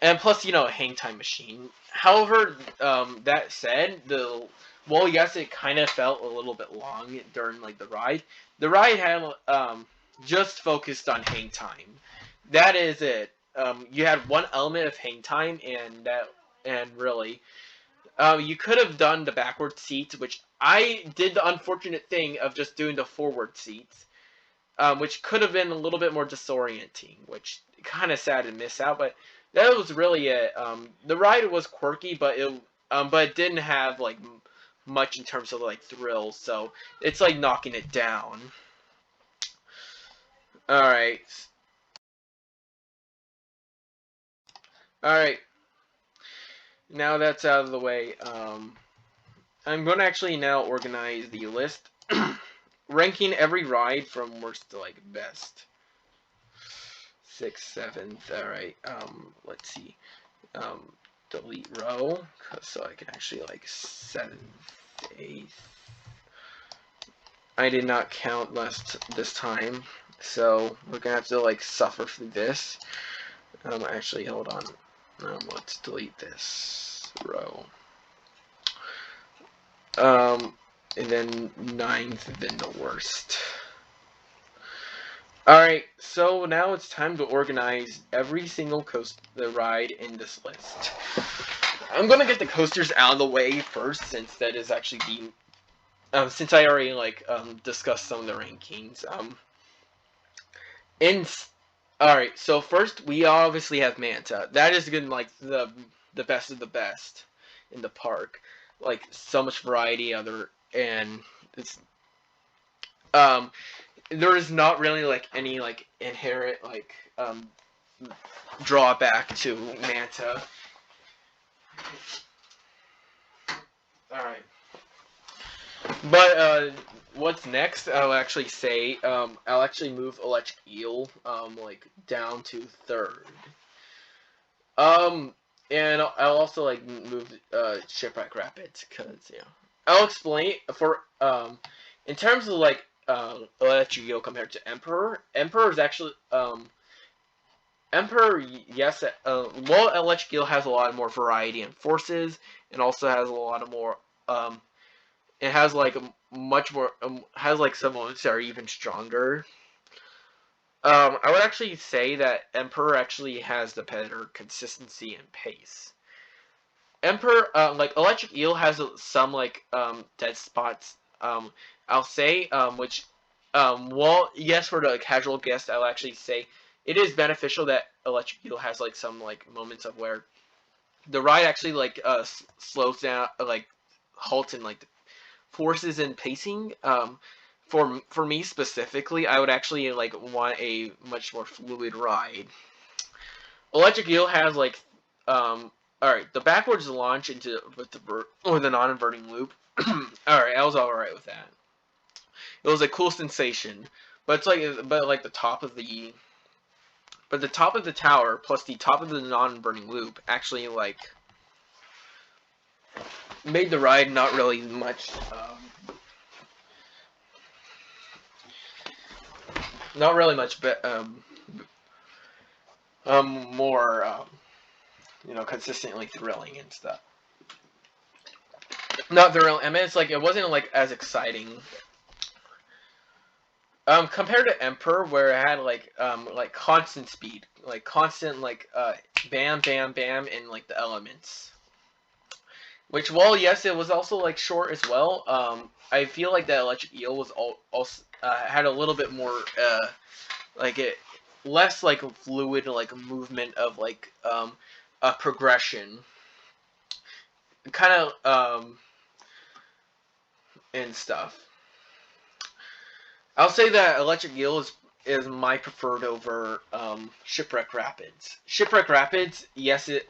And plus, you know, a hang time machine. However, that said, well, yes, it kind of felt a little bit long during like the ride. The ride had just focused on hang time. That is it. You had one element of hang time, and really, you could have done the backward seats, which I did the unfortunate thing of just doing the forward seats, which could have been a little bit more disorienting, which kind of sad to miss out. But that was really it. The ride was quirky, but it didn't have like much in terms of like thrills, so it's like knocking it down. All right, all right. Now that's out of the way. I'm going to actually now organize the list, ranking every ride from worst to like best. 6th, 7th. All right. Let's see. Delete row, so I can actually like 7th, 8th. I did not count this time, so we're gonna have to like suffer through this. Actually, hold on. Let's delete this row. And then 9th, then the worst. Alright, so now it's time to organize every single coaster ride in this list. I'm gonna get the coasters out of the way first, since that is actually the since I already like discussed some of the rankings. Alright, so first we obviously have Manta. That is good, like the best of the best in the park. Like so much variety, and it's there is not really like any like inherent like drawback to Manta. Alright. But what's next? I'll actually say I'll actually move Electric Eel like down to 3rd. And I'll also like move Shipwreck Rapids, because I'll explain for in terms of like Electric Eel compared to Emperor. Emperor is actually Emperor, yes, well, Electric Eel has a lot more variety in forces, and also has a lot of more it has like much more has like some moments that are even stronger. I would actually say that Emperor actually has the better consistency and pace. Emperor, like Electric Eel has some like dead spots. I'll say, which, well, yes, for the casual guest, I'll actually say it is beneficial that Electric Eel has like some like moments of where the ride actually like slows down, like halts and like forces and pacing. For me specifically, I would actually like want a much more fluid ride. Electric Eel has like alright, the backwards launch into with the non-inverting loop. Alright, I was alright with that. It was a cool sensation. But the top of the tower plus the top of the non-inverting loop actually like made the ride not really much not really much more consistently thrilling and stuff. Not thrilling. I mean, it's like it wasn't like as exciting. Compared to Emperor, where it had like constant speed, like constant like bam bam bam in like the elements. Which, well, yes, it was also like short as well. I feel like that Electric Eel was also had a little bit more like it less like fluid like movement of like a progression, kind of and stuff. I'll say that Electric Eel is my preferred over Shipwreck Rapids. Shipwreck Rapids, yes, it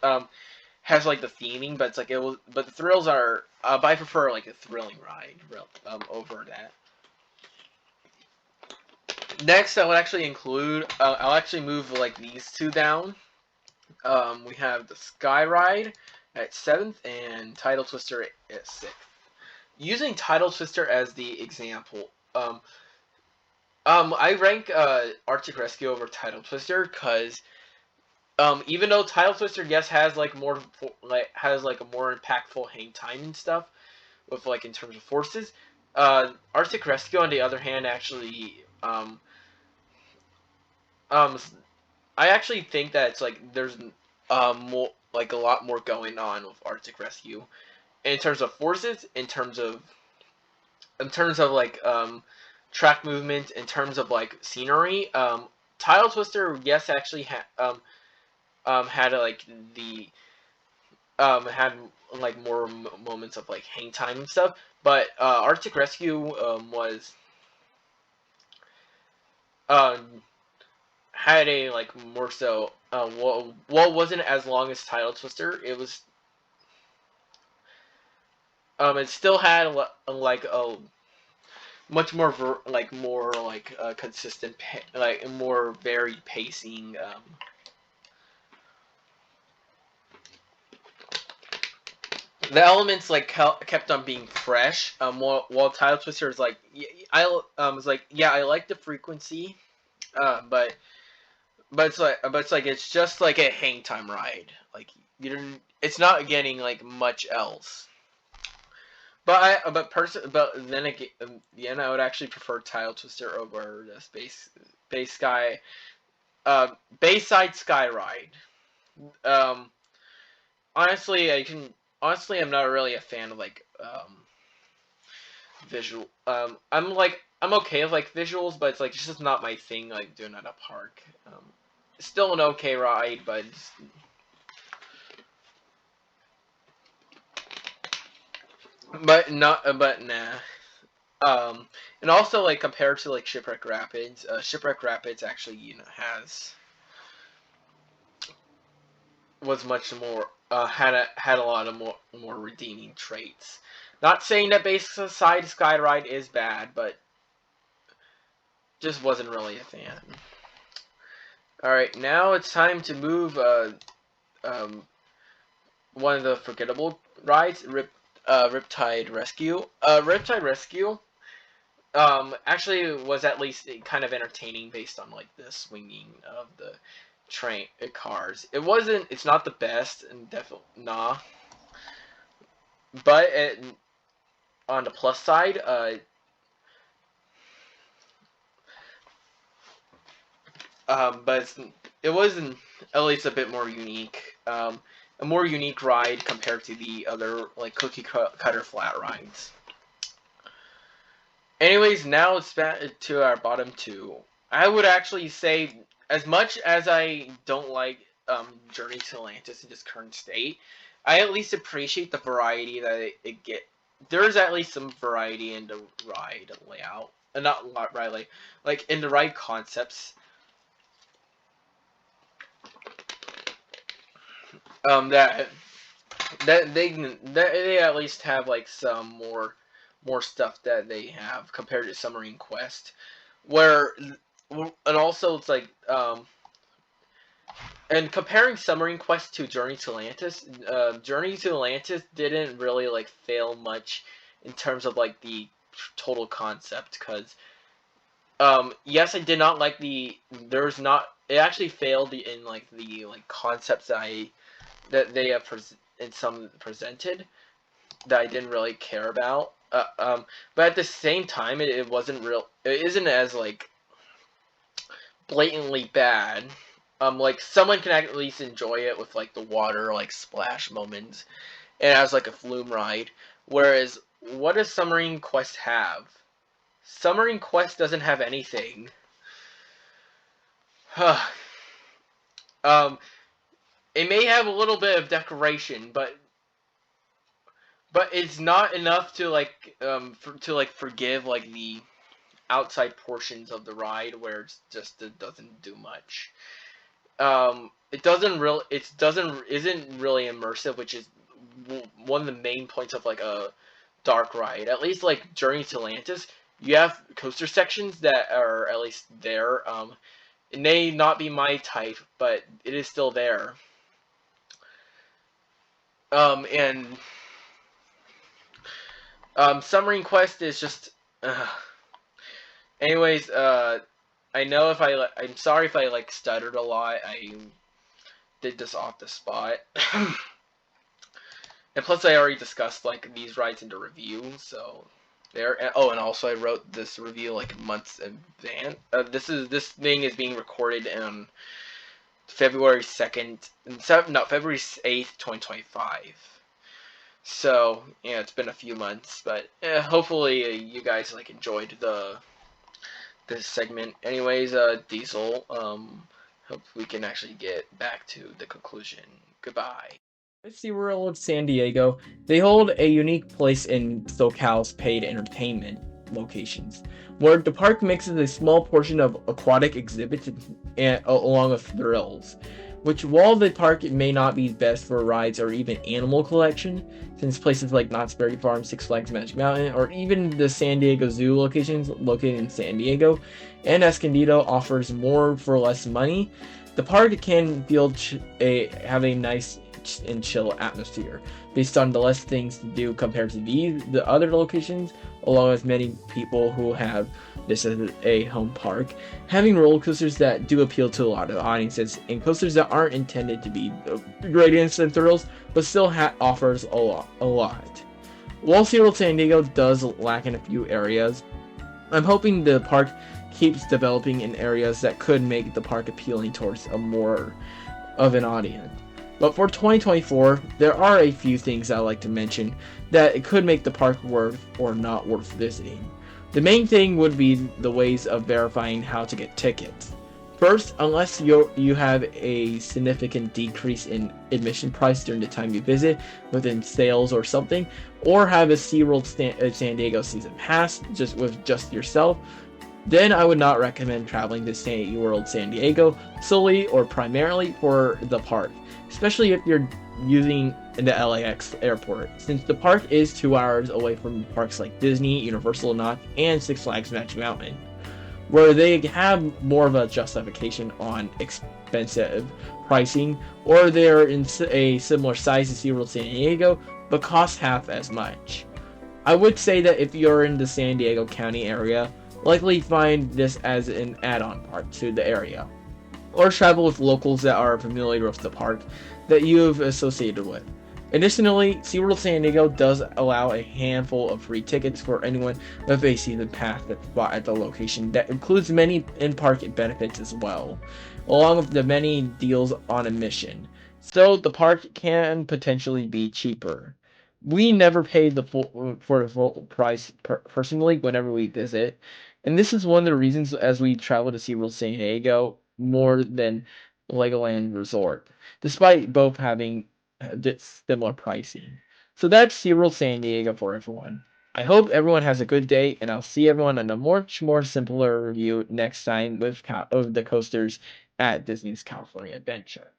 has like the theming, but it's like but the thrills are. But I prefer like a thrilling ride over that. Next, I would actually include. I'll actually move like these two down. We have the SkyRide at 7th, and Tidal Twister at 6th. Using Tidal Twister as the example, I rank Arctic Rescue over Tidal Twister because even though Tidal Twister has like a more impactful hang time and stuff with like in terms of forces, Arctic Rescue on the other hand actually I actually think that it's like there's more like a lot more going on with Arctic Rescue in terms of forces, in terms of like track movement, in terms of like scenery. Tidal Twister, yes, actually had like the had like more moments of like hang time and stuff, but Arctic Rescue was had a like more so well wasn't as long as Tidal Twister. It was it still had like a much more consistent like more varied pacing. The elements like kept on being fresh. While Tidal Twister is like I was like yeah, I like the frequency, but it's just like a hang time ride. Like you didn't. It's not getting like much else. But then again, I would actually prefer Tidal Twister over the Bayside SkyRide. Honestly, I'm not really a fan of like visual. I'm okay with like visuals, but it's just not my thing. Like doing at a park. It's still an okay ride, but nah. And also like compared to like Shipwreck Rapids, Shipwreck Rapids actually was much more had a lot of more redeeming traits. Not saying that Bayside SkyRide is bad, but just wasn't really a fan. All right, now it's time to move one of the forgettable rides, Riptide Rescue. Riptide Rescue actually was at least kind of entertaining based on like the swinging of the train cars. It's not the best, and definitely nah. But on the plus side, but it was at least a bit more unique. A more unique ride compared to the other like cookie cutter flat rides. Anyways, now it's back to our bottom two. I would actually say, as much as I don't like Journey to Atlantis in its current state, I at least appreciate the variety that it get. There's at least some variety in the ride layout, and not ride like in the ride concepts. That they at least have like some more stuff that they have compared to Submarine Quest, and also it's like and comparing Submarine Quest to Journey to Atlantis, Journey to Atlantis didn't really like fail much in terms of like the total concept, because yes, I did not like it actually failed in like the like concepts that they have presented that I didn't really care about. But at the same time, it isn't as like blatantly bad. Like someone can at least enjoy it with like the water like splash moments, and as like a flume ride. Whereas, what does Submarine Quest have? Submarine Quest doesn't have anything. It may have a little bit of decoration, but it's not enough to like forgive like the outside portions of the ride where it doesn't do much. Isn't really immersive, which is one of the main points of like a dark ride. At least like Journey to Atlantis, you have coaster sections that are at least there. It may not be my type, but it is still there. And Submarine Quest is just. Anyways, I know if I'm sorry if I like stuttered a lot. I did this off the spot. And plus, I already discussed like these rides in the review, so there. Oh, and also I wrote this review like months in advance. This thing is being recorded on February 2nd, no, February 8th, 2025. So yeah, it's been a few months, but hopefully you guys like enjoyed this segment. Anyways, Diesel. Hope we can actually get back to the conclusion. Goodbye. At SeaWorld San Diego, they hold a unique place in SoCal's paid entertainment locations, where the park mixes a small portion of aquatic exhibits along with thrills. Which, while the park may not be best for rides or even animal collection, since places like Knott's Berry Farm, Six Flags Magic Mountain, or even the San Diego Zoo locations located in San Diego and Escondido offers more for less money, the park can have a nice and chill atmosphere based on the less things to do compared to the other locations, along with many people who have this as a home park, having roller coasters that do appeal to a lot of audiences, and coasters that aren't intended to be great instant thrills but still offers a lot. While SeaWorld San Diego does lack in a few areas, I'm hoping the park keeps developing in areas that could make the park appealing towards a more of an audience. But for 2024, there are a few things I'd like to mention that it could make the park worth or not worth visiting. The main thing would be the ways of verifying how to get tickets. First, unless you have a significant decrease in admission price during the time you visit within sales or something, or have a SeaWorld San Diego season pass just yourself, then I would not recommend traveling to SeaWorld San Diego solely or primarily for the park, especially if you're using the LAX airport, since the park is 2 hours away from parks like Disney, Universal Knott's, and Six Flags Magic Mountain, where they have more of a justification on expensive pricing, or they're in a similar size to SeaWorld San Diego, but cost half as much. I would say that if you're in the San Diego County area, likely find this as an add-on park to the area, or travel with locals that are familiar with the park that you've associated with. Additionally, SeaWorld San Diego does allow a handful of free tickets for anyone with a season pass that's bought at the location that includes many in-park benefits as well, along with the many deals on admission. So the park can potentially be cheaper. We never paid the full price personally whenever we visit, and this is one of the reasons as we travel to SeaWorld San Diego more than Legoland Resort, despite both having similar pricing. So that's SeaWorld San Diego for everyone. I hope everyone has a good day, and I'll see everyone on a much more simpler review next time with of the coasters at Disney's California Adventure.